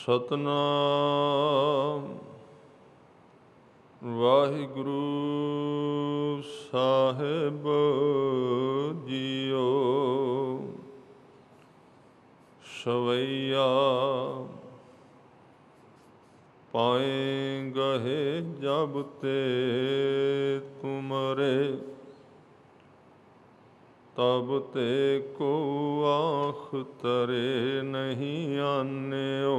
ਸਤਨਾਮ ਵਾਹਿਗੁਰੂ ਸਾਹਿਬ JIO. ਸਵਈਆ ਪਾਏਂਗਹਿ ਜਬ ਤੇ ਤੁਮਰੇ, तब ते को आख तरे नहीं आन्यो।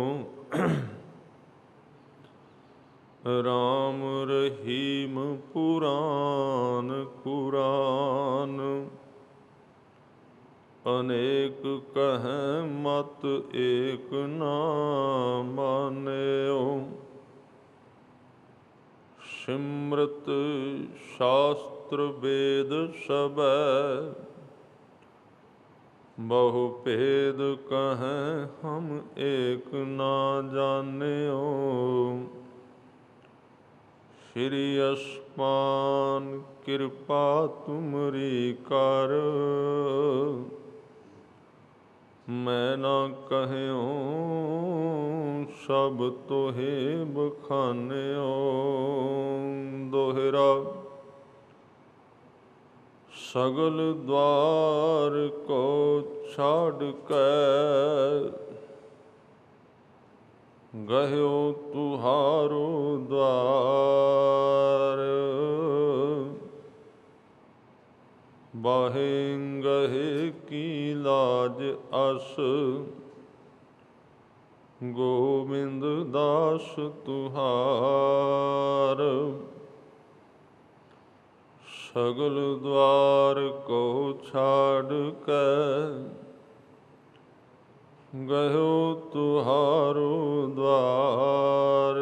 राम रहीम पुराण कुरान, अनेक कहें मत एक ना मान्यो। सिमरत शास्त्र वेद सबै, बहु भेद कहें हम एक ना जान्यो। श्री असमान कृपा तुमरी कर, मैं ना कहूँ सब तोहे बखान्यो। दोहरा सगल द्वार को छाड़ कर, गयो तुहारो द्वार। बाहेंगहे की लाज अस, गोविंद दास तुहार। सगल द्वार को छाड़ कर, गयो तुहारो द्वार।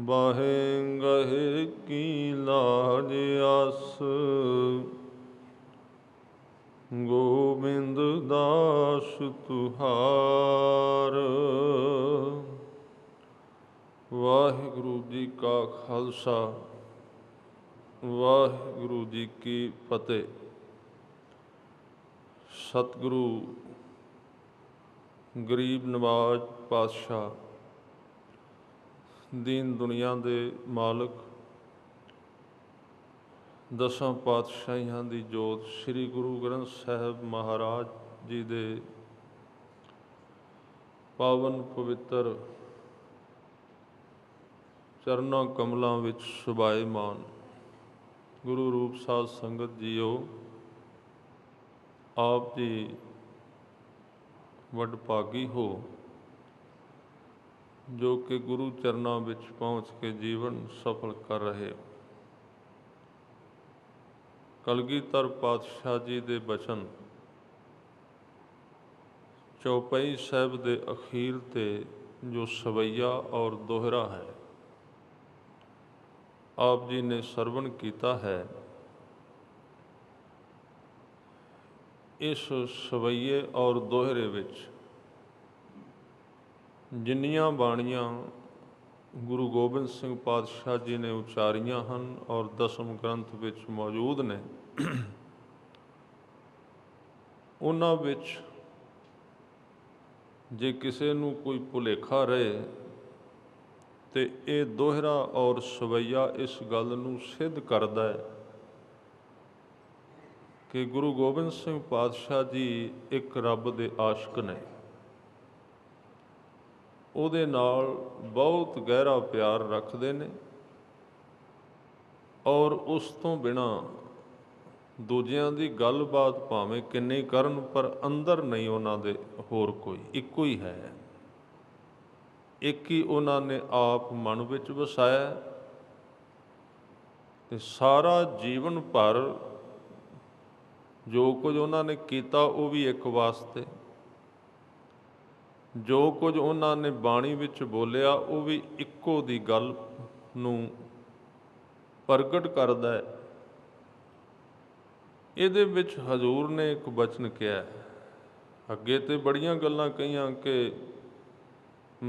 बाहेंगहे की लाज आस, गोविंद दास तुहार। वाहिगुरु जी का खालसा, वाहिगुरु जी की फतेह। सतगुरु गरीब नवाज पातशाह, दीन दुनिया दे मालक, दसां पातशाहियां दी जोत श्री गुरु ग्रंथ साहिब महाराज जी दे पावन पवित्र चरना कमलों विच सुभाएमान गुरु रूप साध संगत जीओ। आप जी वडभागी हो जो कि गुरु चरना विच पहुँच के जीवन सफल कर रहे हो। कलगीधर पातशाह जी दे बचन चौपाई साहब दे अखीर ते जो सवैया और दोहरा है, आप जी ने सरवण किया है। इस सवैये और दोहरे विच जिन्नियां बाणियां गुरु गोबिंद सिंह पातशाह जी ने उचारियां हन और दसम ग्रंथ विच मौजूद ने, उन्हां विच जे किसी नूं कोई भुलेखा रहे तो ये दोहरा और सवैया इस गल नूं सिद्ध करदा है कि गुरु गोबिंद सिंह पातशाह जी एक रब दे आशिक ने। उहदे नाल बहुत गहरा प्यार रखते हैं और उस तो बिना दूजियां दी गलबात भावें किन्नी करन पर अंदर नहीं उन्हां दे होर कोई, इक्को ही है। एक ही उन्होंने आप मन विच वसाया ते सारा जीवन भर जो कुछ उन्होंने किया वो भी एक वास्ते, जो कुछ उन्होंने बाणी विच बोलिया वो भी इक्को दी गल नूं प्रगट करदा है। इहदे विच हजूर ने एक बचन कहा, अगे तो बड़ियां गल्लां कहियां कि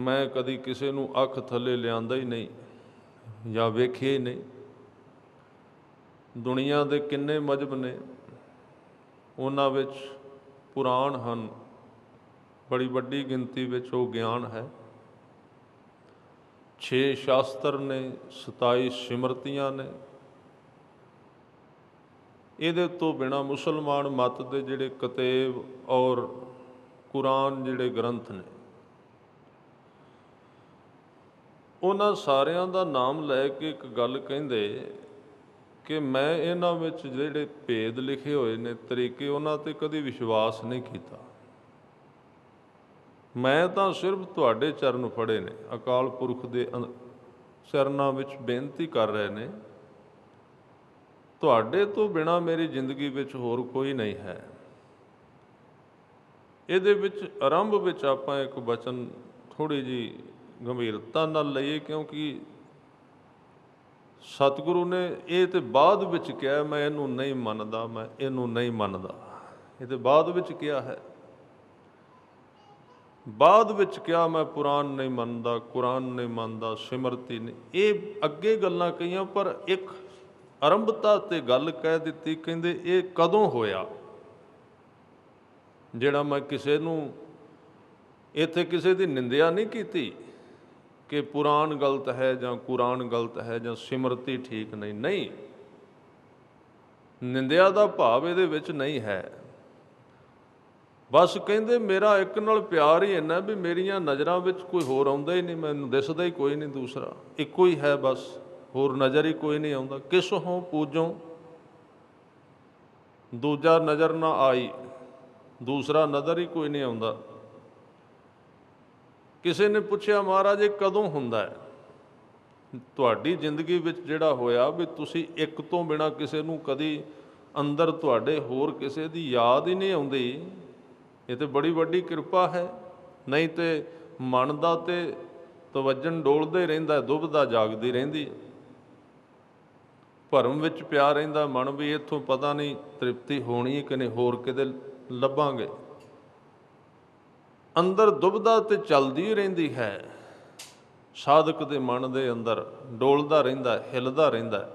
मैं कदी किसी नूं अख थले लियांदा ही नहीं या वेखिया ही नहीं। दुनिया के किन्ने मजहब ने, उन्हां विच पुराण हन, बड़ी वड्डी गिनती विच वो ज्ञान है। 6 शास्त्र ने, 27 सिमरतियाँ ने। ਇਹਦੇ ਤੋਂ ਬਿਨਾਂ ਮੁਸਲਮਾਨ ਮਤ ਦੇ ਜਿਹੜੇ ਕਤੇਬ ਔਰ ਕੁਰਾਨ ਜਿਹੜੇ ਗ੍ਰੰਥ ਨੇ, ਉਹਨਾਂ ਸਾਰਿਆਂ ਦਾ ਨਾਮ ਲੈ ਕੇ ਇੱਕ ਗੱਲ ਕਹਿੰਦੇ ਕਿ ਮੈਂ ਇਹਨਾਂ ਵਿੱਚ ਜਿਹੜੇ ਭੇਦ ਲਿਖੇ ਹੋਏ ਨੇ ਤਰੀਕੇ, ਉਹਨਾਂ 'ਤੇ ਕਦੀ ਵਿਸ਼ਵਾਸ ਨਹੀਂ ਕੀਤਾ। ਮੈਂ ਤਾਂ ਸਿਰਫ ਤੁਹਾਡੇ ਚਰਨ ਫੜੇ ਨੇ। ਅਕਾਲ ਪੁਰਖ ਦੇ ਚਰਨਾਂ ਵਿੱਚ ਬੇਨਤੀ ਕਰ ਰਹੇ ਨੇ, ਤੁਹਾਡੇ ਤੋਂ ਬਿਨਾਂ ਮੇਰੀ ਜ਼ਿੰਦਗੀ ਵਿੱਚ ਹੋਰ ਕੋਈ ਨਹੀਂ ਹੈ। ਇਹਦੇ ਵਿੱਚ ਆਰੰਭ ਵਿੱਚ ਆਪਾਂ ਇੱਕ ਵਚਨ ਥੋੜ੍ਹੀ ਜਿਹੀ ਗੰਭੀਰਤਾ ਨਾਲ ਲਈਏ, ਕਿਉਂਕਿ ਸਤਿਗੁਰੂ ਨੇ ਇਹ ਤੇ ਬਾਅਦ ਵਿੱਚ ਕਿਹਾ, ਮੈਂ ਇਹਨੂੰ ਨਹੀਂ ਮੰਨਦਾ, ਮੈਂ ਇਹਨੂੰ ਨਹੀਂ ਮੰਨਦਾ। ਇਹ ਤੇ ਬਾਅਦ ਵਿੱਚ ਕਿਹਾ ਹੈ। ਬਾਅਦ ਵਿੱਚ ਕਿਹਾ ਮੈਂ ਪੁਰਾਣ ਨਹੀਂ ਮੰਨਦਾ, ਕੁਰਾਨ ਨਹੀਂ ਮੰਨਦਾ, ਸਿਮਰਤੀ ਨਹੀਂ। ਇਹ ਅੱਗੇ ਗੱਲਾਂ ਕਹੀਆਂ, ਪਰ ਇੱਕ ਆਰੰਭਤਾ 'ਤੇ ਗੱਲ ਕਹਿ ਦਿੱਤੀ। ਕਹਿੰਦੇ ਇਹ ਕਦੋਂ ਹੋਇਆ? ਜਿਹੜਾ ਮੈਂ ਕਿਸੇ ਨੂੰ ਇੱਥੇ ਕਿਸੇ ਦੀ ਨਿੰਦਿਆ ਨਹੀਂ ਕੀਤੀ ਕਿ ਪੁਰਾਣ ਗਲਤ ਹੈ ਜਾਂ ਕੁਰਾਨ ਗਲਤ ਹੈ ਜਾਂ ਸਿਮਰਤੀ ਠੀਕ ਨਹੀਂ। ਨਹੀਂ, ਨਿੰਦਿਆ ਦਾ ਭਾਵ ਇਹਦੇ ਵਿੱਚ ਨਹੀਂ ਹੈ। ਬਸ ਕਹਿੰਦੇ ਮੇਰਾ ਇੱਕ ਨਾਲ ਪਿਆਰ ਹੀ ਇੰਨਾ ਵੀ ਮੇਰੀਆਂ ਨਜ਼ਰਾਂ ਵਿੱਚ ਕੋਈ ਹੋਰ ਆਉਂਦਾ ਹੀ ਨਹੀਂ, ਮੈਨੂੰ ਦਿਸਦਾ ਹੀ ਕੋਈ ਨਹੀਂ ਦੂਸਰਾ, ਇੱਕੋ ਹੀ ਹੈ ਬਸ, ਹੋਰ ਨਜ਼ਰ ਹੀ ਕੋਈ ਨਹੀਂ ਆਉਂਦਾ। ਕਿਸ ਹੋਂ ਪੂਜੋਂ ਦੂਜਾ ਨਜ਼ਰ ਨਾ ਆਈ, ਦੂਸਰਾ ਨਜ਼ਰ ਹੀ ਕੋਈ ਨਹੀਂ ਆਉਂਦਾ। ਕਿਸੇ ਨੇ ਪੁੱਛਿਆ ਮਹਾਰਾਜ ਇਹ ਕਦੋਂ ਹੁੰਦਾ ਹੈ? ਤੁਹਾਡੀ ਜ਼ਿੰਦਗੀ ਵਿੱਚ ਜਿਹੜਾ ਹੋਇਆ ਵੀ ਤੁਸੀਂ ਇੱਕ ਤੋਂ ਬਿਨਾਂ ਕਿਸੇ ਨੂੰ ਕਦੀ ਅੰਦਰ ਤੁਹਾਡੇ ਹੋਰ ਕਿਸੇ ਦੀ ਯਾਦ ਹੀ ਨਹੀਂ ਆਉਂਦੀ, ਇਹ ਤਾਂ ਬੜੀ ਵੱਡੀ ਕਿਰਪਾ ਹੈ। ਨਹੀਂ ਤੇ ਮਨ ਦਾ ਤੇ ਤਵੱਜਨ ਡੋਲਦਾ ਹੀ ਰਹਿੰਦਾ, ਦੁਬਦਾ ਜਾਗਦੀ ਰਹਿੰਦੀ, ਭਰਮ ਵਿੱਚ ਪਿਆ ਰਹਿੰਦਾ ਮਨ ਵੀ ਇੱਥੋਂ ਪਤਾ ਨਹੀਂ ਤ੍ਰਿਪਤੀ ਹੋਣੀ ਕਿ ਨਹੀਂ, ਹੋਰ ਕਿਤੇ ਲੱਭਾਂਗੇ। ਅੰਦਰ ਦੁਬਦਾ ਤੇ ਚੱਲਦੀ ਰਹਿੰਦੀ ਹੈ। ਸਾਧਕ ਦੇ ਮਨ ਦੇ ਅੰਦਰ ਡੋਲਦਾ ਰਹਿੰਦਾ, ਹਿੱਲਦਾ ਰਹਿੰਦਾ।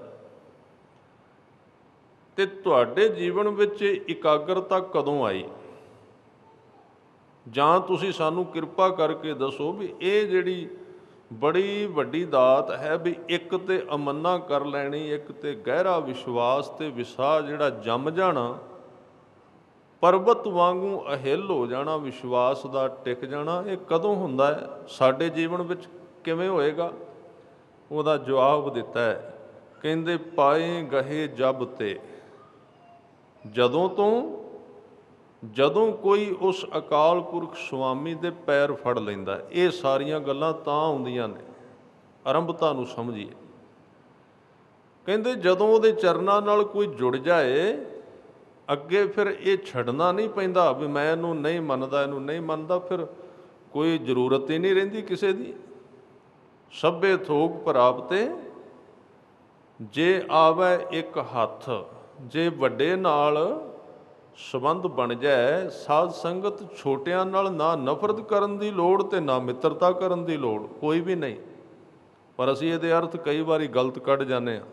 ਤੇ ਤੁਹਾਡੇ ਜੀਵਨ ਵਿੱਚ ਇਕਾਗਰਤਾ ਕਦੋਂ ਆਈ? ਜਾਂ ਤੁਸੀਂ ਸਾਨੂੰ ਕਿਰਪਾ ਕਰਕੇ ਦੱਸੋ ਵੀ ਇਹ ਜਿਹੜੀ ਬੜੀ ਵੱਡੀ ਦਾਤ ਹੈ ਵੀ ਇੱਕ ਤੇ ਅਮੰਨਾ ਕਰ ਲੈਣੀ, ਇੱਕ ਤੇ ਗਹਿਰਾ ਵਿਸ਼ਵਾਸ ਤੇ ਵਿਸਾਹ ਜਿਹੜਾ ਜੰਮ ਜਾਣਾ, ਪਰਬਤ ਵਾਂਗੂ ਅਹਿਲ ਹੋ ਜਾਣਾ, ਵਿਸ਼ਵਾਸ ਦਾ ਟਿਕ ਜਾਣਾ, ਇਹ ਕਦੋਂ ਹੁੰਦਾ ਹੈ? ਸਾਡੇ ਜੀਵਨ ਵਿੱਚ ਕਿਵੇਂ ਹੋਏਗਾ? ਉਹਦਾ ਜਵਾਬ ਦਿੱਤਾ ਹੈ। ਕਹਿੰਦੇ ਪਾਏ ਗਹੇ ਜਬ ਤੇ, ਜਦੋਂ ਕੋਈ ਉਸ ਅਕਾਲ ਪੁਰਖ ਸੁਆਮੀ ਦੇ ਪੈਰ ਫੜ ਲੈਂਦਾ। ਇਹ ਸਾਰੀਆਂ ਗੱਲਾਂ ਤਾਂ ਆਉਂਦੀਆਂ ਨੇ, ਆਰੰਭਤਾ ਨੂੰ ਸਮਝੀਏ। ਕਹਿੰਦੇ ਜਦੋਂ ਉਹਦੇ ਚਰਨਾਂ ਨਾਲ ਕੋਈ ਜੁੜ ਜਾਏ, ਅੱਗੇ ਫਿਰ ਇਹ ਛੱਡਣਾ ਨਹੀਂ ਪੈਂਦਾ ਵੀ ਮੈਂ ਇਹਨੂੰ ਨਹੀਂ ਮੰਨਦਾ, ਇਹਨੂੰ ਨਹੀਂ ਮੰਨਦਾ, ਫਿਰ ਕੋਈ ਜ਼ਰੂਰਤ ਹੀ ਨਹੀਂ ਰਹਿੰਦੀ ਕਿਸੇ ਦੀ। ਸਭੇ ਥੋਕ ਪ੍ਰਾਪਤੇ ਜੇ ਆਵੇ ਇੱਕ ਹੱਥ, ਜੇ ਵੱਡੇ ਨਾਲ ਸੰਬੰਧ ਬਣ ਜਾਏ, ਸਾਧ ਸੰਗਤ ਛੋਟਿਆਂ ਨਾਲ ਨਾ ਨਫ਼ਰਤ ਕਰਨ ਦੀ ਲੋੜ ਤੇ ਨਾ ਮਿੱਤਰਤਾ ਕਰਨ ਦੀ ਲੋੜ, ਕੋਈ ਵੀ ਨਹੀਂ। ਪਰ ਅਸੀਂ ਇਹਦੇ ਅਰਥ ਕਈ ਵਾਰੀ ਗਲਤ ਕੱਢ ਜਾਂਦੇ ਹਾਂ।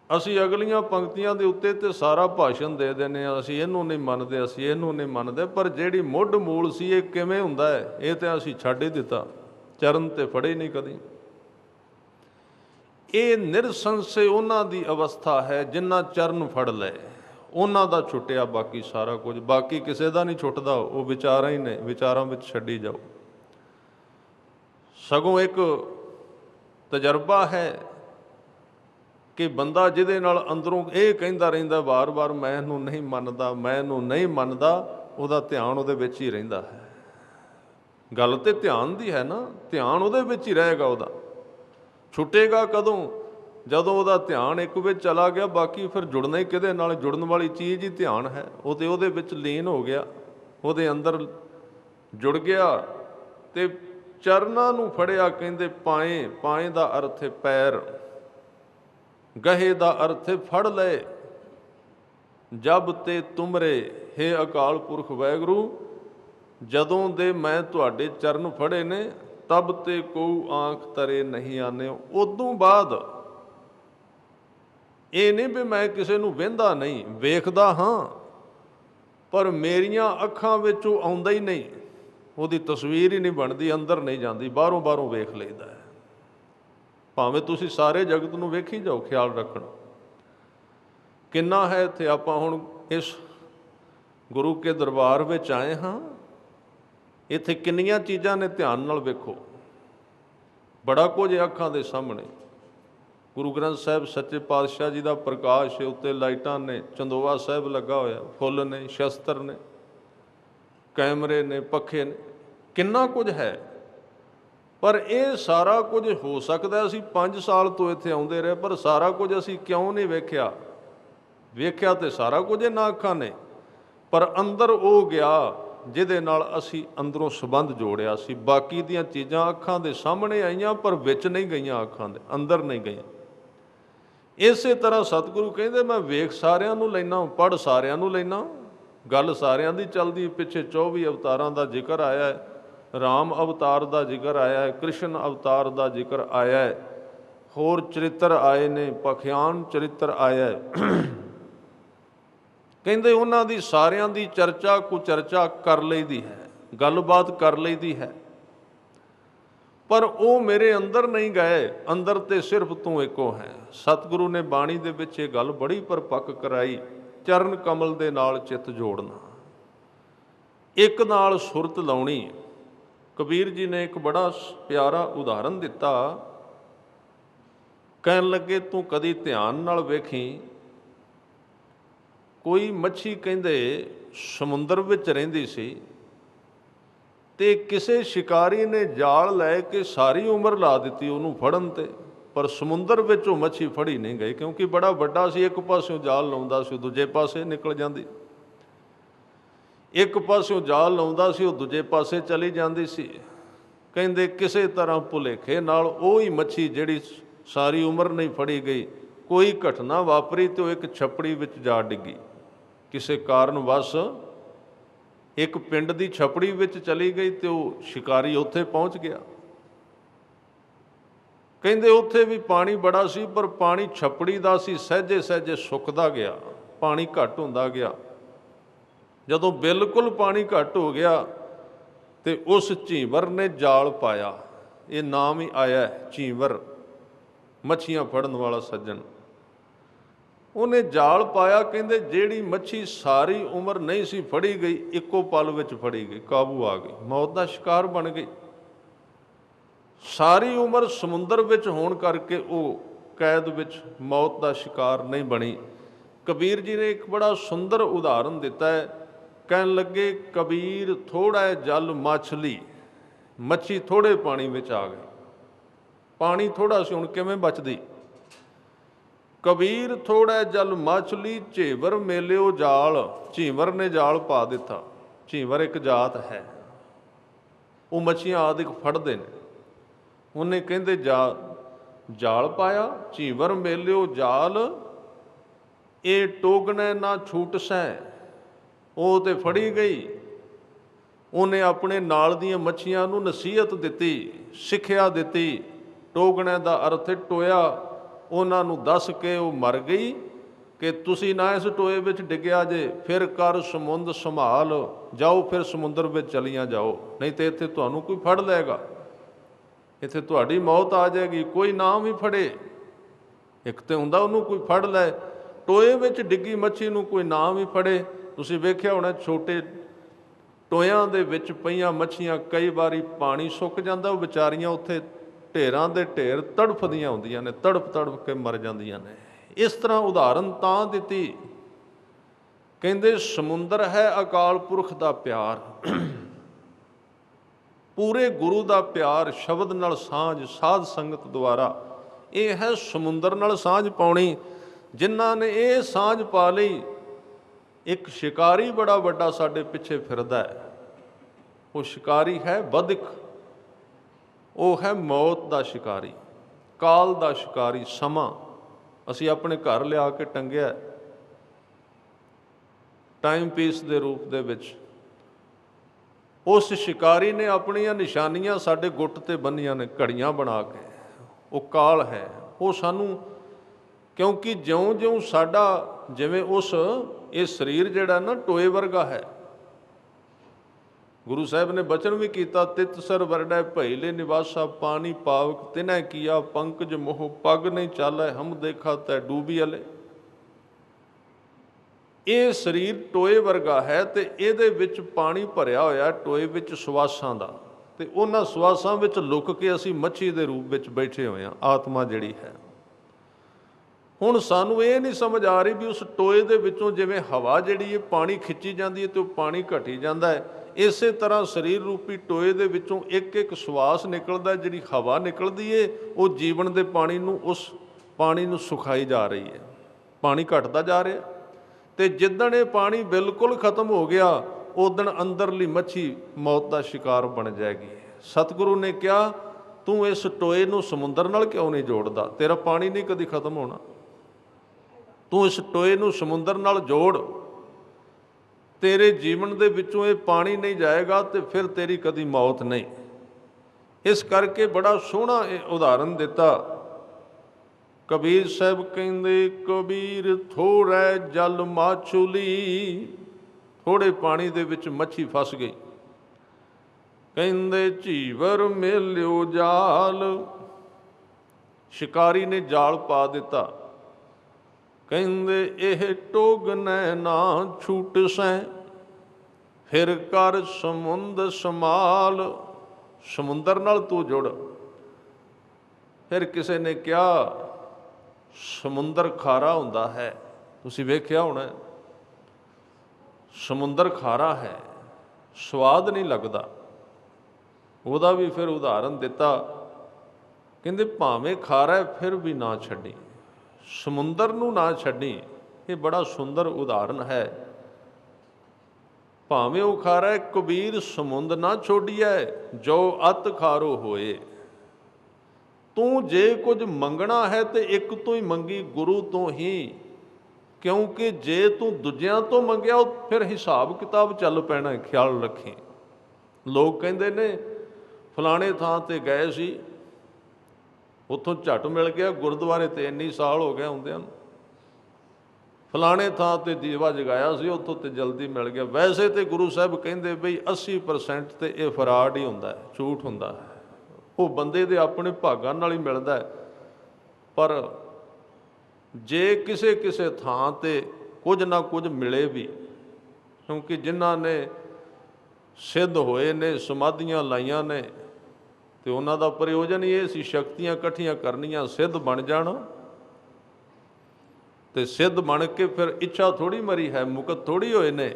ਅਸੀਂ ਅਗਲੀਆਂ ਪੰਕਤੀਆਂ ਦੇ ਉੱਤੇ ਤੇ ਸਾਰਾ ਭਾਸ਼ਣ ਦੇ ਦਿੰਦੇ ਹਾਂ, ਅਸੀਂ ਇਹਨੂੰ ਨਹੀਂ ਮੰਨਦੇ, ਅਸੀਂ ਇਹਨੂੰ ਨਹੀਂ ਮੰਨਦੇ, ਪਰ ਜਿਹੜੀ ਮੁੱਢ ਮੂਲ ਸੀ ਇਹ ਕਿਵੇਂ ਹੁੰਦਾ ਹੈ, ਇਹ ਤਾਂ ਅਸੀਂ ਛੱਡ ਹੀ ਦਿੱਤਾ, ਚਰਨ ਤੇ ਫੜੇ ਨਹੀਂ ਕਦੀ। ਇਹ ਨਿਰਸੰਸ਼ੇ ਉਹਨਾਂ ਦੀ ਅਵਸਥਾ ਹੈ ਜਿਨ੍ਹਾਂ ਚਰਨ ਫੜ ਲਏ, ਉਹਨਾਂ ਦਾ ਛੁੱਟਿਆ ਬਾਕੀ ਸਾਰਾ ਕੁਝ। ਬਾਕੀ ਕਿਸੇ ਦਾ ਨਹੀਂ ਛੁੱਟਦਾ, ਉਹ ਵਿਚਾਰਾਂ ਹੀ ਨੇ, ਵਿਚਾਰਾਂ ਵਿੱਚ ਛੱਡੀ ਜਾਓ। ਸਗੋਂ ਇੱਕ ਤਜਰਬਾ ਹੈ ਕਿ ਬੰਦਾ ਜਿਹਦੇ ਨਾਲ ਅੰਦਰੋਂ ਇਹ ਕਹਿੰਦਾ ਰਹਿੰਦਾ ਵਾਰ-ਵਾਰ ਮੈਂ ਇਹਨੂੰ ਨਹੀਂ ਮੰਨਦਾ, ਮੈਂ ਇਹਨੂੰ ਨਹੀਂ ਮੰਨਦਾ, ਉਹਦਾ ਧਿਆਨ ਉਹਦੇ ਵਿੱਚ ਹੀ ਰਹਿੰਦਾ ਹੈ। ਗੱਲ ਤੇ ਧਿਆਨ ਦੀ ਹੈ ਨਾ, ਧਿਆਨ ਉਹਦੇ ਵਿੱਚ ਹੀ ਰਹੇਗਾ। ਉਹਦਾ ਛੁੱਟੇਗਾ ਕਦੋਂ? ਜਦੋਂ ਉਹਦਾ ਧਿਆਨ ਇੱਕ ਵਿੱਚ ਚਲਾ ਗਿਆ, ਬਾਕੀ ਫਿਰ ਜੁੜਨਾ ਹੀ ਕਿਹਦੇ ਨਾਲ? ਜੁੜਨ ਵਾਲੀ ਚੀਜ਼ ਹੀ ਧਿਆਨ ਹੈ। ਉਹ ਤੇ ਉਹਦੇ ਵਿੱਚ ਲੀਨ ਹੋ ਗਿਆ, ਉਹਦੇ ਅੰਦਰ ਜੁੜ ਗਿਆ ਤੇ ਚਰਨਾਂ ਨੂੰ ਫੜਿਆ। ਕਹਿੰਦੇ ਪਾਏ, ਪਾਏ ਦਾ ਅਰਥ ਹੈ ਪੈਰ, ਗਹੇ ਦਾ ਅਰਥ ਹੈ ਫੜ ਲਏ। ਜਬ ਤੇ ਤੁਮਰੇ, ਹੇ ਅਕਾਲ ਪੁਰਖ ਵਾਹਿਗੁਰੂ, ਜਦੋਂ ਦੇ ਮੈਂ ਤੁਹਾਡੇ ਚਰਨ ਫੜੇ ਨੇ, ਤਬ ਤੇ ਕੋਈ ਆਂਖ ਤਰੇ ਨਹੀਂ ਆਨੇ। ਉਦੋਂ ਬਾਅਦ ਇਹ ਨਹੀਂ ਵੀ ਮੈਂ ਕਿਸੇ ਨੂੰ ਵਹਿੰਦਾ ਨਹੀਂ, ਵੇਖਦਾ ਹਾਂ, पर मेरियां अखां विच ਉਹ ਆਉਂਦਾ ਹੀ नहीं, ਉਹਦੀ तस्वीर ही नहीं बनती, अंदर नहीं जाती, बाहरों बाहरों वेख लईदा है। भावें तुसीं सारे जगत नूं वेखी जाओ, ख्याल रखना किन्ना है इत्थे। आपां हुण इस गुरु के दरबार विच आए हाँ, इत्थे किन्नियां चीज़ां ने, ध्यान नाल वेखो, बड़ा कुछ है अखां दे सामने। गुरु ग्रंथ साहिब सच्चे पातशाह जी का प्रकाश है, उत्ते लाइटां ने, चंदोवा साहिब लगा होया, फुੱਲ ने, शस्त्र ने, कैमरे ने, पखे ने, किन्ना कुछ है। पर यह सारा कुछ हो सकता असीं 5 साल तो इत्थे आउंदे रहे, पर सारा कुछ असीं क्यों नहीं वेख्या। वेख्या तो सारा कुछ ना अखां ने, पर अंदर वो गया जिहदे नाल असीं अंदरों संबंध जोड़िया सी। बाकी दीयां चीज़ां अखां दे सामने आईयां, पर विच नहीं गईयां, अखां दे अंदर नहीं गईयां। इसे तरह सतगुरु कहते मैं वेख सारियां नूं लैना, पढ़ सारियां नूं लैना, गल सारियां दी चलदी। पिछे 24 अवतारां दा जिक्र आया है, राम अवतार दा जिक्र आया है, कृष्ण अवतार दा जिक्र आया है, होर चरित्र आए ने, पखियान चरित्र आया है। कहते उन्हां दी सारियां दी चर्चा कुचर्चा कर लईदी है, गलबात कर लईदी है, पर वो मेरे अंदर नहीं गए। अंदर ते सिर्फ तू एको है। सतगुरु ने बाणी दे विच ये गल बड़ी परपक कराई, चरण कमल दे नाल चित जोड़ना, एक नाल सुरत लाउणी। कबीर जी ने एक बड़ा प्यारा उदाहरण दिता, कहन लगे तू कदी ध्यान नाल वेखी, कोई मच्छी कहंदे समुंदर विच रहिंदी सी, ते किसी शिकारी ने जाल लै के सारी उम्र ला दी उन्होंने फड़न ते, पर समुंदर विच वो मच्छी फड़ी नहीं गई, क्योंकि बड़ा वड्डा सी। एक पासों जाल लाउंदा सी, दूजे पासे निकल जाती, एक पासों जाल लाउंदा सी, दूजे पासे चली जाती सी। कहंदे किसी तरह भुलेखे नाल वो ही मच्छी जिहड़ी सारी उम्र नहीं फड़ी गई, कोई घटना वापरी तो एक छपड़ी विच जा डिगी। किसी कारणवश एक पिंड की छपड़ी विच चली गई तो शिकारी उत्थे पहुँच गया। कहंदे उत्थे भी पानी बड़ा सी, पर पानी छपड़ी दा सी, सहजे सहजे सुकदा गया, पानी घट हुंदा गया। जदों बिल्कुल पानी घट हो गया तो उस झींवर ने जाल पाया, ये नाम ही आया है झींवर, मच्छियां फड़न वाला सज्जन। उन्हें जाल पाया, कहंदे जिहड़ी मच्छी सारी उम्र नहीं सी फड़ी गई, इक्को पल विच फड़ी गई, काबू आ गई, मौत का शिकार बन गई। सारी उम्र समुंदर विच होण करके वो कैद विच मौत का शिकार नहीं बनी। कबीर जी ने एक बड़ा सुंदर उदाहरण दिता है, कहन लगे कबीर थोड़ा जल मछली, मच्छी थोड़े पानी विच आ गई, पानी थोड़ा सी, हुण किवें बचदी। कबीर थोड़ा जल मछली, झेवर मेलिओ जाल, झींवर ने जाल पा दिता। झींवर एक जात है, वो मच्छियां आदि फड़ते हैं। उन्हें कहते जाल पाया, झींवर मेलिओ जाल, ये टोगने ना छूट सै, वो तो फड़ी गई। उन्हें अपने नाल दियां मच्छियां नूं नसीहत दिती, सिक्ख्या दिती। टोगने का अर्थ है टोया, उन्होंने दस के वो मर गई कि तुसी ना इस टोए विच डिग्या जे, फिर कर समुंद संभाल, जाओ फिर समुंदर में चलियां जाओ, नहीं तो इत्थे तुहानूं कोई फड़ लेगा, इत्थे तुहाडी मौत आ जाएगी। कोई नाम ही फड़े, एक तो हुंदा उन्होंने कोई फड़ लै, टोए विच डिग्गी मच्छी नूं कोई नाम ही फड़े। तुसीं वेख्या होना छोटे टोयां दे विच पईयां मच्छियां कई बारी पानी सुक जांदा, वो विचारियां उत्थे ढेरां दे ढेर तड़फदियां हुंदियां ने, तड़फ तड़फ के मर जांदियां ने। इस तरह उदाहरण तां दिती, कहंदे समुंदर है अकाल पुरख दा प्यार, पूरे गुरु दा प्यार, शब्द नाल सांझ, साध संगत द्वारा, ये है समुंदर नाल सांझ पाउणी। जिन्हां ने ये सांझ पा लई, एक शिकारी बड़ा वड्डा साडे पिछे फिरदा है, वो शिकारी है बधिक, वो है मौत का शिकारी, काल का शिकारी। समा असी अपने घर लिया के टंगिया टाइम पीस के रूप दे विच। उस शिकारी ने अपनियां निशानियां साडे गुट ते बन्नियां ने, घड़ियां बना के। वो काल है, वो सानू, क्योंकि ज्यों ज्यों साडा जिवें उस ਇਹ ਸਰੀਰ ਜਿਹੜਾ ਨਾ ਟੋਏ ਵਰਗਾ ਹੈ। ਗੁਰੂ ਸਾਹਿਬ ਨੇ ਬਚਨ ਵੀ ਕੀਤਾ, ਤਿਤ ਸਰ ਵਰਡੈ ਭਈਲੇ ਨਿਵਾਸਾ ਪਾਣੀ ਪਾਵਕ ਤਿਨੈ ਕੀਆ ਪੰਕਜ ਮੋਹ ਪਗ ਨਹੀਂ ਚਾਲੈ ਹਮ ਦੇਖਾ ਤੈ ਡੂਬੀ ਅਲੇ। ਇਹ ਸਰੀਰ ਟੋਏ ਵਰਗਾ ਹੈ ਤੇ ਇਹਦੇ ਵਿੱਚ ਪਾਣੀ ਭਰਿਆ ਹੋਇਆ ਟੋਏ ਵਿੱਚ ਸਵਾਸਾਂ ਦਾ, ਤੇ ਉਹਨਾਂ ਸਵਾਸਾਂ ਵਿੱਚ ਲੁਕ ਕੇ ਅਸੀਂ ਮੱਛੀ ਦੇ ਰੂਪ ਵਿੱਚ ਬੈਠੇ ਹੋਏ ਹਾਂ, ਆਤਮਾ ਜਿਹੜੀ ਹੈ। ਹੁਣ ਸਾਨੂੰ ਇਹ ਨਹੀਂ ਸਮਝ ਆ ਰਹੀ ਵੀ ਉਸ ਟੋਏ ਦੇ ਵਿੱਚੋਂ ਜਿਵੇਂ ਹਵਾ ਜਿਹੜੀ ਹੈ ਪਾਣੀ ਖਿੱਚੀ ਜਾਂਦੀ ਹੈ ਤੇ ਉਹ ਪਾਣੀ ਘਟੀ ਜਾਂਦਾ ਹੈ, ਇਸੇ ਤਰ੍ਹਾਂ ਸਰੀਰ ਰੂਪੀ ਟੋਏ ਦੇ ਵਿੱਚੋਂ ਇੱਕ ਇੱਕ ਸਵਾਸ ਨਿਕਲਦਾ, ਜਿਹੜੀ ਹਵਾ ਨਿਕਲਦੀ ਏ ਉਹ ਜੀਵਨ ਦੇ ਪਾਣੀ ਨੂੰ, ਉਸ ਪਾਣੀ ਨੂੰ ਸੁਖਾਈ ਜਾ ਰਹੀ ਹੈ, ਪਾਣੀ ਘਟਦਾ ਜਾ ਰਿਹਾ। ਤੇ ਜਿੱਦਣ ਇਹ ਪਾਣੀ ਬਿਲਕੁਲ ਖਤਮ ਹੋ ਗਿਆ ਉਦਣ ਅੰਦਰਲੀ ਮੱਛੀ ਮੌਤ ਦਾ ਸ਼ਿਕਾਰ ਬਣ ਜਾਏਗੀ। ਸਤਿਗੁਰੂ ਨੇ ਕਿਹਾ ਤੂੰ ਇਸ ਟੋਏ ਨੂੰ ਸਮੁੰਦਰ ਨਾਲ ਕਿਉਂ ਨਹੀਂ ਜੋੜਦਾ, ਤੇਰਾ ਪਾਣੀ ਨਹੀਂ ਕਦੀ ਖਤਮ ਹੋਣਾ, ਤੂੰ ਇਸ ਟੋਏ ਨੂੰ ਸਮੁੰਦਰ ਨਾਲ ਜੋੜ, ਤੇਰੇ ਜੀਵਨ ਦੇ ਵਿੱਚੋਂ ਇਹ ਪਾਣੀ ਨਹੀਂ ਜਾਏਗਾ ਤੇ ਫਿਰ ਤੇਰੀ ਕਦੀ ਮੌਤ ਨਹੀਂ। ਇਸ ਕਰਕੇ ਬੜਾ ਸੋਹਣਾ ਇਹ ਉਦਾਹਰਨ ਦਿੱਤਾ। ਕਬੀਰ ਸਾਹਿਬ ਕਹਿੰਦੇ ਕਬੀਰ ਥੋੜ੍ਹੈ ਜਲ ਮਾਛੂਲੀ, ਥੋੜ੍ਹੇ ਪਾਣੀ ਦੇ ਵਿੱਚ ਮੱਛੀ ਫਸ ਗਈ। ਕਹਿੰਦੇ ਝੀਵਰ ਮੇਲਿਓ ਜਾਲ, ਸ਼ਿਕਾਰੀ ਨੇ ਜਾਲ ਪਾ ਦਿੱਤਾ। ਕਹਿੰਦੇ ਇਹ ਟੋਗਨੈ ਨਾ ਛੂਟਸੈ, ਫਿਰ ਕਰ ਸਮੁੰਦ ਸਮਾਲ, ਸਮੁੰਦਰ ਨਾਲ ਤੂੰ ਜੁੜ। ਫਿਰ ਕਿਸੇ ਨੇ ਕਿਹਾ ਸਮੁੰਦਰ ਖਾਰਾ ਹੁੰਦਾ ਹੈ, ਤੁਸੀਂ ਵੇਖਿਆ ਹੋਣਾ ਸਮੁੰਦਰ ਖਾਰਾ ਹੈ, ਸਵਾਦ ਨਹੀਂ ਲੱਗਦਾ। ਉਹਦਾ ਵੀ ਫਿਰ ਉਦਾਹਰਨ ਦਿੱਤਾ, ਕਹਿੰਦੇ ਭਾਵੇਂ ਖਾਰਾ ਹੈ ਫਿਰ ਵੀ ਨਾ ਛੱਡੀ, ਸਮੁੰਦਰ ਨੂੰ ਨਾ ਛੱਡੀ। ਇਹ ਬੜਾ ਸੁੰਦਰ ਉਦਾਹਰਨ ਹੈ। ਭਾਵੇਂ ਉਹ ਖਾਰਾ ਹੈ, ਕਬੀਰ ਸਮੁੰਦ ਨਾ ਛੋਡੀਐ ਜੋ ਅਤ ਖਾਰੋ ਹੋਏ। ਤੂੰ ਜੇ ਕੁਝ ਮੰਗਣਾ ਹੈ ਤੇ ਇੱਕ ਤੋਂ ਹੀ ਮੰਗੀ, ਗੁਰੂ ਤੋਂ ਹੀ, ਕਿਉਂਕਿ ਜੇ ਤੂੰ ਦੂਜਿਆਂ ਤੋਂ ਮੰਗਿਆ ਉਹ ਫਿਰ ਹਿਸਾਬ ਕਿਤਾਬ ਚੱਲ ਪੈਣਾ, ਖਿਆਲ ਰੱਖੀ। ਲੋਕ ਕਹਿੰਦੇ ਨੇ ਫਲਾਣੇ ਥਾਂ ਤੇ ਗਏ ਸੀ, ਉੱਥੋਂ ਝੱਟ ਮਿਲ ਗਿਆ, ਗੁਰਦੁਆਰੇ ਤੇ ਇੰਨੀ ਸਾਲ ਹੋ ਗਏ ਹੁੰਦਿਆਂ ਨੂੰ। ਫਲਾਣੇ ਥਾਂ ਤੇ ਦੀਵਾ ਜਗਾਇਆ ਸੀ, ਉੱਥੋਂ ਤੇ ਜਲਦੀ ਮਿਲ ਗਿਆ। ਵੈਸੇ ਤੇ ਗੁਰੂ ਸਾਹਿਬ ਕਹਿੰਦੇ ਬਈ 80% ਤੇ ਇਹ ਫਰਾਡ ਹੀ ਹੁੰਦਾ ਹੈ, ਝੂਠ ਹੁੰਦਾ ਹੈ, ਉਹ ਬੰਦੇ ਦੇ ਆਪਣੇ ਭਾਗਾਂ ਨਾਲ ਹੀ ਮਿਲਦਾ ਹੈ। ਪਰ ਜੇ ਕਿਸੇ ਕਿਸੇ ਥਾਂ ਤੇ ਕੁਝ ਨਾ ਕੁਝ ਮਿਲੇ ਵੀ, ਕਿਉਂਕਿ ਜਿਨ੍ਹਾਂ ਨੇ ਸਿੱਧ ਹੋਏ ਨੇ, ਸਮਾਧੀਆਂ ਲਾਈਆਂ ਨੇ, ਤੇ ਉਹਨਾਂ ਦਾ ਪ੍ਰਯੋਜਨ ਹੀ ਇਹ ਸੀ ਸ਼ਕਤੀਆਂ ਇਕੱਠੀਆਂ ਕਰਨੀਆਂ, ਸਿੱਧ ਬਣ ਜਾਣਾ। ਤੇ ਸਿੱਧ ਬਣ ਕੇ ਫਿਰ ਇੱਛਾ ਥੋੜ੍ਹੀ ਮਰੀ ਹੈ, ਮੁਕਤ ਥੋੜ੍ਹੀ ਹੋਏ ਨੇ।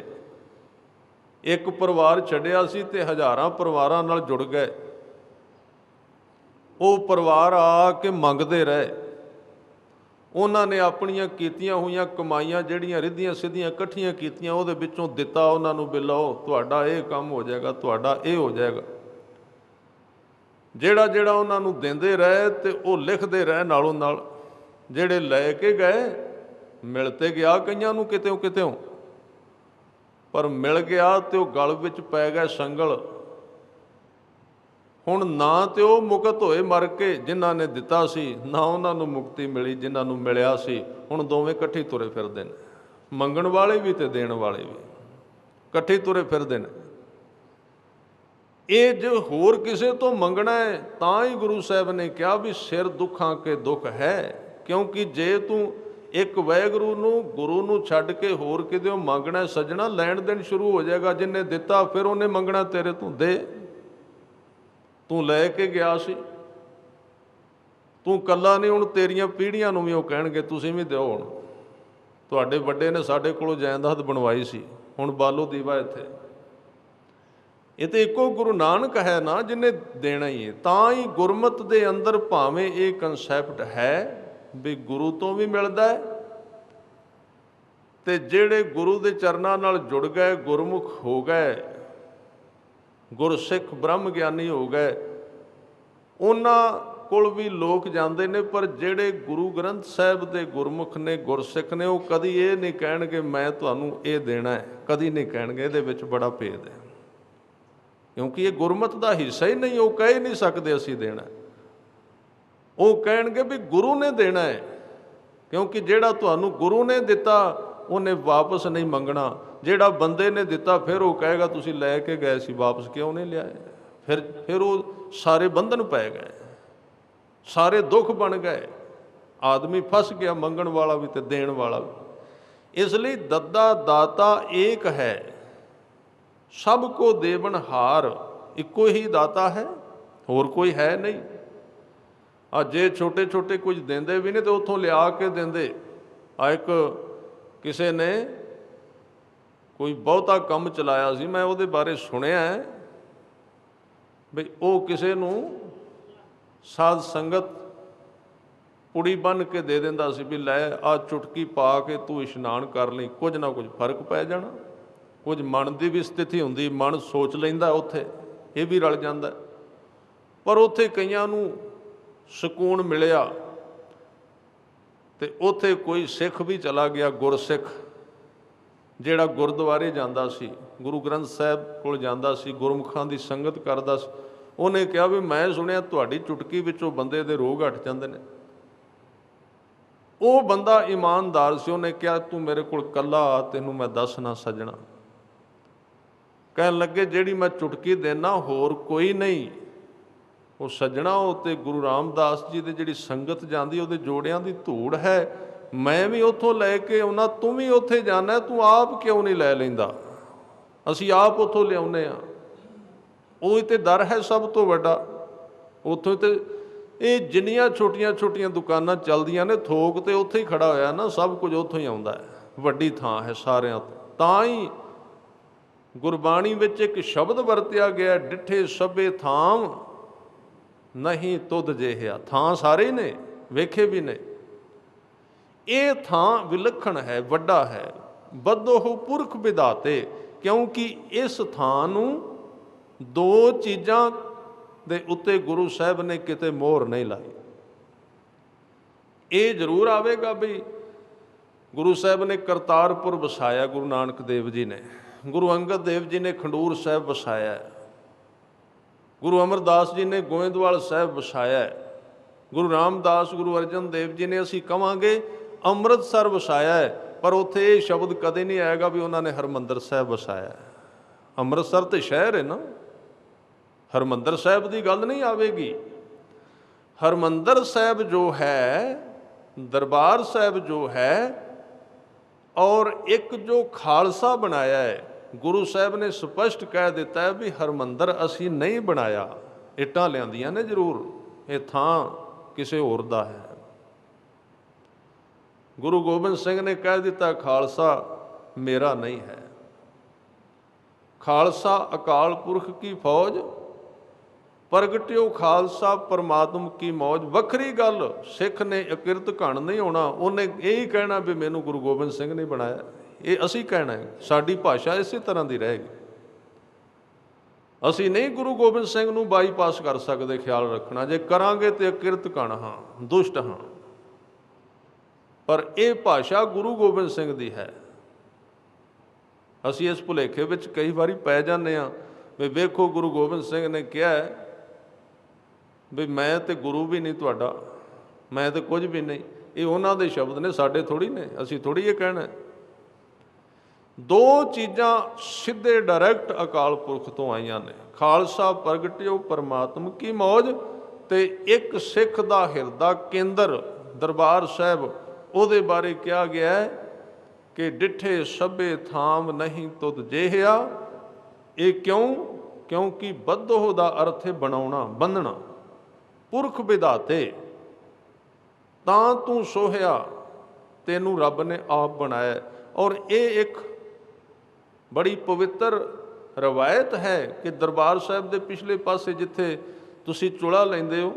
ਇੱਕ ਪਰਿਵਾਰ ਛੱਡਿਆ ਸੀ ਤੇ ਹਜ਼ਾਰਾਂ ਪਰਿਵਾਰਾਂ ਨਾਲ ਜੁੜ ਗਏ। ਉਹ ਪਰਿਵਾਰ ਆ ਕੇ ਮੰਗਦੇ ਰਹੇ, ਉਹਨਾਂ ਨੇ ਆਪਣੀਆਂ ਕੀਤੀਆਂ ਹੋਈਆਂ ਕਮਾਈਆਂ ਜਿਹੜੀਆਂ ਰਿੱਧੀਆਂ ਸਿੱਧੀਆਂ ਇਕੱਠੀਆਂ ਕੀਤੀਆਂ, ਉਹਦੇ ਵਿੱਚੋਂ ਦਿੱਤਾ ਉਹਨਾਂ ਨੂੰ ਵੀ ਲਓ ਤੁਹਾਡਾ ਇਹ ਕੰਮ ਹੋ ਜਾਏਗਾ, ਤੁਹਾਡਾ ਇਹ ਹੋ ਜਾਏਗਾ। ਜਿਹੜਾ ਜਿਹੜਾ ਉਹਨਾਂ ਨੂੰ ਦਿੰਦੇ ਰਹੇ ਤੇ ਉਹ ਲਿਖਦੇ ਰਹੇ ਨਾਲੋਂ ਨਾਲ। ਜਿਹੜੇ ਲੈ ਕੇ ਗਏ ਮਿਲ ਤੇ ਗਿਆ ਕਈਆਂ ਨੂੰ ਕਿਤਿਓਂ ਕਿਤਿਓਂ, ਪਰ ਮਿਲ ਗਿਆ ਤੇ ਉਹ ਗਲ ਵਿੱਚ ਪੈ ਗਏ ਸੰਗਲ। ਹੁਣ ਨਾ ਤੇ ਉਹ ਮੁਕਤ ਹੋਏ ਮਰ ਕੇ ਜਿਨ੍ਹਾਂ ਨੇ ਦਿੱਤਾ ਸੀ, ਨਾ ਉਹਨਾਂ ਨੂੰ ਮੁਕਤੀ ਮਿਲੀ ਜਿਨ੍ਹਾਂ ਨੂੰ ਮਿਲਿਆ ਸੀ। ਹੁਣ ਦੋਵੇਂ ਇਕੱਠੇ ਤੁਰੇ ਫਿਰਦੇ ਨੇ, ਮੰਗਣ ਵਾਲੇ ਵੀ ਤੇ ਦੇਣ ਵਾਲੇ ਵੀ ਇਕੱਠੇ ਤੁਰੇ ਫਿਰਦੇ ਨੇ। ਇਹ ਜੇ ਹੋਰ ਕਿਸੇ ਤੋਂ ਮੰਗਣਾ ਹੈ ਤਾਂ ਹੀ ਗੁਰੂ ਸਾਹਿਬ ਨੇ ਕਿਹਾ ਵੀ ਸਿਰ ਦੁੱਖਾਂ ਕੇ ਦੁੱਖ ਹੈ। ਕਿਉਂਕਿ ਜੇ ਤੂੰ ਇੱਕ ਵਾਹਿਗੁਰੂ ਨੂੰ, ਗੁਰੂ ਨੂੰ ਛੱਡ ਕੇ ਹੋਰ ਕਿਤੇ ਮੰਗਣਾ ਸੱਜਣਾ, ਲੈਣ ਦੇਣ ਸ਼ੁਰੂ ਹੋ ਜਾਏਗਾ। ਜਿਹਨੇ ਦਿੱਤਾ ਫਿਰ ਉਹਨੇ ਮੰਗਣਾ ਤੇਰੇ ਤੋਂ, ਦੇ। ਤੂੰ ਲੈ ਕੇ ਗਿਆ ਸੀ, ਤੂੰ ਕੱਲਾ ਨਹੀਂ, ਹੁਣ ਤੇਰੀਆਂ ਪੀੜ੍ਹੀਆਂ ਨੂੰ ਵੀ ਉਹ ਕਹਿਣਗੇ ਤੁਸੀਂ ਵੀ ਦਿਓ। ਹੁਣ ਤੁਹਾਡੇ ਵੱਡੇ ਨੇ ਸਾਡੇ ਕੋਲੋਂ ਜਾਇਦਾਦ ਬਣਵਾਈ ਸੀ, ਹੁਣ ਬਾਲੋ ਦੀਵਾ ਇੱਥੇ। ਇਹ ਤੇ ਇੱਕੋ ਗੁਰੂ ਨਾਨਕ ਹੈ ਨਾ ਜਿਹਨੇ ਦੇਣਾ ਹੀ ਹੈ। ਤਾਂ ਹੀ ਗੁਰਮਤਿ ਦੇ ਅੰਦਰ ਭਾਵੇਂ ਇਹ ਕਨਸੈਪਟ ਹੈ ਵੀ ਗੁਰੂ ਤੋਂ ਵੀ ਮਿਲਦਾ ਹੈ, ਤੇ ਜਿਹੜੇ ਗੁਰੂ ਦੇ ਚਰਨਾਂ ਨਾਲ ਜੁੜ ਗਏ, ਗੁਰਮੁਖ ਹੋ ਗਏ, ਗੁਰਸਿੱਖ ਬ੍ਰਹਮ ਗਿਆਨੀ ਹੋ ਗਏ, ਉਹਨਾਂ ਕੋਲ ਵੀ ਲੋਕ ਜਾਂਦੇ ਨੇ। ਪਰ ਜਿਹੜੇ ਗੁਰੂ ਗ੍ਰੰਥ ਸਾਹਿਬ ਦੇ ਗੁਰਮੁਖ ਨੇ, ਗੁਰਸਿੱਖ ਨੇ, ਉਹ ਕਦੀ ਇਹ ਨਹੀਂ ਕਹਿਣਗੇ ਮੈਂ ਤੁਹਾਨੂੰ ਇਹ ਦੇਣਾ ਹੈ, ਕਦੀ ਨਹੀਂ ਕਹਿਣਗੇ। ਇਹਦੇ ਵਿੱਚ ਬੜਾ ਭੇਦ ਹੈ, ਕਿਉਂਕਿ ਇਹ ਗੁਰਮਤਿ ਦਾ ਹਿੱਸਾ ਹੀ ਨਹੀਂ। ਉਹ ਕਹਿ ਨਹੀਂ ਸਕਦੇ ਅਸੀਂ ਦੇਣਾ, ਉਹ ਕਹਿਣਗੇ ਵੀ ਗੁਰੂ ਨੇ ਦੇਣਾ ਹੈ। ਕਿਉਂਕਿ ਜਿਹੜਾ ਤੁਹਾਨੂੰ ਗੁਰੂ ਨੇ ਦਿੱਤਾ ਉਹਨੇ ਵਾਪਸ ਨਹੀਂ ਮੰਗਣਾ। ਜਿਹੜਾ ਬੰਦੇ ਨੇ ਦਿੱਤਾ ਫਿਰ ਉਹ ਕਹੇਗਾ ਤੁਸੀਂ ਲੈ ਕੇ ਗਏ ਸੀ, ਵਾਪਸ ਕਿਉਂ ਨਹੀਂ ਲਿਆਏ। ਫਿਰ ਉਹ ਸਾਰੇ ਬੰਧਨ ਪੈ ਗਏ, ਸਾਰੇ ਦੁੱਖ ਬਣ ਗਏ। ਆਦਮੀ ਫਸ ਗਿਆ, ਮੰਗਣ ਵਾਲਾ ਵੀ ਤੇ ਦੇਣ ਵਾਲਾ ਵੀ। ਇਸ ਲਈ ਦੱਦਾ ਦਾਤਾ ਏਕ ਹੈ, ਸਭ ਕੋ ਦੇਵਨਹਾਰ। ਇੱਕੋ ਹੀ ਦਾਤਾ ਹੈ, ਹੋਰ ਕੋਈ ਹੈ ਨਹੀਂ। ਜੇ ਛੋਟੇ ਛੋਟੇ ਕੁਝ ਦਿੰਦੇ ਵੀ ਨੇ ਤੇ ਉੱਥੋਂ ਲਿਆ ਕੇ ਦਿੰਦੇ। ਇੱਕ ਕਿਸੇ ਨੇ ਕੋਈ ਬਹੁਤਾ ਕੰਮ ਚਲਾਇਆ ਸੀ, ਮੈਂ ਉਹਦੇ ਬਾਰੇ ਸੁਣਿਆ ਵੀ ਉਹ ਕਿਸੇ ਨੂੰ ਸਾਧ ਸੰਗਤ ਪੁੜੀ ਬੰਨ੍ਹ ਕੇ ਦੇ ਦਿੰਦਾ ਸੀ ਵੀ ਲੈ ਆ ਚੁਟਕੀ ਪਾ ਕੇ ਤੂੰ ਇਸ਼ਨਾਨ ਕਰ ਲਈ, ਕੁਝ ਨਾ ਕੁਝ ਫਰਕ ਪੈ ਜਾਣਾ। ਕੁਝ ਮਨ ਦੀ ਵੀ ਸਥਿਤੀ ਹੁੰਦੀ, ਮਨ ਸੋਚ ਲੈਂਦਾ, ਉੱਥੇ ਇਹ ਵੀ ਰਲ ਜਾਂਦਾ। ਪਰ ਉੱਥੇ ਕਈਆਂ ਨੂੰ ਸਕੂਨ ਮਿਲਿਆ ਤੇ ਉੱਥੇ ਕੋਈ ਸਿੱਖ ਵੀ ਚਲਾ ਗਿਆ, ਗੁਰਸਿੱਖ, ਜਿਹੜਾ ਗੁਰਦੁਆਰੇ ਜਾਂਦਾ ਸੀ, ਗੁਰੂ ਗ੍ਰੰਥ ਸਾਹਿਬ ਕੋਲ ਜਾਂਦਾ ਸੀ, ਗੁਰਮੁਖਾਂ ਦੀ ਸੰਗਤ ਕਰਦਾ ਸੀ। ਉਹਨੇ ਕਿਹਾ ਵੀ ਮੈਂ ਸੁਣਿਆ ਤੁਹਾਡੀ ਚੁਟਕੀ ਵਿੱਚੋਂ ਬੰਦੇ ਦੇ ਰੋਗ ਹਟ ਜਾਂਦੇ ਨੇ। ਉਹ ਬੰਦਾ ਇਮਾਨਦਾਰ ਸੀ, ਉਹਨੇ ਕਿਹਾ ਤੂੰ ਮੇਰੇ ਕੋਲ ਇਕੱਲਾ ਆ, ਤੈਨੂੰ ਮੈਂ ਦੱਸ ਨਾ ਸੱਜਣਾ। ਕਹਿਣ ਲੱਗੇ ਜਿਹੜੀ ਮੈਂ ਚੁਟਕੀ ਦੇਣਾ ਹੋਰ ਕੋਈ ਨਹੀਂ। ਉਹ ਸੱਜਣਾ ਉਹ ਤੇ ਗੁਰੂ ਰਾਮਦਾਸ ਜੀ ਦੇ ਜਿਹੜੀ ਸੰਗਤ ਜਾਂਦੀ ਉਹਦੇ ਜੋੜਿਆਂ ਦੀ ਧੂੜ ਹੈ। ਮੈਂ ਵੀ ਉੱਥੋਂ ਲੈ ਕੇ ਆਉਣਾ, ਤੂੰ ਵੀ ਉੱਥੇ ਜਾਣਾ, ਤੂੰ ਆਪ ਕਿਉਂ ਨਹੀਂ ਲੈ ਲੈਂਦਾ? ਅਸੀਂ ਆਪ ਉੱਥੋਂ ਲਿਆਉਂਦੇ ਹਾਂ। ਉਹ ਤੇ ਦਰ ਹੈ ਸਭ ਤੋਂ ਵੱਡਾ। ਉੱਥੋਂ ਤੇ ਇਹ ਜਿੰਨੀਆਂ ਛੋਟੀਆਂ ਛੋਟੀਆਂ ਦੁਕਾਨਾਂ ਚੱਲਦੀਆਂ ਨੇ, ਥੋਕ ਤੇ ਉੱਥੇ ਹੀ ਖੜਾ ਹੋਇਆ ਨਾ, ਸਭ ਕੁਝ ਉੱਥੋਂ ਹੀ ਆਉਂਦਾ ਹੈ। ਵੱਡੀ ਥਾਂ ਹੈ ਸਾਰਿਆਂ ਤੋਂ। ਤਾਂ ਹੀ ਗੁਰਬਾਣੀ ਵਿੱਚ ਇੱਕ ਸ਼ਬਦ ਵਰਤਿਆ ਗਿਆ, ਡਿੱਠੇ ਸਭੇ ਥਾਮ ਨਹੀਂ ਤੁਧ ਜਿਹਾ। ਥਾਂ ਸਾਰੇ ਨੇ, ਵੇਖੇ ਵੀ ਨੇ। ਇਹ ਥਾਂ ਵਿਲੱਖਣ ਹੈ, ਵੱਡਾ ਹੈ। ਬੱਧੋ ਪੁਰਖ ਵਿਧਾਤੇ, ਕਿਉਂਕਿ ਇਸ ਥਾਂ ਨੂੰ ਦੋ ਚੀਜ਼ਾਂ ਦੇ ਉੱਤੇ ਗੁਰੂ ਸਾਹਿਬ ਨੇ ਕਿਤੇ ਮੋਹਰ ਨਹੀਂ ਲਾਈ। ਇਹ ਜ਼ਰੂਰ ਆਵੇਗਾ ਵੀ ਗੁਰੂ ਸਾਹਿਬ ਨੇ ਕਰਤਾਰਪੁਰ ਵਸਾਇਆ, ਗੁਰੂ ਨਾਨਕ ਦੇਵ ਜੀ ਨੇ। ਗੁਰੂ ਅੰਗਦ ਦੇਵ ਜੀ ਨੇ ਖਡੂਰ ਸਾਹਿਬ ਵਸਾਇਆ। ਗੁਰੂ ਅਮਰਦਾਸ ਜੀ ਨੇ ਗੋਇੰਦਵਾਲ ਸਾਹਿਬ ਵਸਾਇਆ। ਗੁਰੂ ਰਾਮਦਾਸ, ਗੁਰੂ ਅਰਜਨ ਦੇਵ ਜੀ ਨੇ ਅਸੀਂ ਕਵਾਂਗੇ ਅੰਮ੍ਰਿਤਸਰ ਵਸਾਇਆ ਹੈ। ਪਰ ਉੱਥੇ ਇਹ ਸ਼ਬਦ ਕਦੇ ਨਹੀਂ ਆਏਗਾ ਵੀ ਉਹਨਾਂ ਨੇ ਹਰਿਮੰਦਰ ਸਾਹਿਬ ਵਸਾਇਆ। ਅੰਮ੍ਰਿਤਸਰ ਤੇ ਸ਼ਹਿਰ ਹੈ ਨਾ, ਹਰਿਮੰਦਰ ਸਾਹਿਬ ਦੀ ਗੱਲ ਨਹੀਂ ਆਵੇਗੀ। ਹਰਿਮੰਦਰ ਸਾਹਿਬ ਜੋ ਹੈ, ਦਰਬਾਰ ਸਾਹਿਬ ਜੋ ਹੈ, ਔਰ ਇੱਕ ਜੋ ਖਾਲਸਾ ਬਣਾਇਆ ਹੈ, ਗੁਰੂ ਸਾਹਿਬ ਨੇ ਸਪਸ਼ਟ ਕਹਿ ਦਿੱਤਾ ਹੈ ਵੀ ਹਰਿਮੰਦਰ ਅਸੀਂ ਨਹੀਂ ਬਣਾਇਆ। ਇੱਟਾਂ ਲਿਆਂਦੀਆਂ ਨੇ ਜ਼ਰੂਰ, ਇਹ ਥਾਂ ਕਿਸੇ ਹੋਰ ਦਾ ਹੈ। ਗੁਰੂ ਗੋਬਿੰਦ ਸਿੰਘ ਨੇ ਕਹਿ ਦਿੱਤਾ ਖਾਲਸਾ ਮੇਰਾ ਨਹੀਂ ਹੈ। ਖਾਲਸਾ ਅਕਾਲ ਪੁਰਖ ਕੀ ਫੌਜ, ਪ੍ਰਗਟਿਓ ਖਾਲਸਾ ਪਰਮਾਤਮ ਕੀ ਮੌਜ। ਵੱਖਰੀ ਗੱਲ, ਸਿੱਖ ਨੇ ਅਕਿਰਤ ਘਣ ਨਹੀਂ ਹੋਣਾ। ਉਹਨੇ ਇਹੀ ਕਹਿਣਾ ਵੀ ਮੈਨੂੰ ਗੁਰੂ ਗੋਬਿੰਦ ਸਿੰਘ ਨੇ ਬਣਾਇਆ। ਇਹ ਅਸੀਂ ਕਹਿਣਾ ਹੈ, ਸਾਡੀ ਭਾਸ਼ਾ ਇਸੇ ਤਰ੍ਹਾਂ ਦੀ ਰਹੇਗੀ। ਅਸੀਂ ਨਹੀਂ ਗੁਰੂ ਗੋਬਿੰਦ ਸਿੰਘ ਨੂੰ ਬਾਈਪਾਸ ਕਰ ਸਕਦੇ। ਖਿਆਲ ਰੱਖਣਾ, ਜੇ ਕਰਾਂਗੇ ਤੇ ਅਕਿਰਤ ਘਣ ਹਾਂ, ਦੁਸ਼ਟ ਹਾਂ। ਪਰ ਇਹ ਭਾਸ਼ਾ ਗੁਰੂ ਗੋਬਿੰਦ ਸਿੰਘ ਦੀ ਹੈ। ਅਸੀਂ ਇਸ ਭੁਲੇਖੇ ਵਿੱਚ ਕਈ ਵਾਰੀ ਪੈ ਜਾਂਦੇ ਹਾਂ ਵੀ ਵੇਖੋ ਗੁਰੂ ਗੋਬਿੰਦ ਸਿੰਘ ਨੇ ਕਿਹਾ ਵੀ ਮੈਂ ਤੇ ਗੁਰੂ ਵੀ ਨਹੀਂ ਤੁਹਾਡਾ, ਮੈਂ ਤੇ ਕੁਝ ਵੀ ਨਹੀਂ। ਇਹ ਉਹਨਾਂ ਦੇ ਸ਼ਬਦ ਨੇ, ਸਾਡੇ ਥੋੜ੍ਹੀ ਨੇ। ਅਸੀਂ ਥੋੜ੍ਹੀ ਇਹ ਕਹਿਣਾ। ਦੋ ਚੀਜ਼ਾਂ ਸਿੱਧੇ ਡਾਇਰੈਕਟ ਅਕਾਲ ਪੁਰਖ ਤੋਂ ਆਈਆਂ ਨੇ, ਖਾਲਸਾ ਪ੍ਰਗਟਿਓ ਪਰਮਾਤਮ ਕੀ ਮੌਜ, ਤੇ ਇੱਕ ਸਿੱਖ ਦਾ ਹਿਰਦਾ ਕੇਂਦਰ ਦਰਬਾਰ ਸਾਹਿਬ, ਉਹਦੇ ਬਾਰੇ ਕਿਹਾ ਗਿਆ ਹੈ ਕਿ ਡਿੱਠੇ ਸਭੇ ਥਾਮ ਨਹੀਂ ਤੁਧ ਜਿਹਾ। ਇਹ ਕਿਉਂ? ਕਿਉਂਕਿ ਬੱਧੋ ਦਾ ਅਰਥ ਹੈ ਬਣਾਉਣਾ, ਬੰਨ੍ਹਣਾ। ਪੁਰਖ ਵਿਧਾਤੇ, ਤਾਂ ਤੂੰ ਸੋਹਿਆ, ਤੈਨੂੰ ਰੱਬ ਨੇ ਆਪ ਬਣਾਇਆ। ਔਰ ਇਹ ਇੱਕ ਬੜੀ ਪਵਿੱਤਰ ਰਵਾਇਤ ਹੈ ਕਿ ਦਰਬਾਰ ਸਾਹਿਬ ਦੇ ਪਿਛਲੇ ਪਾਸੇ ਜਿੱਥੇ ਤੁਸੀਂ ਚੁਲਾ ਲੈਂਦੇ ਹੋ,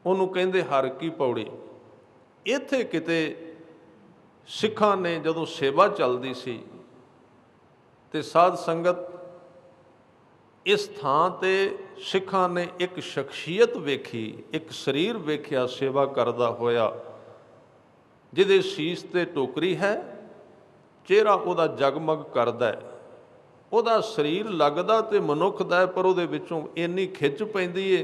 ਉਹਨੂੰ ਕਹਿੰਦੇ ਹਰ ਕੀ ਪੌੜੀ। ਇੱਥੇ ਕਿਤੇ ਸਿੱਖਾਂ ਨੇ ਜਦੋਂ ਸੇਵਾ ਚੱਲਦੀ ਸੀ ਤੇ ਸਾਧ ਸੰਗਤ, ਇਸ ਥਾਂ ਤੇ ਸਿੱਖਾਂ ਨੇ ਇੱਕ ਸ਼ਖਸੀਅਤ ਵੇਖੀ, ਇੱਕ ਸਰੀਰ ਵੇਖਿਆ ਸੇਵਾ ਕਰਦਾ ਹੋਇਆ, ਜਿਹਦੇ ਸੀਸ ਤੇ ਟੋਕਰੀ ਹੈ, ਚਿਹਰਾ ਉਹਦਾ ਜਗਮਗ ਕਰਦਾ ਹੈ। ਉਹਦਾ ਸਰੀਰ ਲੱਗਦਾ ਤੇ ਮਨੁੱਖ ਦਾ ਹੈ, ਪਰ ਉਹਦੇ ਵਿੱਚੋਂ ਇੰਨੀ ਖਿੱਚ ਪੈਂਦੀ ਹੈ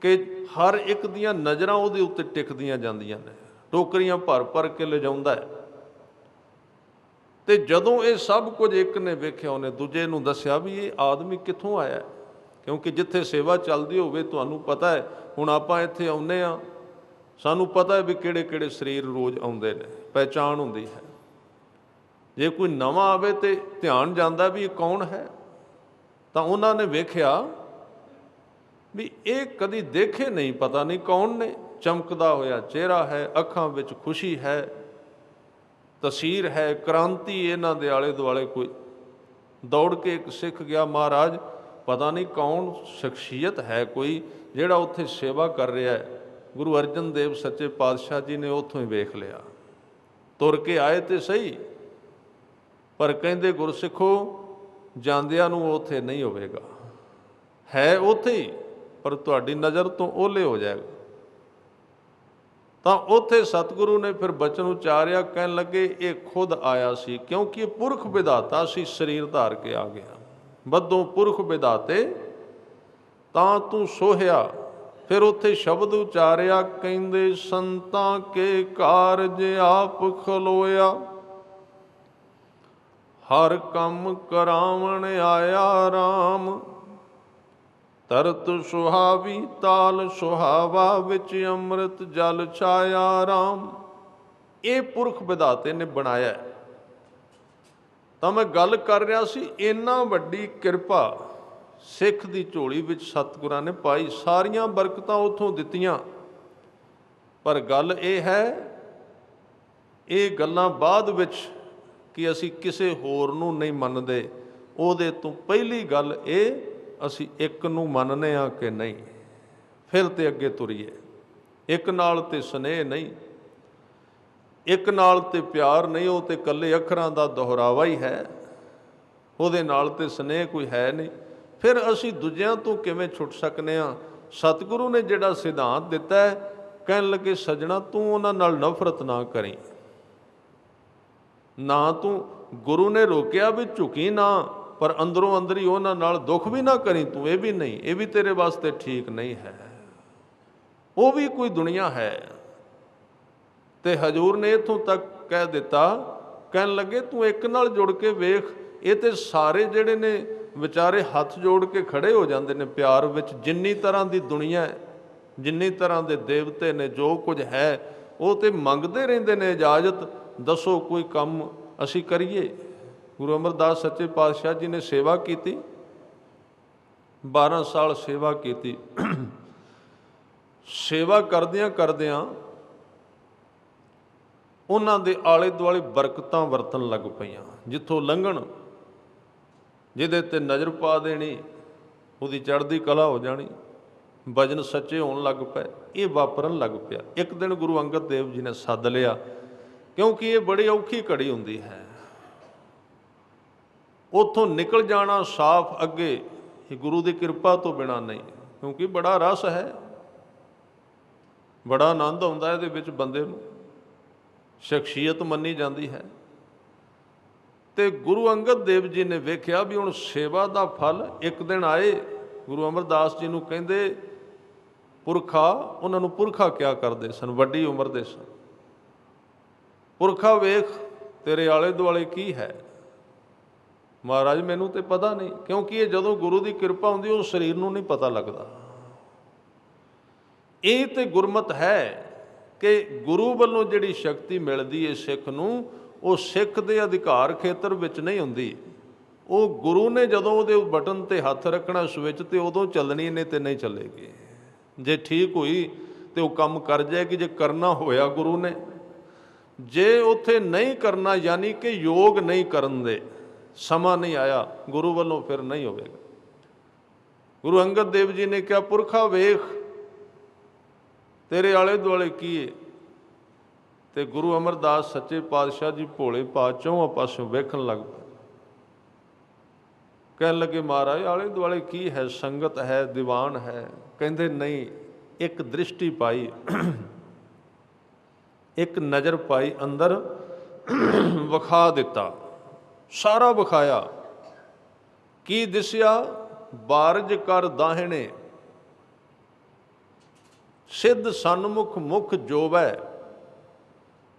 ਕਿ ਹਰ ਇੱਕ ਦੀਆਂ ਨਜ਼ਰਾਂ ਉਹਦੇ ਉੱਤੇ ਟਿਕਦੀਆਂ ਜਾਂਦੀਆਂ ਨੇ। ਟੋਕਰੀਆਂ ਭਰ ਭਰ ਕੇ ਲਿਜਾਉਂਦਾ ਹੈ। ਤੇ ਜਦੋਂ ਇਹ ਸਭ ਕੁਝ ਇੱਕ ਨੇ ਵੇਖਿਆ, ਉਹਨੇ ਦੂਜੇ ਨੂੰ ਦੱਸਿਆ ਵੀ ਇਹ ਆਦਮੀ ਕਿੱਥੋਂ ਆਇਆ। ਕਿਉਂਕਿ ਜਿੱਥੇ ਸੇਵਾ ਚੱਲਦੀ ਹੋਵੇ, ਤੁਹਾਨੂੰ ਪਤਾ ਹੈ, ਹੁਣ ਆਪਾਂ ਇੱਥੇ ਆਉਂਦੇ ਹਾਂ, ਸਾਨੂੰ ਪਤਾ ਹੈ ਵੀ ਕਿਹੜੇ ਕਿਹੜੇ ਸਰੀਰ ਰੋਜ਼ ਆਉਂਦੇ ਨੇ, ਪਹਿਚਾਣ ਹੁੰਦੀ ਹੈ। ਜੇ ਕੋਈ ਨਵਾਂ ਆਵੇ ਤੇ ਧਿਆਨ ਜਾਂਦਾ ਵੀ ਇਹ ਕੌਣ ਹੈ। ਤਾਂ ਉਹਨਾਂ ਨੇ ਵੇਖਿਆ ਵੀ ਇਹ ਕਦੀ ਦੇਖੇ ਨਹੀਂ, ਪਤਾ ਨਹੀਂ ਕੌਣ ਨੇ। ਚਮਕਦਾ ਹੋਇਆ ਚਿਹਰਾ ਹੈ, ਅੱਖਾਂ ਵਿੱਚ ਖੁਸ਼ੀ ਹੈ, ਤਸੀਰ ਹੈ, ਕ੍ਰਾਂਤੀ ਇਹਨਾਂ ਦੇ ਆਲੇ ਦੁਆਲੇ। ਕੋਈ ਦੌੜ ਕੇ ਇੱਕ ਸਿੱਖ ਗਿਆ, ਮਹਾਰਾਜ ਪਤਾ ਨਹੀਂ ਕੌਣ ਸ਼ਖਸੀਅਤ ਹੈ ਕੋਈ ਜਿਹੜਾ ਉੱਥੇ ਸੇਵਾ ਕਰ ਰਿਹਾ ਹੈ। ਗੁਰੂ ਅਰਜਨ ਦੇਵ ਸੱਚੇ ਪਾਤਸ਼ਾਹ ਜੀ ਨੇ ਉੱਥੋਂ ਹੀ ਵੇਖ ਲਿਆ। ਤੁਰ ਕੇ ਆਏ ਤੇ ਸਹੀ, ਪਰ ਕਹਿੰਦੇ ਗੁਰਸਿੱਖੋ ਜਾਂਦਿਆਂ ਨੂੰ ਉੱਥੇ ਨਹੀਂ ਹੋਵੇਗਾ, ਹੈ ਉੱਥੇ ਹੀ, ਪਰ ਤੁਹਾਡੀ ਨਜ਼ਰ ਤੋਂ ਓਹਲੇ ਹੋ ਜਾਏਗਾ। ਤਾਂ ਉੱਥੇ ਸਤਿਗੁਰੂ ਨੇ ਫਿਰ ਬਚਨ ਉਚਾਰਿਆ, ਕਹਿਣ ਲੱਗੇ ਇਹ ਖੁਦ ਆਇਆ ਸੀ, ਕਿਉਂਕਿ ਇਹ ਪੁਰਖ ਵਿਧਾਤਾ ਸੀ, ਸਰੀਰ ਧਾਰ ਕੇ ਆ ਗਿਆ। ਬੱਧੋਂ ਪੁਰਖ ਵਿਧਾਤੇ ਤਾਂ ਤੂੰ ਸੋਹਿਆ। ਫਿਰ ਉੱਥੇ ਸ਼ਬਦ ਉਚਾਰਿਆ, ਕਹਿੰਦੇ ਸੰਤਾਂ ਕੇ ਕਾਰਜ ਆਪ ਖਲੋਇਆ, ਹਰ ਕੰਮ ਕਰਾਵਣ ਆਇਆ ਰਾਮ। ਤਰਤ ਸੁਹਾਵੀ ਤਾਲ ਸੁਹਾਵਾ, ਵਿੱਚ ਅੰਮ੍ਰਿਤ ਜਲ ਛਾਇਆ ਰਾਮ। ਇਹ ਪੁਰਖ ਵਿਧਾਤੇ ਨੇ ਬਣਾਇਆ। ਤਾਂ ਮੈਂ ਗੱਲ ਕਰ ਰਿਹਾ ਸੀ, ਇੰਨਾ ਵੱਡੀ ਕਿਰਪਾ ਸਿੱਖ ਦੀ ਝੋਲੀ ਵਿੱਚ ਸਤਿਗੁਰਾਂ ਨੇ ਪਾਈ, ਸਾਰੀਆਂ ਬਰਕਤਾਂ ਉੱਥੋਂ ਦਿੱਤੀਆਂ। ਪਰ ਗੱਲ ਇਹ ਹੈ, ਇਹ ਗੱਲਾਂ ਬਾਅਦ ਵਿੱਚ ਕਿ ਅਸੀਂ ਕਿਸੇ ਹੋਰ ਨੂੰ ਨਹੀਂ ਮੰਨਦੇ, ਉਹਦੇ ਤੋਂ ਪਹਿਲੀ ਗੱਲ ਇਹ ਅਸੀਂ ਇੱਕ ਨੂੰ ਮੰਨਦੇ ਹਾਂ ਕਿ ਨਹੀਂ, ਫਿਰ ਤੇ ਅੱਗੇ ਤੁਰੀਏ। ਇੱਕ ਨਾਲ ਤੇ ਸਨੇਹ ਨਹੀਂ, ਇੱਕ ਨਾਲ ਤੇ ਪਿਆਰ ਨਹੀਂ, ਉਹ ਤੇ ਇਕੱਲੇ ਅੱਖਰਾਂ ਦਾ ਦੁਹਰਾਵਾ ਹੀ ਹੈ, ਉਹਦੇ ਨਾਲ ਤੇ ਸਨੇਹ ਕੋਈ ਹੈ ਨਹੀਂ। ਫਿਰ ਅਸੀਂ ਦੂਜਿਆਂ ਤੋਂ ਕਿਵੇਂ ਛੁੱਟ ਸਕਨੇ ਹਾਂ। ਸਤਿਗੁਰੂ ਨੇ ਜਿਹੜਾ ਸਿਧਾਂਤ ਦਿੱਤਾ ਹੈ, ਕਹਿਣ ਲੱਗੇ ਸੱਜਣਾ ਤੂੰ ਉਹਨਾਂ ਨਾਲ ਨਫ਼ਰਤ ਨਾ ਕਰੀਂ, ਨਾ ਤੂੰ, ਗੁਰੂ ਨੇ ਰੋਕਿਆ ਵੀ ਝੁਕੀ ਨਾ, ਪਰ ਅੰਦਰੋਂ ਅੰਦਰ ਹੀ ਉਹਨਾਂ ਨਾਲ ਦੁੱਖ ਵੀ ਨਾ ਕਰੀ ਤੂੰ। ਇਹ ਵੀ ਨਹੀਂ, ਇਹ ਵੀ ਤੇਰੇ ਵਾਸਤੇ ਠੀਕ ਨਹੀਂ ਹੈ, ਉਹ ਵੀ ਕੋਈ ਦੁਨੀਆ ਹੈ। ਤੇ ਹਜ਼ੂਰ ਨੇ ਇੱਥੋਂ ਤੱਕ ਕਹਿ ਦਿੱਤਾ, ਕਹਿਣ ਲੱਗੇ ਤੂੰ ਇੱਕ ਨਾਲ ਜੁੜ ਕੇ ਵੇਖ, ਇਹ ਤੇ ਸਾਰੇ ਜਿਹੜੇ ਨੇ ਵਿਚਾਰੇ ਹੱਥ ਜੋੜ ਕੇ ਖੜੇ ਹੋ ਜਾਂਦੇ ਨੇ ਪਿਆਰ ਵਿੱਚ। ਜਿੰਨੀ ਤਰ੍ਹਾਂ ਦੀ ਦੁਨੀਆ ਹੈ, ਜਿੰਨੀ ਤਰ੍ਹਾਂ ਦੇ ਦੇਵਤੇ ਨੇ, ਜੋ ਕੁਝ ਹੈ, ਉਹ ਤੇ ਮੰਗਦੇ ਰਹਿੰਦੇ ਨੇ ਇਜਾਜ਼ਤ, ਦੱਸੋ ਕੋਈ ਕੰਮ ਅਸੀਂ ਕਰੀਏ। ਗੁਰੂ ਅਮਰਦਾਸ ਸੱਚੇ ਪਾਤਸ਼ਾਹ ਜੀ ਨੇ ਸੇਵਾ ਕੀਤੀ, 12 ਸਾਲ ਸੇਵਾ ਕੀਤੀ। ਸੇਵਾ ਕਰਦਿਆਂ ਕਰਦਿਆਂ ਉਹਨਾਂ ਦੇ ਆਲੇ ਦੁਆਲੇ ਬਰਕਤਾਂ ਵਰਤਣ ਲੱਗ ਪਈਆਂ। ਜਿੱਥੋਂ ਲੰਘਣ, ਜਿਹਦੇ ਤੇ ਨਜ਼ਰ ਪਾ ਦੇਣੀ, ਉਹਦੀ ਚੜ੍ਹਦੀ ਕਲਾ ਹੋ ਜਾਣੀ, ਭਜਨ ਸੱਚੇ ਹੋਣ ਲੱਗ ਪਏ। ਇਹ ਵਾਪਰਨ ਲੱਗ ਪਿਆ। ਇੱਕ ਦਿਨ ਗੁਰੂ ਅੰਗਦ ਦੇਵ ਜੀ ਨੇ ਸੱਦ ਲਿਆ, ਕਿਉਂਕਿ ਇਹ ਬੜੀ ਔਖੀ ਘੜੀ ਹੁੰਦੀ ਹੈ। ਉੱਥੋਂ ਨਿਕਲ ਜਾਣਾ ਸਾਫ਼ ਅੱਗੇ, ਇਹ ਗੁਰੂ ਦੀ ਕਿਰਪਾ ਤੋਂ ਬਿਨਾਂ ਨਹੀਂ, ਕਿਉਂਕਿ ਬੜਾ ਰਸ ਹੈ, ਬੜਾ ਆਨੰਦ ਆਉਂਦਾ ਇਹਦੇ ਵਿੱਚ, ਬੰਦੇ ਨੂੰ ਸ਼ਖਸੀਅਤ ਮੰਨੀ ਜਾਂਦੀ ਹੈ। ਤੇ ਗੁਰੂ ਅੰਗਦ ਦੇਵ ਜੀ ਨੇ ਵੇਖਿਆ ਵੀ ਹੁਣ ਸੇਵਾ ਦਾ ਫਲ। ਇੱਕ ਦਿਨ ਆਏ ਗੁਰੂ ਅਮਰਦਾਸ ਜੀ ਨੂੰ, ਕਹਿੰਦੇ ਪੁਰਖਾ, ਉਹਨਾਂ ਨੂੰ ਪੁਰਖਾ ਕਿਆ ਕਰਦੇ ਸਨ, ਵੱਡੀ ਉਮਰ ਦੇ ਸਨ। ਪੁਰਖਾ ਵੇਖ ਤੇਰੇ ਆਲੇ ਦੁਆਲੇ ਕੀ ਹੈ। ਮਹਾਰਾਜ ਮੈਨੂੰ ਤੇ ਪਤਾ ਨਹੀਂ, ਕਿਉਂਕਿ ਇਹ ਜਦੋਂ ਗੁਰੂ ਦੀ ਕਿਰਪਾ ਹੁੰਦੀ ਉਹ ਸਰੀਰ ਨੂੰ ਨਹੀਂ ਪਤਾ ਲੱਗਦਾ। ਇਹ ਤੇ ਗੁਰਮਤ ਹੈ ਕਿ ਗੁਰੂ ਵੱਲੋਂ ਜਿਹੜੀ ਸ਼ਕਤੀ ਮਿਲਦੀ ਹੈ ਸਿੱਖ ਨੂੰ, ਉਹ ਸਿੱਖ ਦੇ ਅਧਿਕਾਰ ਖੇਤਰ ਵਿੱਚ ਨਹੀਂ ਹੁੰਦੀ। ਉਹ ਗੁਰੂ ਨੇ ਜਦੋਂ ਉਹਦੇ ਬਟਨ ਤੇ ਹੱਥ ਰੱਖਣਾ ਸਵਿਚ ਤੇ, ਉਦੋਂ ਚੱਲਣੀ ਨੇ ਤੇ ਨਹੀਂ ਚੱਲੇਗੀ। ਜੇ ਠੀਕ ਹੋਈ ਤੇ ਉਹ ਕੰਮ ਕਰ ਜਾਏਗੀ, ਜੇ ਕਰਨਾ ਹੋਇਆ ਗੁਰੂ ਨੇ, ਜੇ ਉੱਥੇ ਨਹੀਂ ਕਰਨਾ ਯਾਨੀ ਕਿ ਯੋਗ ਨਹੀਂ ਕਰਨ ਦੇ, ਸਮਾਂ ਨਹੀਂ ਆਇਆ ਗੁਰੂ ਵੱਲੋਂ, ਫਿਰ ਨਹੀਂ ਹੋਵੇਗਾ। ਗੁਰੂ ਅੰਗਦ ਦੇਵ ਜੀ ਨੇ ਕਿਹਾ ਪੁਰਖਾ ਵੇਖ ਤੇਰੇ ਆਲੇ ਦੁਆਲੇ ਕੀ ਹੈ। ਤੇ ਗੁਰੂ ਅਮਰਦਾਸ ਸੱਚੇ ਪਾਤਸ਼ਾਹ ਜੀ ਭੋਲੇ ਭਾਅ ਚੌਹਾਂ ਪਾਸਿਓਂ ਵੇਖਣ ਲੱਗ ਪਏ। ਕਹਿਣ ਲੱਗੇ ਮਹਾਰਾਜ ਆਲੇ ਦੁਆਲੇ ਕੀ ਹੈ, ਸੰਗਤ ਹੈ, ਦੀਵਾਨ ਹੈ। ਕਹਿੰਦੇ ਨਹੀਂ, ਇੱਕ ਦ੍ਰਿਸ਼ਟੀ ਪਾਈ, ਇੱਕ ਨਜ਼ਰ ਪਾਈ, ਅੰਦਰ ਵਿਖਾ ਦਿੱਤਾ, ਸਾਰਾ ਵਿਖਾਇਆ। ਕੀ ਦਿਸਿਆ, ਬਾਰਜ ਕਰ ਦਾਹਿਣੇ, ਸਿੱਧ ਸਨਮੁਖ ਮੁਖ ਜੋਵੈ।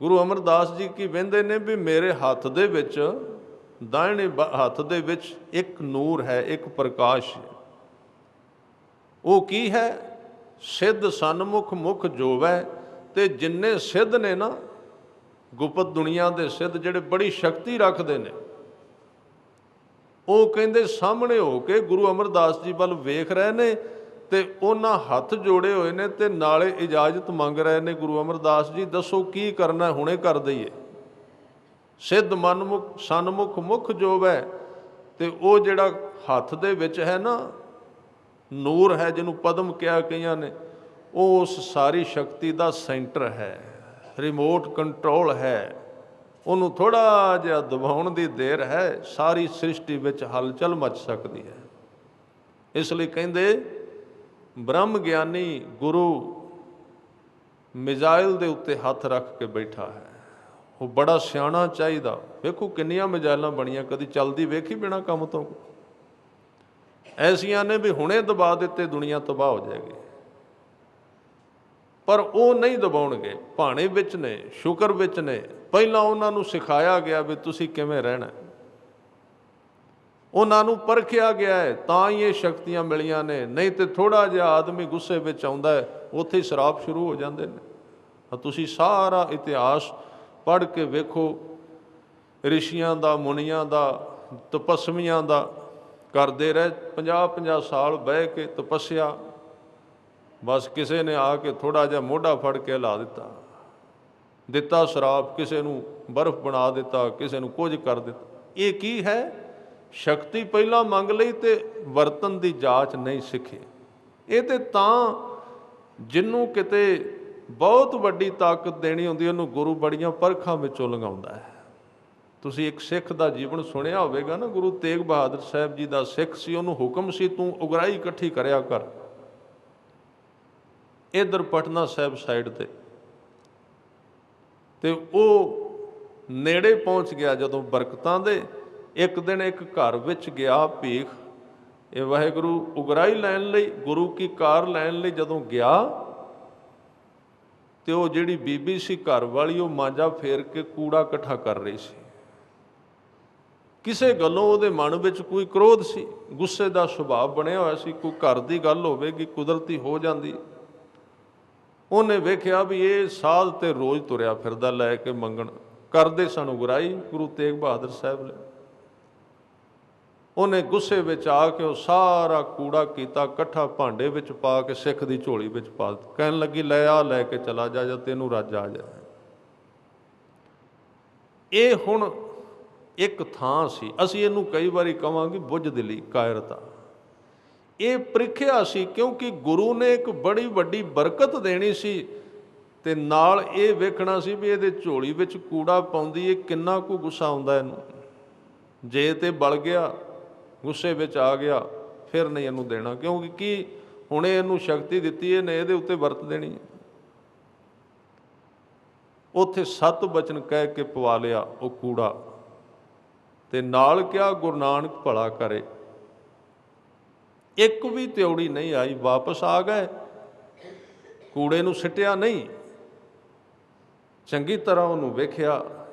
ਗੁਰੂ ਅਮਰਦਾਸ ਜੀ ਕੀ ਵਹਿੰਦੇ ਨੇ ਵੀ ਮੇਰੇ ਹੱਥ ਦੇ ਵਿੱਚ, ਦਾਹਿਣੇ ਹੱਥ ਦੇ ਵਿੱਚ ਇੱਕ ਨੂਰ ਹੈ, ਇੱਕ ਪ੍ਰਕਾਸ਼ ਹੈ। ਉਹ ਕੀ ਹੈ? ਸਿੱਧ ਸਨਮੁਖ ਮੁਖ ਜੋਵੈ। ਤੇ ਜਿੰਨੇ ਸਿੱਧ ਨੇ ਨਾ, ਗੁਪਤ ਦੁਨੀਆ ਦੇ ਸਿੱਧ ਜਿਹੜੇ ਬੜੀ ਸ਼ਕਤੀ ਰੱਖਦੇ ਨੇ, ਉਹ ਕਹਿੰਦੇ ਸਾਹਮਣੇ ਹੋ ਕੇ ਗੁਰੂ ਅਮਰਦਾਸ ਜੀ ਵੱਲ ਵੇਖ ਰਹੇ ਨੇ ਤੇ ਉਹਨਾਂ ਹੱਥ ਜੋੜੇ ਹੋਏ ਨੇ ਤੇ ਨਾਲੇ ਇਜਾਜ਼ਤ ਮੰਗ ਰਹੇ ਨੇ, ਗੁਰੂ ਅਮਰਦਾਸ ਜੀ ਦੱਸੋ ਕੀ ਕਰਨਾ, ਹੁਣੇ ਕਰ ਦਈਏ। ਸਿੱਧ ਮਨਮੁਖ ਸਨਮੁਖ ਮੁਖ ਜੋਵੈ। ਤੇ ਉਹ ਜਿਹੜਾ ਹੱਥ ਦੇ ਵਿੱਚ ਹੈ ਨਾ ਨੂਰ ਹੈ, ਜਿਹਨੂੰ ਪਦਮ ਕਿਹਾ ਕਈਆਂ ਨੇ, ਉਹ ਉਸ ਸਾਰੀ ਸ਼ਕਤੀ ਦਾ ਸੈਂਟਰ ਹੈ, ਰਿਮੋਟ ਕੰਟਰੋਲ ਹੈ। ਉਹਨੂੰ ਥੋੜ੍ਹਾ ਜਿਹਾ ਦਬਾਉਣ ਦੀ ਦੇਰ ਹੈ, ਸਾਰੀ ਸ੍ਰਿਸ਼ਟੀ ਵਿੱਚ ਹਲਚਲ ਮਚ ਸਕਦੀ ਹੈ। ਇਸ ਲਈ ਕਹਿੰਦੇ ਬ੍ਰਹਮ ਗਿਆਨੀ ਗੁਰੂ ਮਿਜ਼ਾਈਲ ਦੇ ਉੱਤੇ ਹੱਥ ਰੱਖ ਕੇ ਬੈਠਾ ਹੈ। ਉਹ ਬੜਾ ਸਿਆਣਾ ਚਾਹੀਦਾ। ਵੇਖੋ ਕਿੰਨੀਆਂ ਮਿਜ਼ਾਈਲਾਂ ਬਣੀਆਂ, ਕਦੀ ਚੱਲਦੀ ਵੇਖੀ ਬਿਨਾਂ ਕੰਮ ਤੋਂ? ਐਸੀਆਂ ਨੇ ਵੀ ਹੁਣੇ ਦਬਾ ਦਿੱਤੇ ਦੁਨੀਆ ਤਬਾਹ ਹੋ ਜਾਏਗੀ। ਪਰ ਉਹ ਨਹੀਂ ਦਬਾਉਣਗੇ, ਭਾਣੇ ਵਿੱਚ ਨੇ, ਸ਼ੁਕਰ ਵਿੱਚ ਨੇ। ਪਹਿਲਾਂ ਉਹਨਾਂ ਨੂੰ ਸਿਖਾਇਆ ਗਿਆ ਵੀ ਤੁਸੀਂ ਕਿਵੇਂ ਰਹਿਣਾ, ਉਹਨਾਂ ਨੂੰ ਪਰਖਿਆ ਗਿਆ ਹੈ, ਤਾਂ ਹੀ ਇਹ ਸ਼ਕਤੀਆਂ ਮਿਲੀਆਂ ਨੇ। ਨਹੀਂ ਤੇ ਥੋੜ੍ਹਾ ਜਿਹਾ ਆਦਮੀ ਗੁੱਸੇ ਵਿੱਚ ਆਉਂਦਾ ਹੈ, ਉੱਥੇ ਹੀ ਸ਼ਰਾਪ ਸ਼ੁਰੂ ਹੋ ਜਾਂਦੇ ਨੇ। ਤੁਸੀਂ ਸਾਰਾ ਇਤਿਹਾਸ ਪੜ੍ਹ ਕੇ ਵੇਖੋ, ਰਿਸ਼ੀਆਂ ਦਾ, ਮੁਨੀਆਂ ਦਾ, ਤਪਸਵੀਆਂ ਦਾ ਕਰਦੇ ਰਹੇ 50-50 ਸਾਲ ਬਹਿ ਕੇ ਤਪੱਸਿਆ। ਬਸ ਕਿਸੇ ਨੇ ਆ ਕੇ ਥੋੜ੍ਹਾ ਜਿਹਾ ਮੋਢਾ ਫੜ ਕੇ ਹਿਲਾ ਦਿੱਤਾ ਸ਼ਰਾਪ, ਕਿਸੇ ਨੂੰ ਬਰਫ਼ ਬਣਾ ਦਿੱਤਾ, ਕਿਸੇ ਨੂੰ ਕੁਝ ਕਰ ਦਿੱਤਾ। ਇਹ ਕੀ ਹੈ? ਸ਼ਕਤੀ ਪਹਿਲਾਂ ਮੰਗ ਲਈ ਤੇ ਵਰਤਨ ਦੀ ਜਾਂਚ ਨਹੀਂ ਸਿੱਖੀ। ਇਹ ਤਾਂ ਜਿਹਨੂੰ ਕਿਤੇ ਬਹੁਤ ਵੱਡੀ ਤਾਕਤ ਦੇਣੀ ਹੁੰਦੀ, ਉਹਨੂੰ ਗੁਰੂ ਬੜੀਆਂ ਪਰਖਾਂ ਵਿੱਚੋਂ ਲੰਘਾਉਂਦਾ ਹੈ। ਤੁਸੀਂ ਇੱਕ ਸਿੱਖ ਦਾ ਜੀਵਨ ਸੁਣਿਆ ਹੋਵੇਗਾ ਨਾ, ਗੁਰੂ ਤੇਗ ਬਹਾਦਰ ਸਾਹਿਬ ਜੀ ਦਾ ਸਿੱਖ ਸੀ, ਉਹਨੂੰ ਹੁਕਮ ਸੀ ਤੂੰ ਉਗਰਾਹੀ ਇਕੱਠੀ ਕਰਿਆ ਕਰ ਇੱਧਰ ਪਟਨਾ ਸਾਹਿਬ ਸਾਈਡ ਤੇ ਉਹ ਨੇੜੇ ਪਹੁੰਚ ਗਿਆ ਜਦੋਂ ਬਰਕਤਾਂ ਦੇ। ਇੱਕ ਦਿਨ ਇੱਕ ਘਰ ਵਿੱਚ ਗਿਆ ਭੀਖ, ਇਹ ਵਾਹਿਗੁਰੂ ਉਗਰਾਹੀ ਲੈਣ ਲਈ, ਗੁਰੂ ਕੀ ਕਾਰ ਲੈਣ ਲਈ ਜਦੋਂ ਗਿਆ ਤੇ ਉਹ ਜਿਹੜੀ ਬੀਬੀ ਸੀ ਘਰ ਵਾਲੀ, ਉਹ ਮਾਂਜਾ ਫੇਰ ਕੇ ਕੂੜਾ ਇਕੱਠਾ ਕਰ ਰਹੀ ਸੀ। ਕਿਸੇ ਗੱਲੋਂ ਉਹਦੇ ਮਨ ਵਿੱਚ ਕੋਈ ਕ੍ਰੋਧ ਸੀ, ਗੁੱਸੇ ਦਾ ਸੁਭਾਅ ਬਣਿਆ ਹੋਇਆ ਸੀ। ਕੋਈ ਘਰ ਦੀ ਗੱਲ ਹੋਵੇਗੀ, ਕੁਦਰਤੀ ਹੋ ਜਾਂਦੀ। ਉਹਨੇ ਵੇਖਿਆ ਵੀ ਇਹ ਸਾਧ ਤੇ ਰੋਜ਼ ਤੁਰਿਆ ਫਿਰਦਾ ਲੈ ਕੇ ਮੰਗਣ, ਕਰਦੇ ਸਨ ਉਗਰਾਹੀ ਗੁਰੂ ਤੇਗ ਬਹਾਦਰ ਸਾਹਿਬ ਲਈ। ਉਹਨੇ ਗੁੱਸੇ ਵਿੱਚ ਆ ਕੇ ਉਹ ਸਾਰਾ ਕੂੜਾ ਕੀਤਾ ਇਕੱਠਾ, ਭਾਂਡੇ ਵਿੱਚ ਪਾ ਕੇ ਸਿੱਖ ਦੀ ਝੋਲੀ ਵਿੱਚ ਪਾ ਦਿੱਤਾ। ਕਹਿਣ ਲੱਗੀ ਲੈ ਆ, ਲੈ ਕੇ ਚਲਾ ਜਾ, ਜਾਂ ਤੈਨੂੰ ਰੱਜ ਆ ਜਾਏ। ਇਹ ਹੁਣ ਇੱਕ ਥਾਂ ਸੀ, ਅਸੀਂ ਇਹਨੂੰ ਕਈ ਵਾਰੀ ਕਹਾਂਗੇ ਬੁੱਝਦਿਲੀ, ਕਾਇਰਤਾ। ਇਹ ਪ੍ਰੀਖਿਆ ਸੀ, ਕਿਉਂਕਿ ਗੁਰੂ ਨੇ ਇੱਕ ਬੜੀ ਵੱਡੀ ਬਰਕਤ ਦੇਣੀ ਸੀ ਤੇ ਨਾਲ ਇਹ ਵੇਖਣਾ ਸੀ ਵੀ ਇਹਦੇ ਝੋਲੀ ਵਿੱਚ ਕੂੜਾ ਪਾਉਂਦੀ ਇਹ ਕਿੰਨਾ ਕੁ ਗੁੱਸਾ ਆਉਂਦਾ ਇਹਨੂੰ। ਜੇ ਤੇ ਬਲ ਗਿਆ, ਗੁੱਸੇ ਵਿੱਚ ਆ ਗਿਆ, ਫਿਰ ਨਹੀਂ ਇਹਨੂੰ ਦੇਣਾ, ਕਿਉਂਕਿ ਕੀ ਹੁਣੇ ਇਹਨੂੰ ਸ਼ਕਤੀ ਦਿੱਤੀ, ਇਹਨੇ ਇਹਦੇ ਉੱਤੇ ਵਰਤ ਦੇਣੀ ਹੈ। ਉੱਥੇ 7 ਬਚਨ ਕਹਿ ਕੇ ਪਵਾ ਲਿਆ ਉਹ ਕੂੜਾ, ਤੇ ਨਾਲ ਕਿਹਾ ਗੁਰੂ ਨਾਨਕ ਭਲਾ ਕਰੇ। ਇੱਕ ਵੀ ਤਿਉੜੀ ਨਹੀਂ ਆਈ, ਵਾਪਸ ਆ ਗਏ, ਕੂੜੇ ਨੂੰ ਸਿੱਟਿਆ ਨਹੀਂ। ਚੰਗੀ ਤਰ੍ਹਾਂ ਉਹਨੂੰ ਵੇਖਿਆ,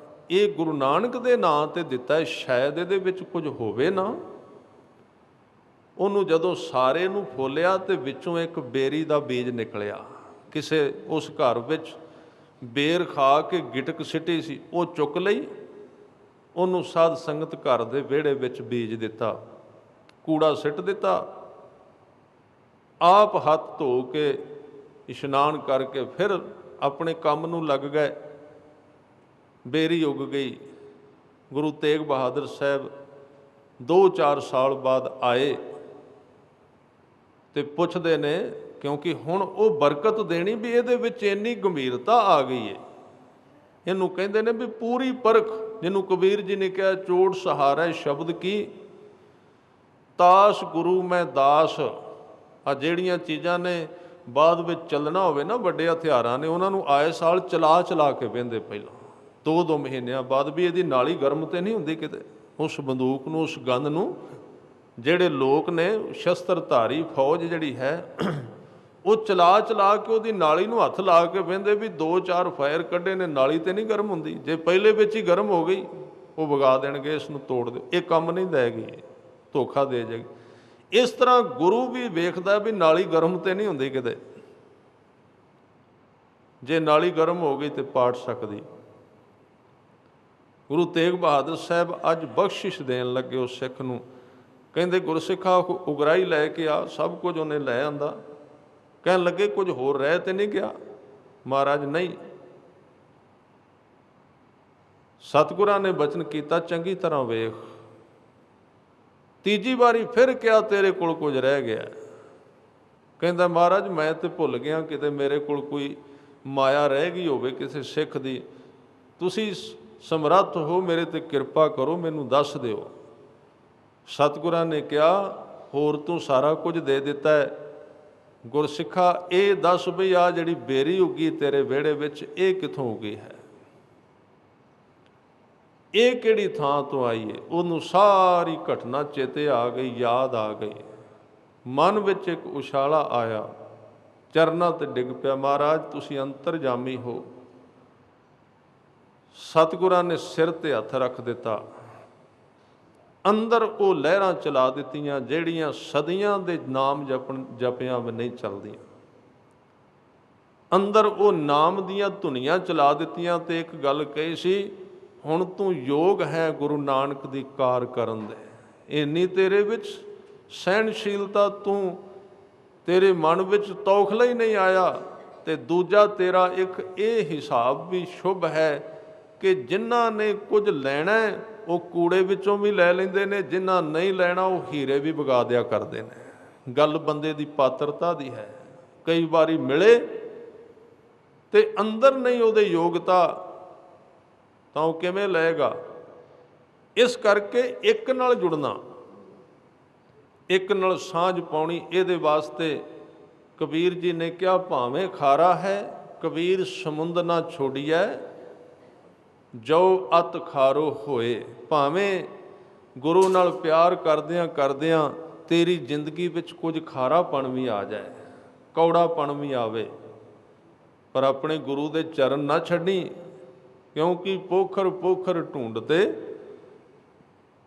ਇਹ ਗੁਰੂ ਨਾਨਕ ਦੇ ਨਾਂ ਤੇ ਦਿੱਤਾ, ਸ਼ਾਇਦ ਇਹਦੇ ਵਿੱਚ ਕੁਝ ਹੋਵੇ ਨਾ। ਉਹਨੂੰ ਜਦੋਂ ਸਾਰੇ ਨੂੰ ਫੋਲਿਆ ਤੇ ਵਿੱਚੋਂ ਇੱਕ ਬੇਰੀ ਦਾ ਬੀਜ ਨਿਕਲਿਆ। ਕਿਸੇ ਉਸ ਘਰ ਵਿੱਚ ਬੇਰ ਖਾ ਕੇ ਗਿਟਕ ਸਿੱਟੀ ਸੀ, ਉਹ ਚੁੱਕ ਲਈ, ਉਹਨੂੰ ਸਾਧ ਸੰਗਤ ਘਰ ਦੇ ਵਿਹੜੇ ਵਿੱਚ ਬੀਜ ਦਿੱਤਾ, ਕੂੜਾ ਸਿੱਟ ਦਿੱਤਾ। ਆਪ ਹੱਥ ਧੋ ਕੇ ਇਸ਼ਨਾਨ ਕਰਕੇ ਫਿਰ ਆਪਣੇ ਕੰਮ ਨੂੰ ਲੱਗ ਗਏ। ਬੇਰੀ ਉੱਗ ਗਈ। ਗੁਰੂ ਤੇਗ ਬਹਾਦਰ ਸਾਹਿਬ 2-4 ਸਾਲ ਬਾਅਦ ਆਏ ਤੇ ਪੁੱਛਦੇ ਨੇ, ਕਿਉਂਕਿ ਹੁਣ ਉਹ ਬਰਕਤ ਦੇਣੀ ਵੀ ਇਹਦੇ ਵਿੱਚ ਇੰਨੀ ਗੰਭੀਰਤਾ ਆ ਗਈ ਹੈ। ਇਹਨੂੰ ਕਹਿੰਦੇ ਨੇ ਵੀ ਪੂਰੀ ਪਰਖ, ਜਿਹਨੂੰ ਕਬੀਰ ਜੀ ਨੇ ਕਿਹਾ ਚੋਟ ਸਹਾਰਾ ਸ਼ਬਦ ਕੀ, ਤਾਸ ਗੁਰੂ ਮੈਂ ਦਾਸ। ਆ ਜਿਹੜੀਆਂ ਚੀਜ਼ਾਂ ਨੇ ਬਾਅਦ ਵਿੱਚ ਚੱਲਣਾ ਹੋਵੇ ਨਾ, ਵੱਡੇ ਹਥਿਆਰਾਂ ਨੇ, ਉਹਨਾਂ ਨੂੰ ਆਏ ਸਾਲ ਚਲਾ ਕੇ ਵਹਿੰਦੇ ਪਹਿਲਾਂ 2-2 ਮਹੀਨਿਆਂ ਬਾਅਦ ਵੀ ਇਹਦੀ ਨਾਲੀ ਗਰਮ ਤੇ ਨਹੀਂ ਹੁੰਦੀ ਕਿਤੇ। ਉਸ ਬੰਦੂਕ ਨੂੰ, ਉਸ ਗਨ ਨੂੰ ਜਿਹੜੇ ਲੋਕ ਨੇ, ਸ਼ਸਤਰਧਾਰੀ ਫੌਜ ਜਿਹੜੀ ਹੈ, ਉਹ ਚਲਾ ਚਲਾ ਕੇ ਉਹਦੀ ਨਾਲੀ ਨੂੰ ਹੱਥ ਲਾ ਕੇ ਬਹਿੰਦੇ ਵੀ 2-4 ਫਾਇਰ ਕੱਢੇ ਨੇ, ਨਾਲੀ ਤੇ ਨਹੀਂ ਗਰਮ ਹੁੰਦੀ। ਜੇ ਪਹਿਲੇ ਵਿੱਚ ਹੀ ਗਰਮ ਹੋ ਗਈ ਉਹ ਵਗਾ ਦੇਣਗੇ, ਇਸ ਨੂੰ ਤੋੜ ਦਿਓ, ਇਹ ਕੰਮ ਨਹੀਂ ਦੇਗੀ, ਧੋਖਾ ਦੇ ਜਾਏਗੀ। ਇਸ ਤਰ੍ਹਾਂ ਗੁਰੂ ਵੀ ਵੇਖਦਾ ਵੀ ਨਾਲੀ ਗਰਮ ਤੇ ਨਹੀਂ ਹੁੰਦੀ ਕਿਤੇ, ਜੇ ਨਾਲੀ ਗਰਮ ਹੋ ਗਈ ਤੇ ਪਾਟ ਸਕਦੀ। ਗੁਰੂ ਤੇਗ ਬਹਾਦਰ ਸਾਹਿਬ ਅੱਜ ਬਖਸ਼ਿਸ਼ ਦੇਣ ਲੱਗੇ ਉਸ ਸਿੱਖ ਨੂੰ, ਕਹਿੰਦੇ ਗੁਰਸਿੱਖਾ ਉਗਰਾਹੀ ਲੈ ਕੇ ਆ, ਸਭ ਕੁਝ ਉਹਨੇ ਲੈ ਆਂਦਾ। ਕਹਿਣ ਲੱਗੇ ਕੁਝ ਹੋਰ ਰਹਿ ਤੇ ਨਹੀਂ ਗਿਆ? ਮਹਾਰਾਜ ਨਹੀਂ, ਸਤਿਗੁਰਾਂ ਨੇ ਬਚਨ ਕੀਤਾ ਚੰਗੀ ਤਰ੍ਹਾਂ ਵੇਖ। ਤੀਜੀ ਵਾਰੀ ਫਿਰ ਕਿਹਾ ਤੇਰੇ ਕੋਲ ਕੁਝ ਰਹਿ ਗਿਆ। ਕਹਿੰਦਾ ਮਹਾਰਾਜ ਮੈਂ ਤੇ ਭੁੱਲ ਗਿਆ, ਕਿਤੇ ਮੇਰੇ ਕੋਲ ਕੋਈ ਮਾਇਆ ਰਹਿ ਗਈ ਹੋਵੇ ਕਿਸੇ ਸਿੱਖ ਦੀ, ਤੁਸੀਂ ਸਮਰੱਥ ਹੋ, ਮੇਰੇ ਤੇ ਕਿਰਪਾ ਕਰੋ, ਮੈਨੂੰ ਦੱਸ ਦਿਓ। ਸਤਿਗੁਰਾਂ ਨੇ ਕਿਹਾ ਹੋਰ ਤੂੰ ਸਾਰਾ ਕੁਝ ਦੇ ਦਿੱਤਾ ਹੈ, ਗੁਰਸਿੱਖਾ ਇਹ ਦੱਸ ਬਈ ਆ ਜਿਹੜੀ ਬੇਰੀ ਉੱਗੀ ਤੇਰੇ ਵਿਹੜੇ ਵਿੱਚ ਇਹ ਕਿੱਥੋਂ ਉੱਗੀ ਹੈ, ਇਹ ਕਿਹੜੀ ਥਾਂ ਤੋਂ ਆਈ ਹੈ? ਉਹਨੂੰ ਸਾਰੀ ਘਟਨਾ ਚੇਤੇ ਆ ਗਈ, ਯਾਦ ਆ ਗਈ, ਮਨ ਵਿੱਚ ਇੱਕ ਉਛਾਲਾ ਆਇਆ, ਚਰਨਾਂ ਤੇ ਡਿੱਗ ਪਿਆ, ਮਹਾਰਾਜ ਤੁਸੀਂ ਅੰਤਰਜਾਮੀ ਹੋ। ਸਤਿਗੁਰਾਂ ਨੇ ਸਿਰ ਤੇ ਹੱਥ ਰੱਖ ਦਿੱਤਾ, ਅੰਦਰ ਉਹ ਲਹਿਰਾਂ ਚਲਾ ਦਿੱਤੀਆਂ ਜਿਹੜੀਆਂ ਸਦੀਆਂ ਦੇ ਨਾਮ ਜਪਿਆਂ ਵੀ ਨਹੀਂ ਚੱਲਦੀਆਂ। ਅੰਦਰ ਉਹ ਨਾਮ ਦੀਆਂ ਧੁਨੀਆਂ ਚਲਾ ਦਿੱਤੀਆਂ ਤੇ ਇੱਕ ਗੱਲ ਕਹੀ ਸੀ, ਹੁਣ ਤੂੰ ਯੋਗ ਹੈ ਗੁਰੂ ਨਾਨਕ ਦੀ ਕਾਰ ਕਰਨ ਦੇ। ਇੰਨੀ ਤੇਰੇ ਵਿੱਚ ਸਹਿਣਸ਼ੀਲਤਾ, ਤੂੰ ਤੇਰੇ ਮਨ ਵਿੱਚ ਤੌਖਲਾ ਹੀ ਨਹੀਂ ਆਇਆ। ਤੇ ਦੂਜਾ ਤੇਰਾ ਇੱਕ ਇਹ ਹਿਸਾਬ ਵੀ ਸ਼ੁਭ ਹੈ ਕਿ ਜਿਨ੍ਹਾਂ ਨੇ ਕੁਝ ਲੈਣਾ ਉਹ ਕੂੜੇ ਵਿੱਚੋਂ ਵੀ ਲੈ ਲੈਂਦੇ ਨੇ, ਜਿਨ੍ਹਾਂ ਨਹੀਂ ਲੈਣਾ ਉਹ ਹੀਰੇ ਵੀ ਵਗਾ ਦਿਆ ਕਰਦੇ ਨੇ। ਗੱਲ ਬੰਦੇ ਦੀ ਪਾਤਰਤਾ ਦੀ ਹੈ। ਕਈ ਵਾਰੀ ਮਿਲੇ ਤੇ ਅੰਦਰ ਨਹੀਂ ਉਹਦੇ ਯੋਗਤਾ ਤਾਂ ਉਹ ਕਿਵੇਂ ਲਏਗਾ? ਇਸ ਕਰਕੇ ਇੱਕ ਨਾਲ ਜੁੜਨਾ, ਇੱਕ ਨਾਲ ਸਾਂਝ ਪਾਉਣੀ, ਇਹਦੇ ਵਾਸਤੇ ਕਬੀਰ ਜੀ ਨੇ ਕਿਹਾ ਭਾਵੇਂ ਖਾਰਾ ਹੈ ਕਬੀਰ ਸਮੁੰਦ ਨਾ ਛੋੜੀਐ, ਜੋ ਅਤ ਖਾਰੋ ਹੋਏ। ਭਾਵੇਂ ਗੁਰੂ ਨਾਲ ਪਿਆਰ ਕਰਦਿਆਂ ਕਰਦਿਆਂ ਤੇਰੀ ਜ਼ਿੰਦਗੀ ਵਿੱਚ ਕੁਝ ਖਾਰਾਪਣ ਵੀ ਆ ਜਾਏ, ਕੌੜਾਪਣ ਵੀ ਆਵੇ, ਪਰ ਆਪਣੇ ਗੁਰੂ ਦੇ ਚਰਨ ਨਾ ਛੱਡੀ, ਕਿਉਂਕਿ ਪੋਖਰ ਪੋਖਰ ਢੂੰਡਤੇ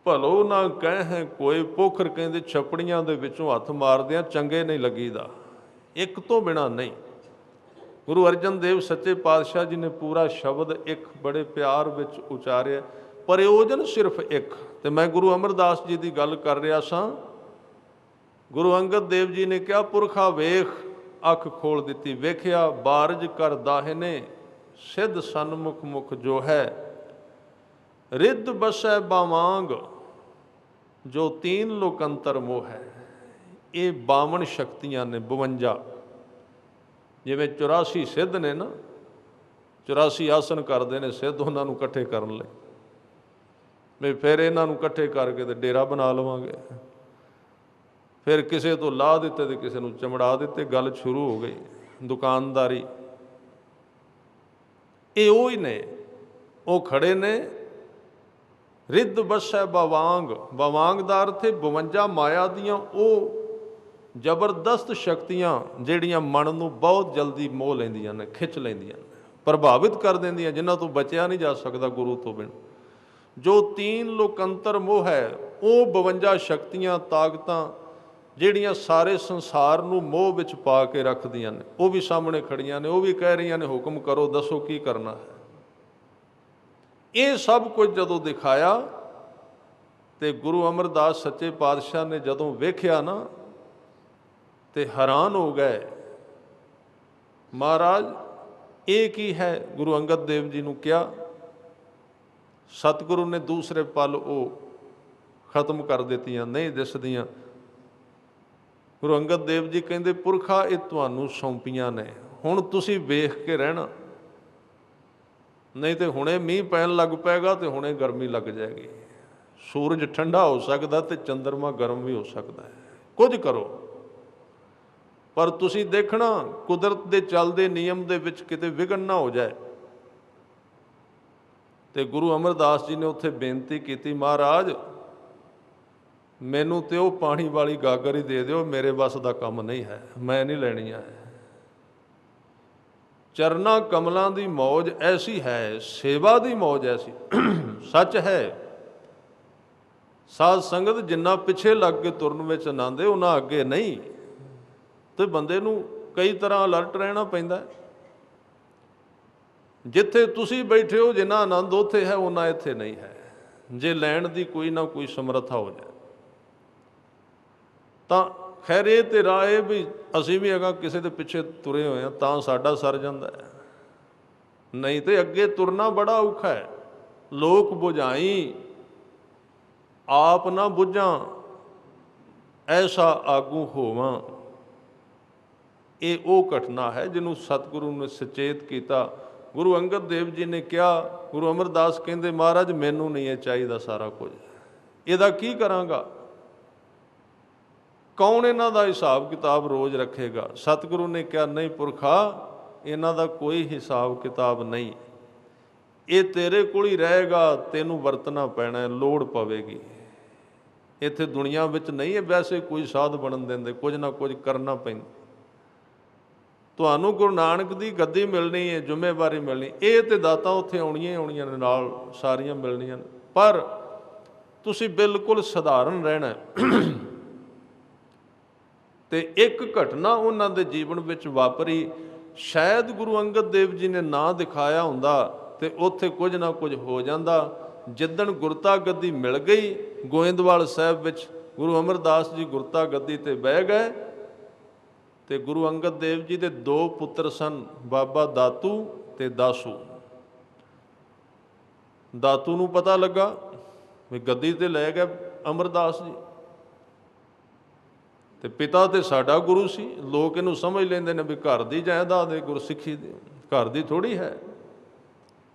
ਭਲੋ ਨਾ ਕਹਿ ਕੋਈ। ਪੋਖਰ ਕਹਿੰਦੇ ਛਪੜੀਆਂ ਦੇ ਵਿੱਚੋਂ ਹੱਥ ਮਾਰਦਿਆਂ ਚੰਗੇ ਨਹੀਂ ਲੱਗੀਦਾ, ਇੱਕ ਤੋਂ ਬਿਨਾਂ ਨਹੀਂ। ਗੁਰੂ ਅਰਜਨ ਦੇਵ ਸੱਚੇ ਪਾਤਸ਼ਾਹ ਜੀ ਨੇ ਪੂਰਾ ਸ਼ਬਦ ਇੱਕ ਬੜੇ ਪਿਆਰ ਵਿੱਚ ਉਚਾਰਿਆ, ਪ੍ਰਯੋਜਨ ਸਿਰਫ ਇੱਕ। ਤੇ ਮੈਂ ਗੁਰੂ ਅਮਰਦਾਸ ਜੀ ਦੀ ਗੱਲ ਕਰ ਰਿਹਾ ਸਾਂ। ਗੁਰੂ ਅੰਗਦ ਦੇਵ ਜੀ ਨੇ ਕਿਹਾ ਪੁਰਖਾ ਵੇਖ, ਅੱਖ ਖੋਲ ਦਿੱਤੀ, ਵੇਖਿਆ ਬਾਰਜ ਕਰ ਦਾਹਿਨੇ, ਸਿੱਧ ਸਨਮੁਖ ਮੁਖ ਜੋ ਹੈ, ਰਿੱਧ ਬਸੈ ਬਾਵਾਂਗ, ਜੋ ਤੀਨ ਲੋਕ ਅੰਤਰ ਮੋਹ ਹੈ। ਇਹ 52 ਸ਼ਕਤੀਆਂ ਨੇ, 52। ਜਿਵੇਂ 84 ਸਿੱਧ ਨੇ ਨਾ, 84 ਆਸਨ ਕਰਦੇ ਨੇ ਸਿੱਧ, ਉਹਨਾਂ ਨੂੰ ਇਕੱਠੇ ਕਰਨ ਲਈ ਵੀ ਫਿਰ ਇਹਨਾਂ ਨੂੰ ਇਕੱਠੇ ਕਰਕੇ ਤੇ ਡੇਰਾ ਬਣਾ ਲਵਾਂਗੇ। ਫਿਰ ਕਿਸੇ ਤੋਂ ਲਾਹ ਦਿੱਤੇ ਤੇ ਕਿਸੇ ਨੂੰ ਚਮੜਾ ਦਿੱਤੇ, ਗੱਲ ਸ਼ੁਰੂ ਹੋ ਗਈ ਦੁਕਾਨਦਾਰੀ। ਇਹ ਉਹ ਹੀ ਨੇ, ਉਹ ਖੜੇ ਨੇ ਰਿੱਧ ਬਸੈ ਬਵਾਂਗ। ਬਵਾਂਗ ਦਾ ਅਰਥ ਹੈ 52 ਮਾਇਆ ਦੀਆਂ ਉਹ ਜ਼ਬਰਦਸਤ ਸ਼ਕਤੀਆਂ ਜਿਹੜੀਆਂ ਮਨ ਨੂੰ ਬਹੁਤ ਜਲਦੀ ਮੋਹ ਲੈਂਦੀਆਂ ਨੇ, ਖਿੱਚ ਲੈਂਦੀਆਂ ਨੇ, ਪ੍ਰਭਾਵਿਤ ਕਰ ਦਿੰਦੀਆਂ, ਜਿਨ੍ਹਾਂ ਤੋਂ ਬਚਿਆ ਨਹੀਂ ਜਾ ਸਕਦਾ ਗੁਰੂ ਤੋਂ ਬਿਨ। ਜੋ ਤੀਨ ਲੋਕੰਤਰ ਮੋਹ ਹੈ, ਉਹ 52 ਸ਼ਕਤੀਆਂ ਤਾਕਤਾਂ ਜਿਹੜੀਆਂ ਸਾਰੇ ਸੰਸਾਰ ਨੂੰ ਮੋਹ ਵਿੱਚ ਪਾ ਕੇ ਰੱਖਦੀਆਂ ਨੇ, ਉਹ ਵੀ ਸਾਹਮਣੇ ਖੜੀਆਂ ਨੇ, ਉਹ ਵੀ ਕਹਿ ਰਹੀਆਂ ਨੇ ਹੁਕਮ ਕਰੋ, ਦੱਸੋ ਕੀ ਕਰਨਾ ਹੈ। ਇਹ ਸਭ ਕੁਝ ਜਦੋਂ ਦਿਖਾਇਆ ਤੇ ਗੁਰੂ ਅਮਰਦਾਸ ਸੱਚੇ ਪਾਤਸ਼ਾਹ ਨੇ ਜਦੋਂ ਵੇਖਿਆ ਨਾ ਤੇ ਹੈਰਾਨ ਹੋ ਗਏ। ਮਹਾਰਾਜ ਇਹ ਕੀ ਹੈ? ਗੁਰੂ ਅੰਗਦ ਦੇਵ ਜੀ ਨੂੰ ਕਿਹਾ। ਸਤਿਗੁਰੂ ਨੇ ਦੂਸਰੇ ਪਲ ਉਹ ਖਤਮ ਕਰ ਦਿੱਤੀਆਂ, ਨਹੀਂ ਦਿਸਦੀਆਂ। ਗੁਰੂ ਅੰਗਦ ਦੇਵ ਜੀ ਕਹਿੰਦੇ ਪੁਰਖਾ ਇਹ ਤੁਹਾਨੂੰ ਸੌਂਪੀਆਂ ਨੇ, ਹੁਣ ਤੁਸੀਂ ਵੇਖ ਕੇ ਰਹਿਣਾ, ਨਹੀਂ ਤੇ ਹੁਣੇ ਮੀਂਹ ਪੈਣ ਲੱਗ ਪਏਗਾ ਤੇ ਹੁਣੇ ਗਰਮੀ ਲੱਗ ਜਾਏਗੀ। ਸੂਰਜ ਠੰਡਾ ਹੋ ਸਕਦਾ ਤੇ ਚੰਦਰਮਾ ਗਰਮ ਵੀ ਹੋ ਸਕਦਾ ਹੈ। ਕੁਝ ਕਰੋ, ਪਰ ਤੁਸੀਂ ਦੇਖਣਾ ਕੁਦਰਤ ਦੇ ਚੱਲਦੇ ਨਿਯਮ ਦੇ ਵਿੱਚ ਕਿਤੇ ਵਿਘਨ ਨਾ ਹੋ ਜਾਏ। ਤੇ ਗੁਰੂ ਅਮਰਦਾਸ ਜੀ ਨੇ ਉੱਥੇ ਬੇਨਤੀ ਕੀਤੀ, ਮਹਾਰਾਜ ਮੈਨੂੰ ਤੇ ਉਹ ਪਾਣੀ ਵਾਲੀ ਗਾਗਰ ਹੀ ਦੇ ਦਿਓ, ਮੇਰੇ ਵੱਸ ਦਾ ਕੰਮ ਨਹੀਂ ਹੈ, ਮੈਂ ਨਹੀਂ ਲੈਣੀਆਂ ਹੈ। ਚਰਨਾ ਕਮਲਾਂ ਦੀ ਮੌਜ ਐਸੀ ਹੈ, ਸੇਵਾ ਦੀ ਮੌਜ ਐਸੀ। ਸੱਚ ਹੈ, ਸਾਧ ਸੰਗਤ ਜਿੰਨਾ ਪਿੱਛੇ ਲੱਗ ਕੇ ਤੁਰਨ ਵਿੱਚ ਆਨੰਦ ਹੈ, ਉਹਨਾਂ ਅੱਗੇ ਨਹੀਂ। ਤੇ ਬੰਦੇ ਨੂੰ ਕਈ ਤਰ੍ਹਾਂ ਅਲਰਟ ਰਹਿਣਾ ਪੈਂਦਾ। ਜਿੱਥੇ ਤੁਸੀਂ ਬੈਠੇ ਹੋ ਜਿੰਨਾ ਆਨੰਦ ਉੱਥੇ ਹੈ, ਉਹਨਾਂ ਇੱਥੇ ਨਹੀਂ ਹੈ। ਜੇ ਲੈਣ ਦੀ ਕੋਈ ਨਾ ਕੋਈ ਸਮਰੱਥਾ ਹੋ ਜਾਏ ਤਾਂ ਖੈਰ ਇਹ ਤੇ ਰਾਏ ਵੀ ਅਸੀਂ ਵੀ ਅਗਾ ਕਿਸੇ ਦੇ ਪਿੱਛੇ ਤੁਰੇ ਹੋਏ ਹਾਂ ਤਾਂ ਸਾਡਾ ਸਰ ਜਾਂਦਾ ਹੈ, ਨਹੀਂ ਤੇ ਅੱਗੇ ਤੁਰਨਾ ਬੜਾ ਔਖਾ ਹੈ। ਲੋਕ ਬੁਝਾਈ ਆਪ ਨਾ ਬੁੱਝਾਂ, ਐਸਾ ਆਗੂ ਹੋਵਾਂ। ਇਹ ਉਹ ਘਟਨਾ ਹੈ ਜਿਹਨੂੰ ਸਤਿਗੁਰੂ ਨੇ ਸੁਚੇਤ ਕੀਤਾ। ਗੁਰੂ ਅੰਗਦ ਦੇਵ ਜੀ ਨੇ ਕਿਹਾ, ਗੁਰੂ ਅਮਰਦਾਸ ਕਹਿੰਦੇ ਮਹਾਰਾਜ ਮੈਨੂੰ ਨਹੀਂ ਇਹ ਚਾਹੀਦਾ ਸਾਰਾ ਕੁਝ, ਇਹਦਾ ਕੀ ਕਰਾਂਗਾ? ਕੌਣ ਇਹਨਾਂ ਦਾ ਹਿਸਾਬ ਕਿਤਾਬ ਰੋਜ਼ ਰੱਖੇਗਾ? ਸਤਿਗੁਰੂ ਨੇ ਕਿਹਾ ਨਹੀਂ ਪੁਰਖਾ, ਇਹਨਾਂ ਦਾ ਕੋਈ ਹਿਸਾਬ ਕਿਤਾਬ ਨਹੀਂ, ਇਹ ਤੇਰੇ ਕੋਲ ਹੀ ਰਹੇਗਾ, ਤੈਨੂੰ ਵਰਤਣਾ ਪੈਣਾ, ਲੋੜ ਪਵੇਗੀ। ਇੱਥੇ ਦੁਨੀਆ ਵਿੱਚ ਨਹੀਂ ਹੈ ਵੈਸੇ ਕੋਈ ਸਾਧ ਬਣਨ ਦਿੰਦੇ, ਕੁਝ ਨਾ ਕੁਝ ਕਰਨਾ ਪੈਂਦਾ। ਤੁਹਾਨੂੰ ਗੁਰੂ ਨਾਨਕ ਦੀ ਗੱਦੀ ਮਿਲਣੀ ਹੈ, ਜ਼ਿੰਮੇਵਾਰੀ ਮਿਲਣੀ, ਇਹ ਤੇ ਦਾਤਾਂ ਉੱਥੇ ਆਉਣੀਆਂ ਹੀ ਆਉਣੀਆਂ ਨੇ, ਨਾਲ ਸਾਰੀਆਂ ਮਿਲਣੀਆਂ ਨੇ, ਪਰ ਤੁਸੀਂ ਬਿਲਕੁਲ ਸਧਾਰਨ ਰਹਿਣਾ। ਤੇ ਇੱਕ ਘਟਨਾ ਉਹਨਾਂ ਦੇ ਜੀਵਨ ਵਿੱਚ ਵਾਪਰੀ, ਸ਼ਾਇਦ ਗੁਰੂ ਅੰਗਦ ਦੇਵ ਜੀ ਨੇ ਨਾ ਦਿਖਾਇਆ ਹੁੰਦਾ ਤੇ ਉੱਥੇ ਕੁਝ ਨਾ ਕੁਝ ਹੋ ਜਾਂਦਾ। ਜਿੱਦਣ ਗੁਰਤਾ ਗੱਦੀ ਮਿਲ ਗਈ ਗੋਇੰਦਵਾਲ ਸਾਹਿਬ ਵਿੱਚ, ਗੁਰੂ ਅਮਰਦਾਸ ਜੀ ਗੁਰਤਾ ਗੱਦੀ ਤੇ ਬਹਿ ਗਏ ਤੇ ਗੁਰੂ ਅੰਗਦ ਦੇਵ ਜੀ ਦੇ 2 ਪੁੱਤਰ ਸਨ, ਬਾਬਾ ਦਾਤੂ ਤੇ ਦਾਸੂ। ਦਾਤੂ ਨੂੰ ਪਤਾ ਲੱਗਾ ਵੀ ਗੱਦੀ ਤੇ ਲੈ ਗਏ ਅਮਰਦਾਸ ਜੀ, ਤੇ ਪਿਤਾ ਤੇ ਸਾਡਾ ਗੁਰੂ ਸੀ। ਲੋਕ ਇਹਨੂੰ ਸਮਝ ਲੈਂਦੇ ਨੇ ਵੀ ਘਰ ਦੀ ਜਾਇਦਾਦ ਹੈ, ਗੁਰਸਿੱਖੀ ਦੀ, ਘਰ ਦੀ ਥੋੜ੍ਹੀ ਹੈ,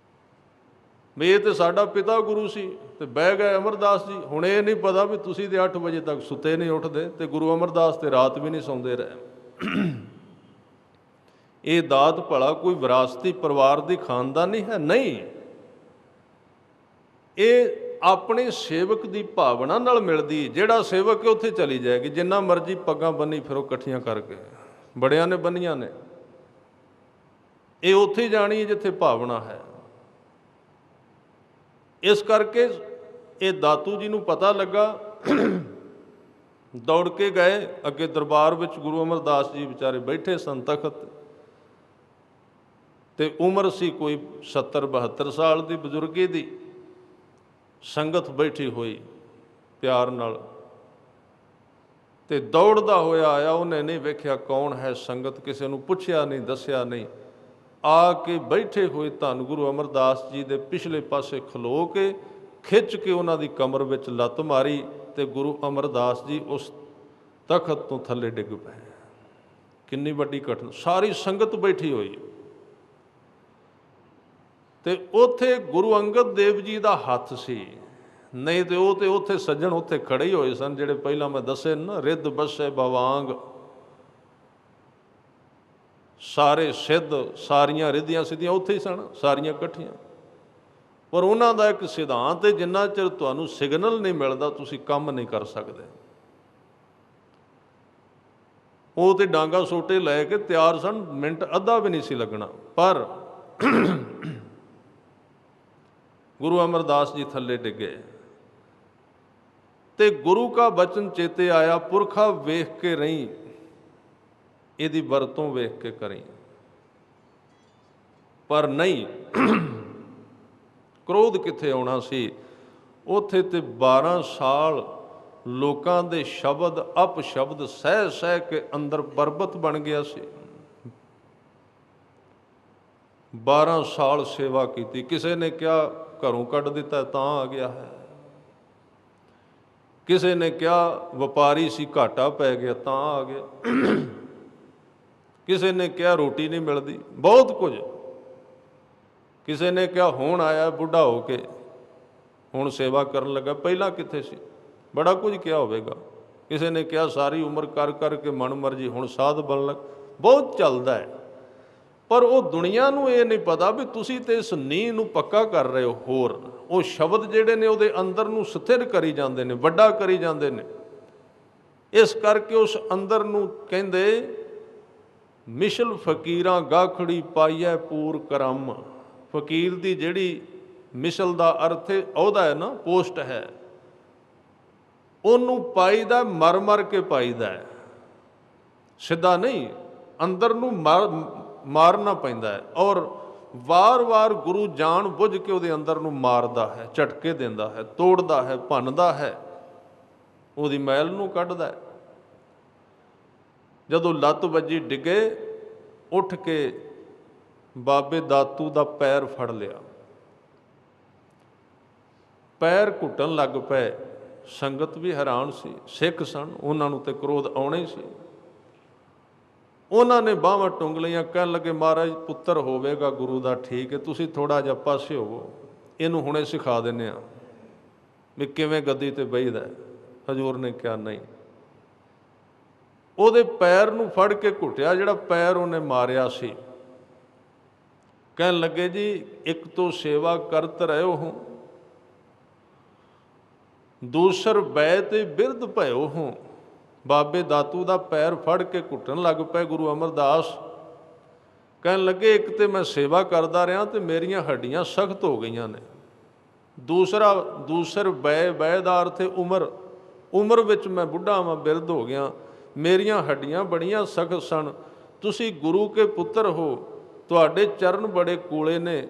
ਵੀ ਇਹ ਤੇ ਸਾਡਾ ਪਿਤਾ ਗੁਰੂ ਸੀ। ਤੇ ਬਹਿ ਗਏ ਅਮਰਦਾਸ ਜੀ। ਹੁਣ ਇਹ ਨਹੀਂ ਪਤਾ ਵੀ ਤੁਸੀਂ ਤੇ 8 ਵਜੇ ਤੱਕ ਸੁੱਤੇ ਨਹੀਂ ਉੱਠਦੇ ਤੇ ਗੁਰੂ ਅਮਰਦਾਸ ਤੇ ਰਾਤ ਵੀ ਨਹੀਂ ਸੌਂਦੇ ਰਹੇ। ਇਹ ਦਾਤ ਭਲਾ ਕੋਈ ਵਿਰਾਸਤੀ ਪਰਿਵਾਰ ਦੀ ਖਾਨਦਾਨੀ ਹੈ? ਨਹੀਂ, ਇਹ ਆਪਣੇ ਸੇਵਕ ਦੀ ਭਾਵਨਾ ਨਾਲ ਮਿਲਦੀ। ਜਿਹੜਾ ਸੇਵਕ ਹੈ ਉੱਥੇ ਚਲੀ ਜਾਏਗੀ, ਜਿੰਨਾ ਮਰਜ਼ੀ ਪੱਗਾਂ ਬੰਨੀ ਫਿਰੋ ਇਕੱਠੀਆਂ ਕਰਕੇ, ਬੜਿਆਂ ਨੇ ਬੰਨੀਆਂ ਨੇ, ਇਹ ਉੱਥੇ ਜਾਣੀ ਜਿੱਥੇ ਭਾਵਨਾ ਹੈ। ਇਸ ਕਰਕੇ ਇਹ ਦਾਤੂ ਜੀ ਨੂੰ ਪਤਾ ਲੱਗਾ, ਦੌੜ ਕੇ ਗਏ ਅੱਗੇ ਦਰਬਾਰ ਵਿੱਚ। ਗੁਰੂ ਅਮਰਦਾਸ ਜੀ ਵਿਚਾਰੇ ਬੈਠੇ ਸਨ ਤਖਤ ਤੇ ਉਮਰ ਸੀ ਕੋਈ 70-72 ਸਾਲ ਦੀ, ਬਜ਼ੁਰਗੀ ਦੀ। ਸੰਗਤ ਬੈਠੀ ਹੋਈ ਪਿਆਰ ਨਾਲ, ਤੇ ਦੌੜਦਾ ਹੋਇਆ ਆਇਆ। ਉਹਨੇ ਨਹੀਂ ਵੇਖਿਆ ਕੌਣ ਹੈ ਸੰਗਤ, ਕਿਸੇ ਨੂੰ ਪੁੱਛਿਆ ਨਹੀਂ, ਦੱਸਿਆ ਨਹੀਂ। ਆ ਕੇ ਬੈਠੇ ਹੋਏ ਧੰਨ ਗੁਰੂ ਅਮਰਦਾਸ ਜੀ ਦੇ ਪਿਛਲੇ ਪਾਸੇ ਖਲੋ ਕੇ ਖਿੱਚ ਕੇ ਉਹਨਾਂ ਦੀ ਕਮਰ ਵਿੱਚ ਲੱਤ ਮਾਰੀ ਤੇ ਗੁਰੂ ਅਮਰਦਾਸ ਜੀ ਉਸ ਤਖਤ ਤੋਂ ਥੱਲੇ ਡਿੱਗ ਪਏ। ਕਿੰਨੀ ਵੱਡੀ ਘਟਨਾ, ਸਾਰੀ ਸੰਗਤ ਬੈਠੀ ਹੋਈ ਤੇ ਉੱਥੇ ਗੁਰੂ ਅੰਗਦ ਦੇਵ ਜੀ ਦਾ ਹੱਥ ਸੀ। ਨਹੀਂ ਤੇ ਉਹ ਤੇ ਉੱਥੇ ਸੱਜਣ ਉੱਥੇ ਖੜੇ ਹੀ ਹੋਏ ਸਨ, ਜਿਹੜੇ ਪਹਿਲਾਂ ਮੈਂ ਦੱਸੇ ਨਾ, ਰਿੱਧ ਬਸੇ ਬਵਾਂਗ, ਸਾਰੇ ਸਿੱਧ, ਸਾਰੀਆਂ ਰਿੱਧੀਆਂ ਸਿੱਧੀਆਂ ਉੱਥੇ ਹੀ ਸਨ, ਸਾਰੀਆਂ ਇਕੱਠੀਆਂ। ਪਰ ਉਹਨਾਂ ਦਾ ਇੱਕ ਸਿਧਾਂਤ ਹੈ, ਜਿੰਨਾ ਚਿਰ ਤੁਹਾਨੂੰ ਸਿਗਨਲ ਨਹੀਂ ਮਿਲਦਾ ਤੁਸੀਂ ਕੰਮ ਨਹੀਂ ਕਰ ਸਕਦੇ। ਉਹ ਤੇ ਡਾਂਗਾ ਸੋਟੇ ਲੈ ਕੇ ਤਿਆਰ ਸਨ, ਮਿੰਟ ਅੱਧਾ ਵੀ ਨਹੀਂ ਸੀ ਲੱਗਣਾ। ਪਰ ਗੁਰੂ ਅਮਰਦਾਸ ਜੀ ਥੱਲੇ ਡਿੱਗੇ ਤੇ ਗੁਰੂ ਕਾ ਬਚਨ ਚੇਤੇ ਆਇਆ, ਪੁਰਖਾ ਵੇਖ ਕੇ ਰਹੀਂ, ਇਹਦੀ ਵਰਤੋਂ ਵੇਖ ਕੇ ਕਰੀ। ਪਰ ਨਹੀਂ, ਕ੍ਰੋਧ ਕਿੱਥੇ ਆਉਣਾ ਸੀ ਉੱਥੇ ਤੇ 12 ਸਾਲ ਲੋਕਾਂ ਦੇ ਸ਼ਬਦ ਅਪਸ਼ਬਦ ਸਹਿ ਸਹਿ ਕੇ ਅੰਦਰ ਪਰਬਤ ਬਣ ਗਿਆ ਸੀ। 12 ਸਾਲ ਸੇਵਾ ਕੀਤੀ। ਕਿਸੇ ਨੇ ਕਿਹਾ ਘਰੋਂ ਕੱਢ ਦਿੱਤਾ ਤਾਂ ਆ ਗਿਆ ਹੈ, ਕਿਸੇ ਨੇ ਕਿਹਾ ਵਪਾਰੀ ਸੀ ਘਾਟਾ ਪੈ ਗਿਆ ਤਾਂ ਆ ਗਿਆ, ਕਿਸੇ ਨੇ ਕਿਹਾ ਰੋਟੀ ਨਹੀਂ ਮਿਲਦੀ, ਬਹੁਤ ਕੁਝ। ਕਿਸੇ ਨੇ ਕਿਹਾ ਹੁਣ ਆਇਆ ਬੁੱਢਾ ਹੋ ਕੇ, ਹੁਣ ਸੇਵਾ ਕਰਨ ਲੱਗਾ, ਪਹਿਲਾਂ ਕਿੱਥੇ ਸੀ, ਬੜਾ ਕੁਝ ਕਿਹਾ ਹੋਵੇਗਾ। ਕਿਸੇ ਨੇ ਕਿਹਾ ਸਾਰੀ ਉਮਰ ਕਰ ਕਰਕੇ ਮਨ ਮਰਜੀ, ਹੁਣ ਸਾਧ ਬਣਨ ਲੱਗ, ਬਹੁਤ ਚੱਲਦਾ ਹੈ। ਪਰ ਉਹ ਦੁਨੀਆ ਨੂੰ ਇਹ ਨਹੀਂ ਪਤਾ ਵੀ ਤੁਸੀਂ ਤੇ ਇਸ ਨੀਂਹ ਨੂੰ ਪੱਕਾ ਕਰ ਰਹੇ ਹੋ। ਹੋਰ ਉਹ ਸ਼ਬਦ ਜਿਹੜੇ ਨੇ ਉਹਦੇ ਅੰਦਰ ਨੂੰ ਸਥਿਰ ਕਰੀ ਜਾਂਦੇ ਨੇ, ਵੱਡਾ ਕਰੀ ਜਾਂਦੇ ਨੇ। ਇਸ ਕਰਕੇ ਉਸ ਅੰਦਰ ਨੂੰ ਕਹਿੰਦੇ ਮਿਸ਼ਲ ਫਕੀਰਾਂ ਗਾਖੜੀ ਪਾਈਐ ਪੂਰ ਕਰਮ। ਫਕੀਰ ਦੀ ਜਿਹੜੀ ਮਿਸ਼ਲ ਦਾ ਅਰਥ ਉਹਦਾ ਹੈ ਨਾ, ਪੋਸਟ ਹੈ, ਉਹਨੂੰ ਪਾਈਦਾ ਮਰ ਮਰ ਕੇ ਪਾਈਦਾ, ਸਿੱਧਾ ਨਹੀਂ, ਅੰਦਰ ਨੂੰ ਮਾਰਨਾ ਪੈਂਦਾ ਹੈ। ਔਰ ਵਾਰ-ਵਾਰ ਗੁਰੂ ਜਾਣ ਬੁੱਝ ਕੇ ਉਹਦੇ ਅੰਦਰ ਨੂੰ ਮਾਰਦਾ ਹੈ, ਝਟਕੇ ਦਿੰਦਾ ਹੈ, ਤੋੜਦਾ ਹੈ, ਭੰਨਦਾ ਹੈ, ਉਹਦੀ ਮੈਲ ਨੂੰ ਕੱਢਦਾ ਹੈ। ਜਦੋਂ ਲੱਤ ਵੱਜੀ ਡਿੱਗੇ, ਉੱਠ ਕੇ ਬਾਬੇ ਦਾਤੂ ਦਾ ਪੈਰ ਫੜ ਲਿਆ, ਪੈਰ ਘੁੱਟਣ ਲੱਗ ਪਏ। ਸੰਗਤ ਵੀ ਹੈਰਾਨ ਸੀ, ਸਿੱਖ ਸਨ, ਉਹਨਾਂ ਨੂੰ ਤੇ ਕ੍ਰੋਧ ਆਉਣਾ ਹੀ ਸੀ। ਉਹਨਾਂ ਨੇ ਬਾਹਾਂ ਟੁੰਗ ਲਈਆਂ, ਕਹਿਣ ਲੱਗੇ ਮਹਾਰਾਜ ਪੁੱਤਰ ਹੋਵੇਗਾ ਗੁਰੂ ਦਾ, ਠੀਕ ਹੈ, ਤੁਸੀਂ ਥੋੜ੍ਹਾ ਜਿਹਾ ਪਾਸੇ ਹੋਵੋ, ਇਹਨੂੰ ਹੁਣੇ ਸਿਖਾ ਦਿੰਦੇ ਹਾਂ ਵੀ ਕਿਵੇਂ ਗੱਦੀ ਤੇ ਬਹਿਦਾ। ਹਜ਼ੂਰ ਨੇ ਕਿਹਾ ਨਹੀਂ। ਉਹਦੇ ਪੈਰ ਨੂੰ ਫੜ ਕੇ ਘੁੱਟਿਆ, ਜਿਹੜਾ ਪੈਰ ਉਹਨੇ ਮਾਰਿਆ ਸੀ। ਕਹਿਣ ਲੱਗੇ ਜੀ ਇੱਕ ਤੋਂ ਸੇਵਾ ਕਰਤ ਰਹਿਓ ਹੂੰ, ਦੂਸਰ ਬੈ ਤੇ ਬਿਰਧ ਭਇਓ ਹੂੰ। ਬਾਬੇ ਦਾਤੂ ਦਾ ਪੈਰ ਫੜ ਕੇ ਘੁੱਟਣ ਲੱਗ ਪਏ ਗੁਰੂ ਅਮਰਦਾਸ। ਕਹਿਣ ਲੱਗੇ ਇੱਕ ਤੇ ਮੈਂ ਸੇਵਾ ਕਰਦਾ ਰਿਹਾ ਤੇ ਮੇਰੀਆਂ ਹੱਡੀਆਂ ਸਖਤ ਹੋ ਗਈਆਂ ਨੇ, ਦੂਸਰ ਬੈ ਦਾ ਅਰਥ ਉਮਰ, ਉਮਰ ਵਿੱਚ ਮੈਂ ਬੁੱਢਾ ਵਾਂ, ਬਿਰਧ ਹੋ ਗਿਆ, ਮੇਰੀਆਂ ਹੱਡੀਆਂ ਬੜੀਆਂ ਸਖਤ ਸਨ। ਤੁਸੀਂ ਗੁਰੂ ਕੇ ਪੁੱਤਰ ਹੋ, ਤੁਹਾਡੇ ਚਰਨ ਬੜੇ ਕੂਲੇ ਨੇ,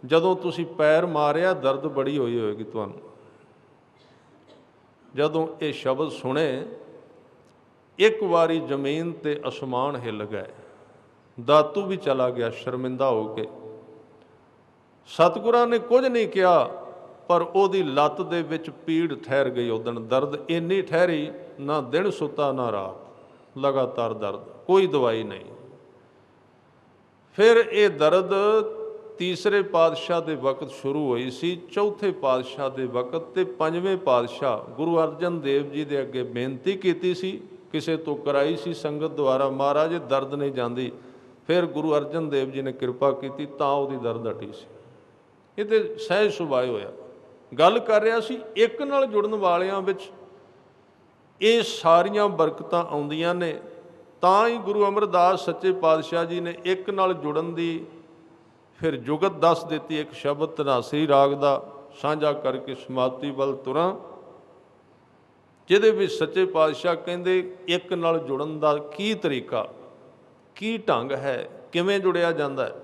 ਜਦੋਂ ਤੁਸੀਂ ਪੈਰ ਮਾਰਿਆ ਦਰਦ ਬੜੀ ਹੋਈ ਹੋਏਗੀ ਤੁਹਾਨੂੰ। ਜਦੋਂ ਇਹ ਸ਼ਬਦ ਸੁਣੇ, ਇੱਕ ਵਾਰੀ ਜ਼ਮੀਨ ਤੇ ਅਸਮਾਨ ਹਿੱਲ ਗਏ। ਦਾਤੂ ਵੀ ਚਲਾ ਗਿਆ ਸ਼ਰਮਿੰਦਾ ਹੋ ਕੇ। ਸਤਿਗੁਰਾਂ ਨੇ ਕੁਝ ਨਹੀਂ ਕਿਹਾ, ਪਰ ਉਹਦੀ ਲੱਤ ਦੇ ਵਿੱਚ ਪੀੜ ਠਹਿਰ ਗਈ। ਉਦਣ ਦਰਦ ਇੰਨੀ ਠਹਿਰੀ, ਨਾ ਦਿਨ ਸੁੱਤਾ ਨਾ ਰਾਤ, ਲਗਾਤਾਰ ਦਰਦ, ਕੋਈ ਦਵਾਈ ਨਹੀਂ। ਫਿਰ ਇਹ ਦਰਦ ਤੀਸਰੇ ਪਾਤਸ਼ਾਹ ਦੇ ਵਕਤ ਸ਼ੁਰੂ ਹੋਈ ਸੀ, ਚੌਥੇ ਪਾਤਸ਼ਾਹ ਦੇ ਵਕਤ ਤੇ ਪੰਜਵੇਂ ਪਾਤਸ਼ਾਹ ਗੁਰੂ ਅਰਜਨ ਦੇਵ ਜੀ ਦੇ ਅੱਗੇ ਬੇਨਤੀ ਕੀਤੀ ਸੀ, ਕਿਸੇ ਤੋਂ ਕਰਾਈ ਸੀ ਸੰਗਤ ਦੁਆਰਾ, ਮਹਾਰਾਜ ਦਰਦ ਨਹੀਂ ਜਾਂਦੀ। ਫਿਰ ਗੁਰੂ ਅਰਜਨ ਦੇਵ ਜੀ ਨੇ ਕਿਰਪਾ ਕੀਤੀ ਤਾਂ ਉਹਦੀ ਦਰਦ ਹਟੀ ਸੀ। ਇਹ ਤੇ ਸਹਿਜ ਸੁਭਾਅ ਹੋਇਆ। ਗੱਲ ਕਰ ਰਿਹਾ ਸੀ ਇੱਕ ਨਾਲ ਜੁੜਨ ਵਾਲਿਆਂ ਵਿੱਚ ਇਹ ਸਾਰੀਆਂ ਬਰਕਤਾਂ ਆਉਂਦੀਆਂ ਨੇ। ਤਾਂ ਹੀ ਗੁਰੂ ਅਮਰਦਾਸ ਸੱਚੇ ਪਾਤਸ਼ਾਹ ਜੀ ਨੇ ਇੱਕ ਨਾਲ ਜੁੜਨ ਦੀ ਫਿਰ ਜੁਗਤ ਦੱਸ ਦਿੱਤੀ। ਇੱਕ ਸ਼ਬਦ ਧਨਾਸਰੀ ਰਾਗ ਦਾ ਸਾਂਝਾ ਕਰਕੇ ਸਮਾਪਤੀ ਵੱਲ ਤੁਰਾਂ, ਜਿਹਦੇ ਵਿੱਚ ਸੱਚੇ ਪਾਤਸ਼ਾਹ ਕਹਿੰਦੇ ਇੱਕ ਨਾਲ ਜੁੜਨ ਦਾ ਕੀ ਤਰੀਕਾ, ਕੀ ਢੰਗ ਹੈ, ਕਿਵੇਂ ਜੁੜਿਆ ਜਾਂਦਾ ਹੈ।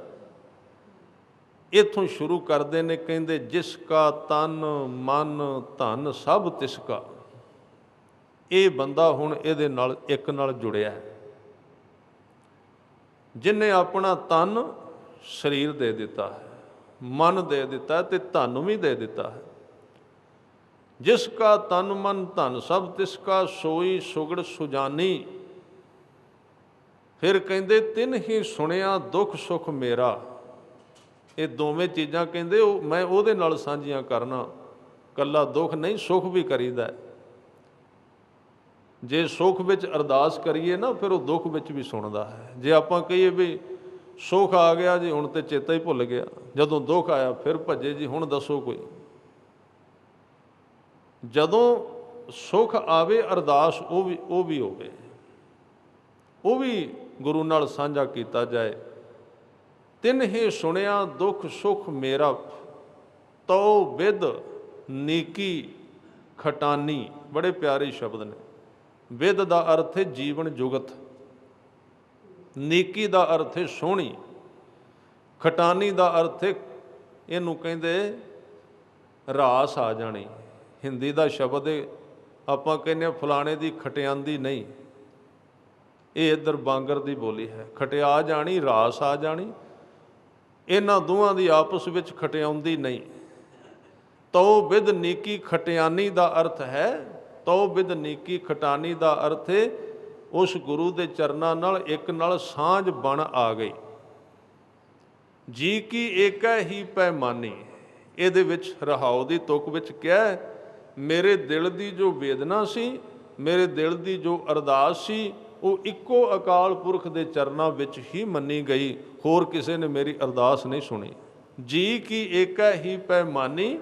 ਇੱਥੋਂ ਸ਼ੁਰੂ ਕਰਦੇ ਨੇ, ਕਹਿੰਦੇ ਜਿਸ ਕਾ ਤਨ ਮਨ ਧਨ ਸਭ ਤਿਸ ਕਾ। ਇਹ ਬੰਦਾ ਹੁਣ ਇਹਦੇ ਨਾਲ ਇੱਕ ਨਾਲ ਜੁੜਿਆ ਹੈ, ਜਿਹਨੇ ਆਪਣਾ ਤਨ ਸਰੀਰ ਦੇ ਦਿੱਤਾ ਹੈ, ਮਨ ਦੇ ਦਿੱਤਾ ਤੇ ਧਨ ਵੀ ਦੇ ਦਿੱਤਾ ਹੈ। ਜਿਸ ਕਾ ਤਨ ਮਨ ਧਨ ਸਭ ਤਿਸ ਕਾ, ਸੋਈ ਸੁਗੜ ਸੁਜਾਨੀ। ਫਿਰ ਕਹਿੰਦੇ ਤਿਨ ਹੀ ਸੁਣਿਆ ਦੁੱਖ ਸੁੱਖ ਮੇਰਾ। ਇਹ ਦੋਵੇਂ ਚੀਜ਼ਾਂ ਕਹਿੰਦੇ ਮੈਂ ਉਹਦੇ ਨਾਲ ਸਾਂਝੀਆਂ ਕਰਨਾ, ਕੱਲਾ ਦੁੱਖ ਨਹੀਂ, ਸੁੱਖ ਵੀ ਕਰੀਦਾ। ਜੇ ਸੁੱਖ ਵਿੱਚ ਅਰਦਾਸ ਕਰੀਏ ਨਾ, ਫਿਰ ਉਹ ਦੁੱਖ ਵਿੱਚ ਵੀ ਸੁਣਦਾ ਹੈ। ਜੇ ਆਪਾਂ ਕਹੀਏ ਵੀ ਸੁੱਖ ਆ ਗਿਆ ਜੀ, ਹੁਣ ਤੇ ਚੇਤਾ ਹੀ ਭੁੱਲ ਗਿਆ, ਜਦੋਂ ਦੁੱਖ ਆਇਆ ਫਿਰ ਭੱਜੇ ਜੀ, ਹੁਣ ਦੱਸੋ ਕੋਈ। ਜਦੋਂ ਸੁੱਖ ਆਵੇ ਅਰਦਾਸ ਉਹ ਵੀ ਹੋਵੇ, ਉਹ ਵੀ ਗੁਰੂ ਨਾਲ ਸਾਂਝਾ ਕੀਤਾ ਜਾਏ। ਤਿਨ ਹੀ ਸੁਣਿਆ ਦੁੱਖ ਸੁੱਖ ਮੇਰਾ, ਤਉ ਵਿਦ ਨੀਕੀ ਖਟਾਨੀ। ਬੜੇ ਪਿਆਰੇ ਸ਼ਬਦ ਨੇ। ਵਿਦ ਦਾ ਅਰਥ ਹੈ ਜੀਵਨ ਜੁਗਤ, ਨੀਕੀ ਦਾ ਅਰਥ ਹੈ ਸੋਹਣੀ, ਖਟਾਨੀ ਦਾ ਅਰਥ ਹੈ ਇਹਨੂੰ ਕਹਿੰਦੇ ਰਾਸ ਆ ਜਾਣੀ। ਹਿੰਦੀ ਦਾ ਸ਼ਬਦ ਹੈ, ਆਪਾਂ ਕਹਿੰਦੇ ਹਾਂ ਫਲਾਣੇ ਦੀ ਖਟਿਆਂਦੀ ਨਹੀਂ, ਇਹ ਇੱਧਰ ਬਾਂਗਰ ਦੀ ਬੋਲੀ ਹੈ। ਖਟਿਆ ਜਾਣੀ, ਰਾਸ ਆ ਜਾਣੀ, ਇਹਨਾਂ ਦੋਵਾਂ ਦੀ ਆਪਸ ਵਿੱਚ ਖਟਿਆਉਂਦੀ ਨਹੀਂ। ਤਉ ਬਿਦ ਨੀਕੀ ਖਟਿਆਨੀ ਦਾ ਅਰਥ ਹੈ, ਤਉ ਬਿਦ ਨੀਕੀ ਖਟਾਨੀ ਦਾ ਅਰਥ ਹੈ ਉਸ ਗੁਰੂ ਦੇ ਚਰਨਾਂ ਨਾਲ ਇੱਕ ਨਾਲ ਸਾਂਝ ਬਣ ਆ ਗਈ। ਜੀ ਕੀ ਏਕੈ ਹੀ ਪੈਮਾਨੀ। ਇਹਦੇ ਵਿੱਚ ਰਹਾਉ ਦੀ ਤੁਕ ਵਿੱਚ ਕਿਹਾ, ਮੇਰੇ ਦਿਲ ਦੀ ਜੋ ਵੇਦਨਾ ਸੀ, ਮੇਰੇ ਦਿਲ ਦੀ ਜੋ ਅਰਦਾਸ ਸੀ, ਉਹ ਇੱਕੋ ਅਕਾਲ ਪੁਰਖ ਦੇ ਚਰਨਾਂ ਵਿੱਚ ਹੀ ਮੰਨੀ ਗਈ, ਹੋਰ ਕਿਸੇ ਨੇ ਮੇਰੀ ਅਰਦਾਸ ਨਹੀਂ ਸੁਣੀ। ਜੀ ਕੀ ਏਕੈ ਹੀ ਪੈਮਾਨੀ,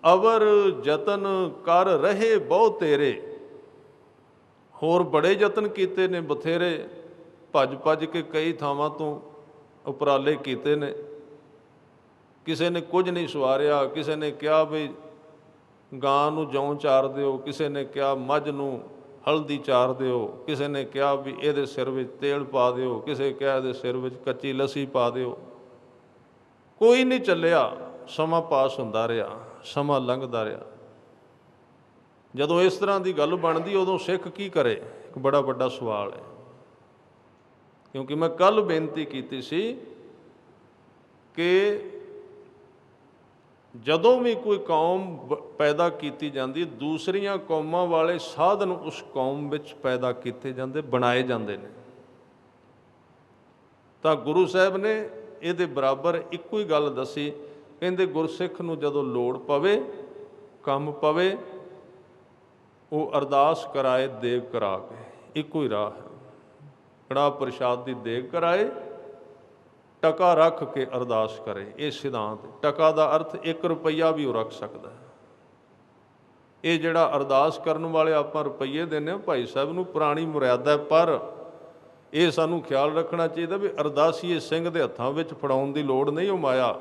ਅਵਰ ਯਤਨ ਕਰ ਰਹੇ ਬਹੁ ਤੇਰੇ। ਹੋਰ ਬੜੇ ਯਤਨ ਕੀਤੇ ਨੇ ਬਥੇਰੇ, ਭੱਜ ਭੱਜ ਕੇ ਕਈ ਥਾਵਾਂ ਤੋਂ ਉਪਰਾਲੇ ਕੀਤੇ ਨੇ। ਕਿਸੇ ਨੇ ਕੁਝ ਨਹੀਂ ਸਵਾਰਿਆ, ਕਿਸੇ ਨੇ ਕਿਹਾ ਵੀ ਗਾਂ ਨੂੰ ਜੌਂ ਚਾਰ ਦਿਓ, ਕਿਸੇ ਨੇ ਕਿਹਾ ਮੱਝ ਨੂੰ ਹਲਦੀ ਚਾਰ ਦਿਓ, ਕਿਸੇ ਨੇ ਕਿਹਾ ਵੀ ਇਹਦੇ ਸਿਰ ਵਿੱਚ ਤੇਲ ਪਾ ਦਿਓ, ਕਿਸੇ ਕਿਹਾ ਇਹਦੇ ਸਿਰ ਵਿੱਚ ਕੱਚੀ ਲੱਸੀ ਪਾ ਦਿਓ। ਕੋਈ ਨਹੀਂ ਚੱਲਿਆ, ਸਮਾਂ ਪਾਸ ਹੁੰਦਾ ਰਿਹਾ, ਸਮਾਂ ਲੰਘਦਾ ਰਿਹਾ। ਜਦੋਂ ਇਸ ਤਰ੍ਹਾਂ ਦੀ ਗੱਲ ਬਣਦੀ ਉਦੋਂ ਸਿੱਖ ਕੀ ਕਰੇ, ਇੱਕ ਬੜਾ ਵੱਡਾ ਸਵਾਲ ਹੈ। ਕਿਉਂਕਿ ਮੈਂ ਕੱਲ੍ਹ ਬੇਨਤੀ ਕੀਤੀ ਸੀ ਕਿ ਜਦੋਂ ਵੀ ਕੋਈ ਕੌਮ ਪੈਦਾ ਕੀਤੀ ਜਾਂਦੀ, ਦੂਸਰੀਆਂ ਕੌਮਾਂ ਵਾਲੇ ਸਾਧਨ ਉਸ ਕੌਮ ਵਿੱਚ ਪੈਦਾ ਕੀਤੇ ਜਾਂਦੇ, ਬਣਾਏ ਜਾਂਦੇ ਨੇ। ਤਾਂ ਗੁਰੂ ਸਾਹਿਬ ਨੇ ਇਹਦੇ ਬਰਾਬਰ ਇੱਕੋ ਹੀ ਗੱਲ ਦੱਸੀ, ਕਹਿੰਦੇ ਗੁਰਸਿੱਖ ਨੂੰ ਜਦੋਂ ਲੋੜ ਪਵੇ, ਕੰਮ ਪਵੇ, ਉਹ ਅਰਦਾਸ ਕਰਾਏ ਦੇਗ ਕਰਾ ਕੇ। ਇੱਕੋ ਹੀ ਰਾਹ ਹੈ, ਕੜਾਹ ਪ੍ਰਸ਼ਾਦ ਦੀ ਦੇਗ ਕਰਾਏ, ਟਕਾ ਰੱਖ ਕੇ ਅਰਦਾਸ ਕਰੇ। ਇਹ ਸਿਧਾਂਤ। ਟਕਾ ਦਾ ਅਰਥ 1 ਰੁਪਈਆ ਵੀ ਉਹ ਰੱਖ ਸਕਦਾ। ਇਹ ਜਿਹੜਾ ਅਰਦਾਸ ਕਰਨ ਵਾਲੇ ਆਪਾਂ ਰੁਪਈਏ ਦਿੰਦੇ ਹਾਂ ਭਾਈ ਸਾਹਿਬ ਨੂੰ, ਪੁਰਾਣੀ ਮਰਿਆਦਾ, ਪਰ ਇਹ ਸਾਨੂੰ ਖਿਆਲ ਰੱਖਣਾ ਚਾਹੀਦਾ ਵੀ ਅਰਦਾਸੀਏ ਸਿੰਘ ਦੇ ਹੱਥਾਂ ਵਿੱਚ ਫੜਾਉਣ ਦੀ ਲੋੜ ਨਹੀਂ। ਉਹ ਮਾਇਆ,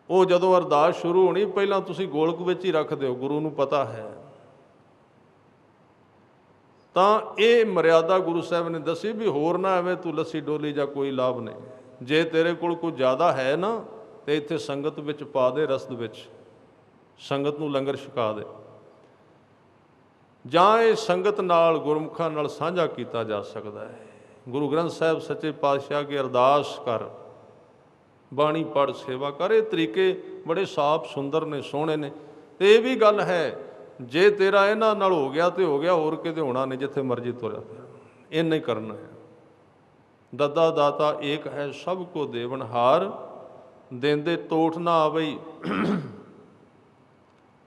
ਉਹ ਜਦੋਂ ਅਰਦਾਸ ਸ਼ੁਰੂ ਹੋਣੀ ਪਹਿਲਾਂ ਤੁਸੀਂ ਗੋਲਕ ਵਿੱਚ ਹੀ ਰੱਖ ਦਿਓ, ਗੁਰੂ ਨੂੰ ਪਤਾ ਹੈ। ਤਾਂ ਇਹ ਮਰਿਆਦਾ ਗੁਰੂ ਸਾਹਿਬ ਨੇ ਦੱਸੀ ਵੀ ਹੋਰ ਨਾ ਐਵੇਂ ਤੂੰ ਲੱਸੀ ਡੋਲੀ ਜਾਂ ਕੋਈ ਲਾਭ ਨਹੀਂ। ਜੇ ਤੇਰੇ ਕੋਲ ਕੋਈ ਜ਼ਿਆਦਾ ਹੈ ਨਾ ਤੇ ਇੱਥੇ ਸੰਗਤ ਵਿੱਚ ਪਾ ਦੇ, ਰਸਦ ਵਿੱਚ ਸੰਗਤ ਨੂੰ ਲੰਗਰ ਛਕਾ ਦੇ, ਜਾਂ ਇਹ ਸੰਗਤ ਨਾਲ ਗੁਰਮੁਖਾਂ ਨਾਲ ਸਾਂਝਾ ਕੀਤਾ ਜਾ ਸਕਦਾ ਹੈ। ਗੁਰੂ ਗ੍ਰੰਥ ਸਾਹਿਬ ਸੱਚੇ ਪਾਤਸ਼ਾਹ ਕੀ ਅਰਦਾਸ ਕਰ, ਬਾਣੀ ਪੜ੍ਹ, ਸੇਵਾ ਕਰ। ਇਹ ਤਰੀਕੇ ਬੜੇ ਸਾਫ਼ ਸੁੰਦਰ ਨੇ, ਸੋਹਣੇ ਨੇ। ਤੇ ਇਹ ਵੀ ਗੱਲ ਹੈ, ਜੇ ਤੇਰਾ ਇਹਨਾਂ ਨਾਲ ਹੋ ਗਿਆ ਤੇ ਹੋ ਗਿਆ, ਹੋਰ ਕਿਤੇ ਹੋਣਾ ਨਹੀਂ, ਜਿੱਥੇ ਮਰਜ਼ੀ ਤੁਰਿਆ ਪਿਆ। ਇੰਨਾ ਹੀ ਕਰਨਾ ਹੈ। ਦੱਦਾ ਦਾਤਾ ਏਕ ਹੈ, ਸਭ ਕੋ ਦੇਵਨਹਾਰ, ਦੇਂਦੇ ਤੋਠ ਨਾ ਆਵਈ,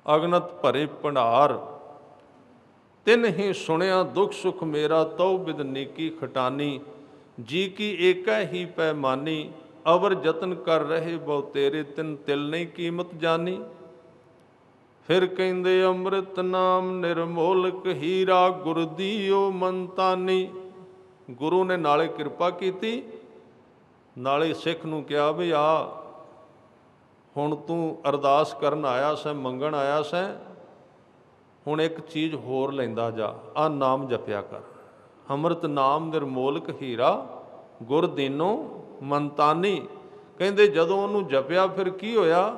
ਅਗਨਤ ਭਰੇ ਭੰਡਾਰ। ਤਿਨ ਹੀ ਸੁਣਿਆ ਦੁੱਖ ਸੁਖ ਮੇਰਾ, ਤਉ ਬਿਦ ਨੀਕੀ ਖਟਾਨੀ। ਜੀ ਕੀ ਏਕੈ ਹੀ ਪੈਮਾਨੀ, ਅਵਰ ਯਤਨ ਕਰ ਰਹੇ ਬਹੁ ਤੇਰੇ, ਤਿਨ ਤਿਲ ਨਹੀਂ ਕੀਮਤ ਜਾਨੀ। ਫਿਰ ਕਹਿੰਦੇ ਅੰਮ੍ਰਿਤ ਨਾਮ ਨਿਰਮੋਲਕ ਹੀਰਾ, ਗੁਰ ਦੀਓ ਮੰਤਾਨੀ। ਗੁਰੂ ਨੇ ਨਾਲੇ ਕਿਰਪਾ ਕੀਤੀ, ਨਾਲੇ ਸਿੱਖ ਨੂੰ ਕਿਹਾ ਵੀ ਆ ਹੁਣ ਤੂੰ ਅਰਦਾਸ ਕਰਨ ਆਇਆ ਸੈਂ, ਮੰਗਣ ਆਇਆ ਸੈਂ, ਹੁਣ ਇੱਕ ਚੀਜ਼ ਹੋਰ ਲੈਂਦਾ ਜਾ, ਆਹ ਨਾਮ ਜਪਿਆ ਕਰ। ਅੰਮ੍ਰਿਤ ਨਾਮ ਨਿਰਮੋਲਕ ਹੀਰਾ, ਗੁਰ ਦੀਨੋ ਮੰਤਾਨੀ। ਕਹਿੰਦੇ ਜਦੋਂ ਉਹਨੂੰ ਜਪਿਆ ਫਿਰ ਕੀ ਹੋਇਆ?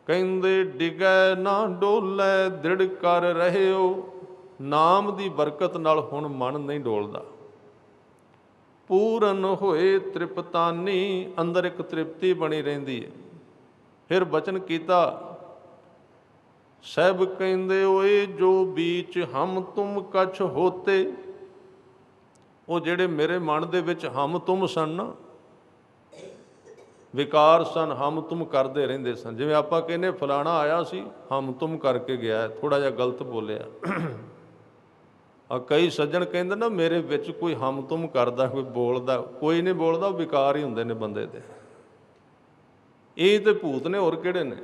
ਕਹਿੰਦੇ ਡਿਗੈ ਨਾ ਡੋਲੇ, ਦ੍ਰਿੜ ਕਰ ਰਹਿਓ। ਨਾਮ ਦੀ ਬਰਕਤ ਨਾਲ ਹੁਣ ਮਨ ਨਹੀਂ ਡੋਲਦਾ। ਪੂਰਨ ਹੋਏ ਤ੍ਰਿਪਤਾਨੀ, ਅੰਦਰ ਇੱਕ ਤ੍ਰਿਪਤੀ ਬਣੀ ਰਹਿੰਦੀ ਹੈ। ਫਿਰ ਬਚਨ ਕੀਤਾ, ਸਹਿਬ ਕਹਿੰਦੇ ਓਏ ਜੋ ਬੀਚ ਹਮ ਤੁਮ ਕਛ ਹੋਤੇ। ਉਹ ਜਿਹੜੇ ਮੇਰੇ ਮਨ ਦੇ ਵਿੱਚ ਹਮ ਤੁਮ ਸਨ ਨਾ, ਵਿਕਾਰ ਸਨ, ਹਮ ਤੁਮ ਕਰਦੇ ਰਹਿੰਦੇ ਸਨ। ਜਿਵੇਂ ਆਪਾਂ ਕਹਿੰਦੇ ਫਲਾਣਾ ਆਇਆ ਸੀ, ਹਮ ਤੁਮ ਕਰਕੇ ਗਿਆ, ਥੋੜ੍ਹਾ ਜਿਹਾ ਗਲਤ ਬੋਲਿਆ। ਕਈ ਸੱਜਣ ਕਹਿੰਦੇ ਨਾ ਮੇਰੇ ਵਿੱਚ ਕੋਈ ਹਮ ਤੁਮ ਕਰਦਾ, ਕੋਈ ਬੋਲਦਾ। ਕੋਈ ਨਹੀਂ ਬੋਲਦਾ, ਉਹ ਵਿਕਾਰ ਹੀ ਹੁੰਦੇ ਨੇ ਬੰਦੇ ਦੇ। ਇਹ ਤੇ ਭੂਤ ਨੇ, ਹੋਰ ਕਿਹੜੇ ਨੇ?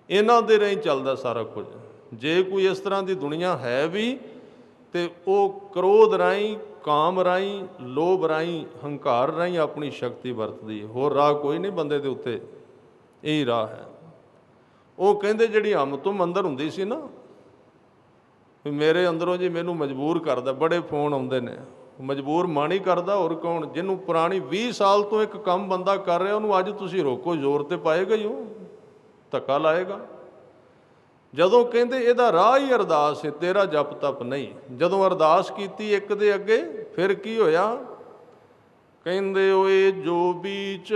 ਇਹਨਾਂ ਦੇ ਰਾਹੀਂ ਚੱਲਦਾ ਸਾਰਾ ਕੁਝ। ਜੇ ਕੋਈ ਇਸ ਤਰ੍ਹਾਂ ਦੀ ਦੁਨੀਆ ਹੈ ਵੀ, ਤੇ ਉਹ ਕ੍ਰੋਧ ਰਾਹੀਂ, ਕਾਮ ਰਾਹੀਂ, ਲੋਭ ਰਾਹੀਂ, ਹੰਕਾਰ ਰਾਹੀਂ ਆਪਣੀ ਸ਼ਕਤੀ ਵਰਤਦੀ ਹੈ। ਹੋਰ ਰਾਹ ਕੋਈ ਨਹੀਂ ਬੰਦੇ ਦੇ ਉੱਤੇ, ਇਹੀ ਰਾਹ ਹੈ। ਉਹ ਕਹਿੰਦੇ ਜਿਹੜੀ ਹਮ ਤੁਮ ਅੰਦਰ ਹੁੰਦੀ ਸੀ ਨਾ, ਵੀ ਮੇਰੇ ਅੰਦਰੋਂ ਜੀ ਮੈਨੂੰ ਮਜਬੂਰ ਕਰਦਾ। ਬੜੇ ਫੋਨ ਆਉਂਦੇ ਨੇ, ਮਜਬੂਰ ਮਨ ਹੀ ਕਰਦਾ, ਹੋਰ ਕੌਣ? ਜਿਹਨੂੰ ਪੁਰਾਣੀ 20 ਸਾਲ ਤੋਂ ਇੱਕ ਕੰਮ ਬੰਦਾ ਕਰ ਰਿਹਾ, ਉਹਨੂੰ ਅੱਜ ਤੁਸੀਂ ਰੋਕੋ, ਜ਼ੋਰ ਤੇ ਪਾਏਗਾ ਹੀ, ਉਹ ਧੱਕਾ ਲਾਏਗਾ। ਜਦੋਂ ਕਹਿੰਦੇ ਇਹਦਾ ਰਾਹ ਹੀ ਅਰਦਾਸ ਹੈ, ਤੇਰਾ ਜਪ ਤਪ ਨਹੀਂ। ਜਦੋਂ ਅਰਦਾਸ ਕੀਤੀ ਇੱਕ ਦੇ ਅੱਗੇ, ਫਿਰ ਕੀ ਹੋਇਆ? ਕਹਿੰਦੇ ਓਏ ਜੋ ਬੀਚ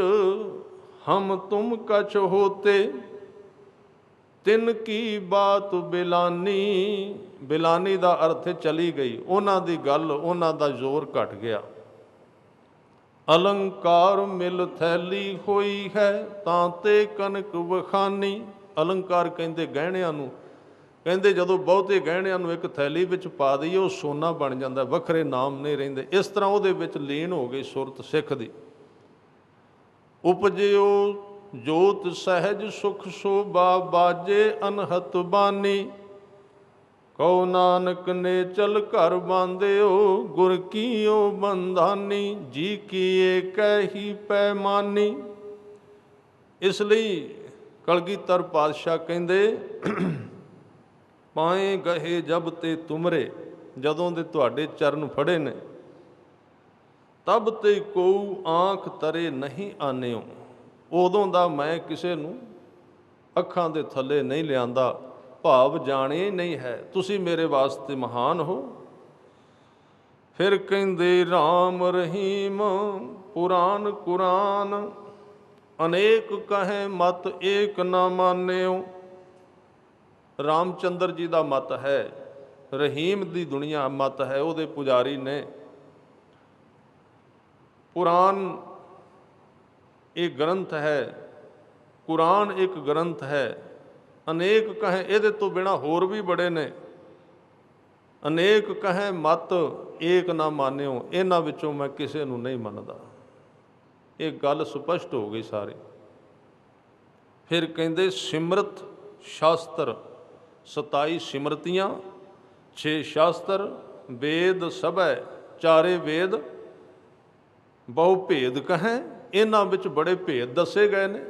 ਹਮ ਤੁਮ ਕਛ ਹੋਤੇ, ਤਿੰਨ ਕੀ ਬਾਤ ਬਿਲਾਨੀ। ਬਿਲਾਨੀ ਦਾ ਅਰਥ ਚਲੀ ਗਈ, ਉਹਨਾਂ ਦੀ ਗੱਲ, ਉਹਨਾਂ ਦਾ ਜ਼ੋਰ ਘਟ ਗਿਆ। ਅਲੰਕਾਰ ਮਿਲ ਥੈਲੀ ਹੋਈ ਹੈ, ਤਾਂ ਤੇ ਕਨਕ ਵਖਾਨੀ। ਅਲੰਕਾਰ ਕਹਿੰਦੇ ਗਹਿਣਿਆਂ ਨੂੰ। ਕਹਿੰਦੇ ਜਦੋਂ ਬਹੁਤੇ ਗਹਿਣਿਆਂ ਨੂੰ ਇੱਕ ਥੈਲੀ ਵਿੱਚ ਪਾ ਦਈਏ, ਉਹ ਸੋਨਾ ਬਣ ਜਾਂਦਾ, ਵੱਖਰੇ ਨਾਮ ਨਹੀਂ ਰਹਿੰਦੇ। ਇਸ ਤਰ੍ਹਾਂ ਉਹਦੇ ਵਿੱਚ ਲੀਨ ਹੋ ਗਈ ਸੁਰਤ ਸਿੱਖ ਦੀ। ਉਪਜਿਓ ਜੋਤ ਸਹਿਜ ਸੁਖ ਸੋਭਾ, ਬਾਜੇ ਅਨਹਤ ਬਾਨੀ। ਕਉ ਨਾਨਕ ਨੇ ਚਲ ਘਰ ਬਾਂਧਿਓ, ਗੁਰ ਕੀਓ ਬੰਧਾਨੀ, ਜੀ ਕੀਏ ਕਹਿ ਪੈਮਾਨੀ। ਇਸ ਲਈ ਕਲਗੀਧਰ ਪਾਤਸ਼ਾਹ ਕਹਿੰਦੇ, ਪਾਏ ਗਹੇ ਜਬ ਤੇ ਤੁਮਰੇ, ਜਦੋਂ ਦੇ ਤੁਹਾਡੇ ਚਰਨ ਫੜੇ ਨੇ, ਤਬ ਤੇ ਕੋਊ ਆਂਖ ਤਰੇ ਨਹੀਂ ਆਨਿਓ, ਉਦੋਂ ਦਾ ਮੈਂ ਕਿਸੇ ਨੂੰ ਅੱਖਾਂ ਦੇ ਥੱਲੇ ਨਹੀਂ ਲਿਆਂਦਾ, ਭਾਵ ਜਾਣੇ ਨਹੀਂ ਹੈ, ਤੁਸੀਂ ਮੇਰੇ ਵਾਸਤੇ ਮਹਾਨ ਹੋ। ਫਿਰ ਕਹਿੰਦੇ ਰਾਮ ਰਹੀਮ ਪੁਰਾਨ ਕੁਰਾਨ, ਅਨੇਕ ਕਹੇ ਮਤ ਏਕ ਨਾ ਮਾਨਿਓ। ਰਾਮਚੰਦਰ ਜੀ ਦਾ ਮਤ ਹੈ, ਰਹੀਮ ਦੀ ਦੁਨੀਆ ਮਤ ਹੈ, ਉਹਦੇ ਪੁਜਾਰੀ ਨੇ। ਪੁਰਾਨ ਇਹ ਗ੍ਰੰਥ ਹੈ, ਕੁਰਾਨ ਇੱਕ ਗ੍ਰੰਥ ਹੈ। ਅਨੇਕ ਕਹੇ, ਇਹਦੇ ਤੋਂ ਬਿਨਾਂ ਹੋਰ ਵੀ ਬੜੇ ਨੇ। ਅਨੇਕ ਕਹੇ ਮਤ ਏਕ ਨਾ ਮਾਨਿਓ, ਇਹਨਾਂ ਵਿੱਚੋਂ ਮੈਂ ਕਿਸੇ ਨੂੰ ਨਹੀਂ ਮੰਨਦਾ। ਇਹ ਗੱਲ ਸਪਸ਼ਟ ਹੋ ਗਈ ਸਾਰੀ। ਫਿਰ ਕਹਿੰਦੇ ਸਿਮਰਤ ਸ਼ਾਸਤਰ, 27 ਸਿਮਰਤੀਆਂ, 6 ਸ਼ਾਸਤਰ, ਵੇਦ ਸਭੈ, ਚਾਰੇ ਵੇਦ, ਬਹੁ ਭੇਦ ਕਹੈ, ਇਹਨਾਂ ਵਿੱਚ ਬੜੇ ਭੇਦ ਦੱਸੇ ਗਏ ਨੇ।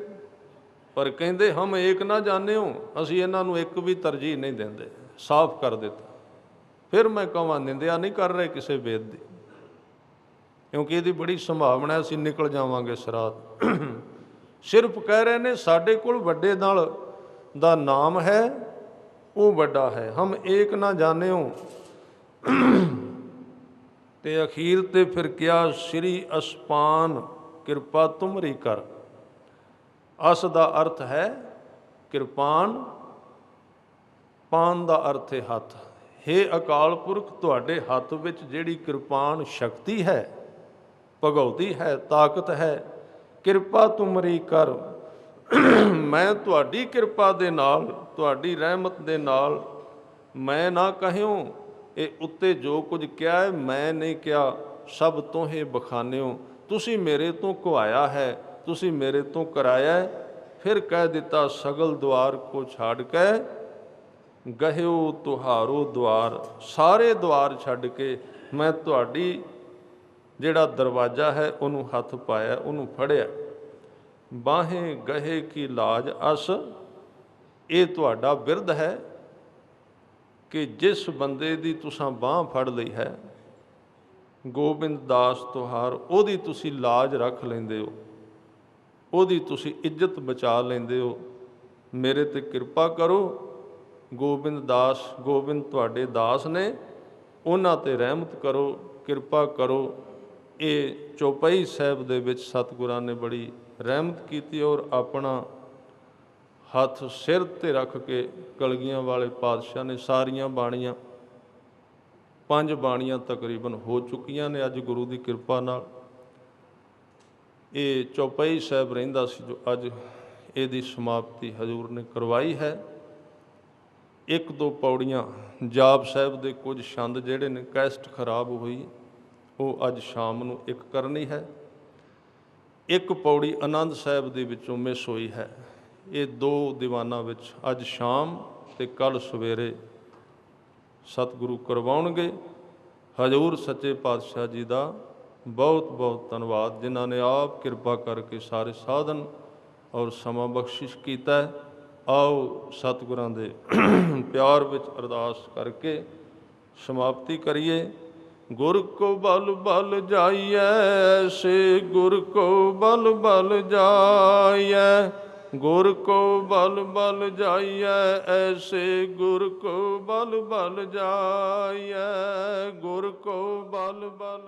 ਪਰ ਕਹਿੰਦੇ ਹਮ ਏਕ ਨਾ ਜਾਣਿਓ, ਅਸੀਂ ਇਹਨਾਂ ਨੂੰ ਇੱਕ ਵੀ ਤਰਜੀਹ ਨਹੀਂ ਦਿੰਦੇ, ਸਾਫ਼ ਕਰ ਦਿੱਤਾ। ਫਿਰ ਮੈਂ ਕਹਾਂ ਨਿੰਦਿਆ ਨਹੀਂ ਕਰ ਰਹੇ ਕਿਸੇ ਵੇਦ ਦੀ, ਕਿਉਂਕਿ ਇਹਦੀ ਬੜੀ ਸੰਭਾਵਨਾ ਅਸੀਂ ਨਿਕਲ ਜਾਵਾਂਗੇ ਸਰਾਤ। ਸਿਰਫ ਕਹਿ ਰਹੇ ਨੇ ਸਾਡੇ ਕੋਲ ਵੱਡੇ ਨਾਲ ਦਾ ਨਾਮ ਹੈ, ਉਹ ਵੱਡਾ ਹੈ, ਹਮ ਏਕ ਨਾ ਜਾਣਿਓ। ਤੇ ਅਖੀਰ ਤੇ ਫਿਰ ਕਿਹਾ ਸ਼੍ਰੀ ਅਸਪਾਨ ਕਿਰਪਾ ਤੁਮਰੀ ਕਰ। ਅਸ ਦਾ ਅਰਥ ਹੈ ਕਿਰਪਾਨ, ਪਾਨ ਦਾ ਅਰਥ ਹੈ ਹੱਥ। ਹੇ ਅਕਾਲ ਪੁਰਖ, ਤੁਹਾਡੇ ਹੱਥ ਵਿੱਚ ਜਿਹੜੀ ਕਿਰਪਾਨ ਸ਼ਕਤੀ ਹੈ, ਭਗਉਤੀ ਹੈ, ਤਾਕਤ ਹੈ, ਕਿਰਪਾ ਤੁਮਰੀ ਕਰ। ਮੈਂ ਤੁਹਾਡੀ ਕਿਰਪਾ ਦੇ ਨਾਲ, ਤੁਹਾਡੀ ਰਹਿਮਤ ਦੇ ਨਾਲ, ਮੈਂ ਨਾ ਕਹਿਓ ਇਹ ਉੱਤੇ ਜੋ ਕੁਝ ਕਿਹਾ ਹੈ ਮੈਂ ਨਹੀਂ ਕਿਹਾ, ਸਭ ਤੋਹੇ ਬਖਾਨਿਓ। ਤੁਸੀਂ ਮੇਰੇ ਤੋਂ ਕੁਹਾਇਆ ਹੈ, ਤੁਸੀਂ ਮੇਰੇ ਤੋਂ ਕਰਾਇਆ ਹੈ। ਫਿਰ ਕਹਿ ਦਿੱਤਾ ਸਗਲ ਦੁਆਰ ਕੋ ਛੱਡ ਕੇ ਗਹਿਓ ਤੁਹਾਰੋ ਦੁਆਰ, ਸਾਰੇ ਦੁਆਰ ਛੱਡ ਕੇ ਮੈਂ ਤੁਹਾਡੀ ਜਿਹੜਾ ਦਰਵਾਜ਼ਾ ਹੈ ਉਹਨੂੰ ਹੱਥ ਪਾਇਆ, ਉਹਨੂੰ ਫੜਿਆ। ਬਾਹੇ ਗਹੇ ਕੀ ਲਾਜ ਅਸ, ਇਹ ਤੁਹਾਡਾ ਬਿਰਧ ਹੈ ਕਿ ਜਿਸ ਬੰਦੇ ਦੀ ਤੁਸੀਂ ਬਾਂਹ ਫੜ ਲਈ ਹੈ, ਗੋਬਿੰਦ ਦਾਸ ਤੁਹਾਰ, ਉਹਦੀ ਤੁਸੀਂ ਲਾਜ ਰੱਖ ਲੈਂਦੇ ਹੋ, ਉਹਦੀ ਤੁਸੀਂ ਇੱਜ਼ਤ ਬਚਾ ਲੈਂਦੇ ਹੋ। ਮੇਰੇ ਤੇ ਕਿਰਪਾ ਕਰੋ। ਗੋਬਿੰਦ ਦਾਸ, ਗੋਬਿੰਦ ਤੁਹਾਡੇ ਦਾਸ ਨੇ, ਉਹਨਾਂ ਤੇ ਰਹਿਮਤ ਕਰੋ, ਕਿਰਪਾ ਕਰੋ। ਇਹ ਚੌਪਈ ਸਾਹਿਬ ਦੇ ਵਿੱਚ ਸਤਿਗੁਰਾਂ ਨੇ ਬੜੀ ਰਹਿਮਤ ਕੀਤੀ ਔਰ ਆਪਣਾ ਹੱਥ ਸਿਰ ਤੇ ਰੱਖ ਕੇ ਕਲਗੀਆਂ ਵਾਲੇ ਪਾਤਸ਼ਾਹ ਨੇ ਸਾਰੀਆਂ ਬਾਣੀਆਂ, 5 ਬਾਣੀਆਂ ਤਕਰੀਬਨ ਹੋ ਚੁੱਕੀਆਂ ਨੇ ਅੱਜ ਗੁਰੂ ਦੀ ਕਿਰਪਾ ਨਾਲ। ਇਹ ਚੌਪਈ ਸਾਹਿਬ ਰਹਿੰਦਾ ਸੀ ਜੋ ਅੱਜ ਇਹਦੀ ਸਮਾਪਤੀ ਹਜ਼ੂਰ ਨੇ ਕਰਵਾਈ ਹੈ। 1-2 ਪੌੜੀਆਂ ਜਾਪ ਸਾਹਿਬ ਦੇ ਕੁਝ ਛੰਦ ਜਿਹੜੇ ਨੇ, ਕੈਸਟ ਖਰਾਬ ਹੋਈ, ਉਹ ਅੱਜ ਸ਼ਾਮ ਨੂੰ ਇੱਕ ਕਰਨੀ ਹੈ। 1 ਪੌੜੀ ਆਨੰਦ ਸਾਹਿਬ ਦੇ ਵਿੱਚੋਂ ਮਿਸ ਹੋਈ ਹੈ। ਇਹ 2 ਦੀਵਾਨਾਂ ਵਿੱਚ ਅੱਜ ਸ਼ਾਮ ਤੇ ਕੱਲ੍ਹ ਸਵੇਰੇ ਸਤਿਗੁਰੂ ਕਰਵਾਉਣਗੇ। ਹਜ਼ੂਰ ਸੱਚੇ ਪਾਤਸ਼ਾਹ ਜੀ ਦਾ ਬਹੁਤ ਬਹੁਤ ਧੰਨਵਾਦ, ਜਿਨ੍ਹਾਂ ਨੇ ਆਪ ਕਿਰਪਾ ਕਰਕੇ ਸਾਰੇ ਸਾਧਨ ਔਰ ਸਮਾਂ ਬਖਸ਼ਿਸ਼ ਕੀਤਾ। ਆਓ ਸਤਿਗੁਰਾਂ ਦੇ ਪਿਆਰ ਵਿੱਚ ਅਰਦਾਸ ਕਰਕੇ ਸਮਾਪਤੀ ਕਰੀਏ। ਗੁਰ ਕੋ ਬਲ ਬਲ ਜਾਈਐ, ਸੇ ਗੁਰ ਕੋ ਬਲ ਬਲ ਜਾਈਐ। ਗੁਰ ਕੋ ਬਲ ਬਲ ਜਾਈਐ, ਐਸੇ ਗੁਰ ਕੋ ਬਲ ਬਲ ਜਾਈਐ। ਗੁਰ ਕੋ ਬਲ ਬਲ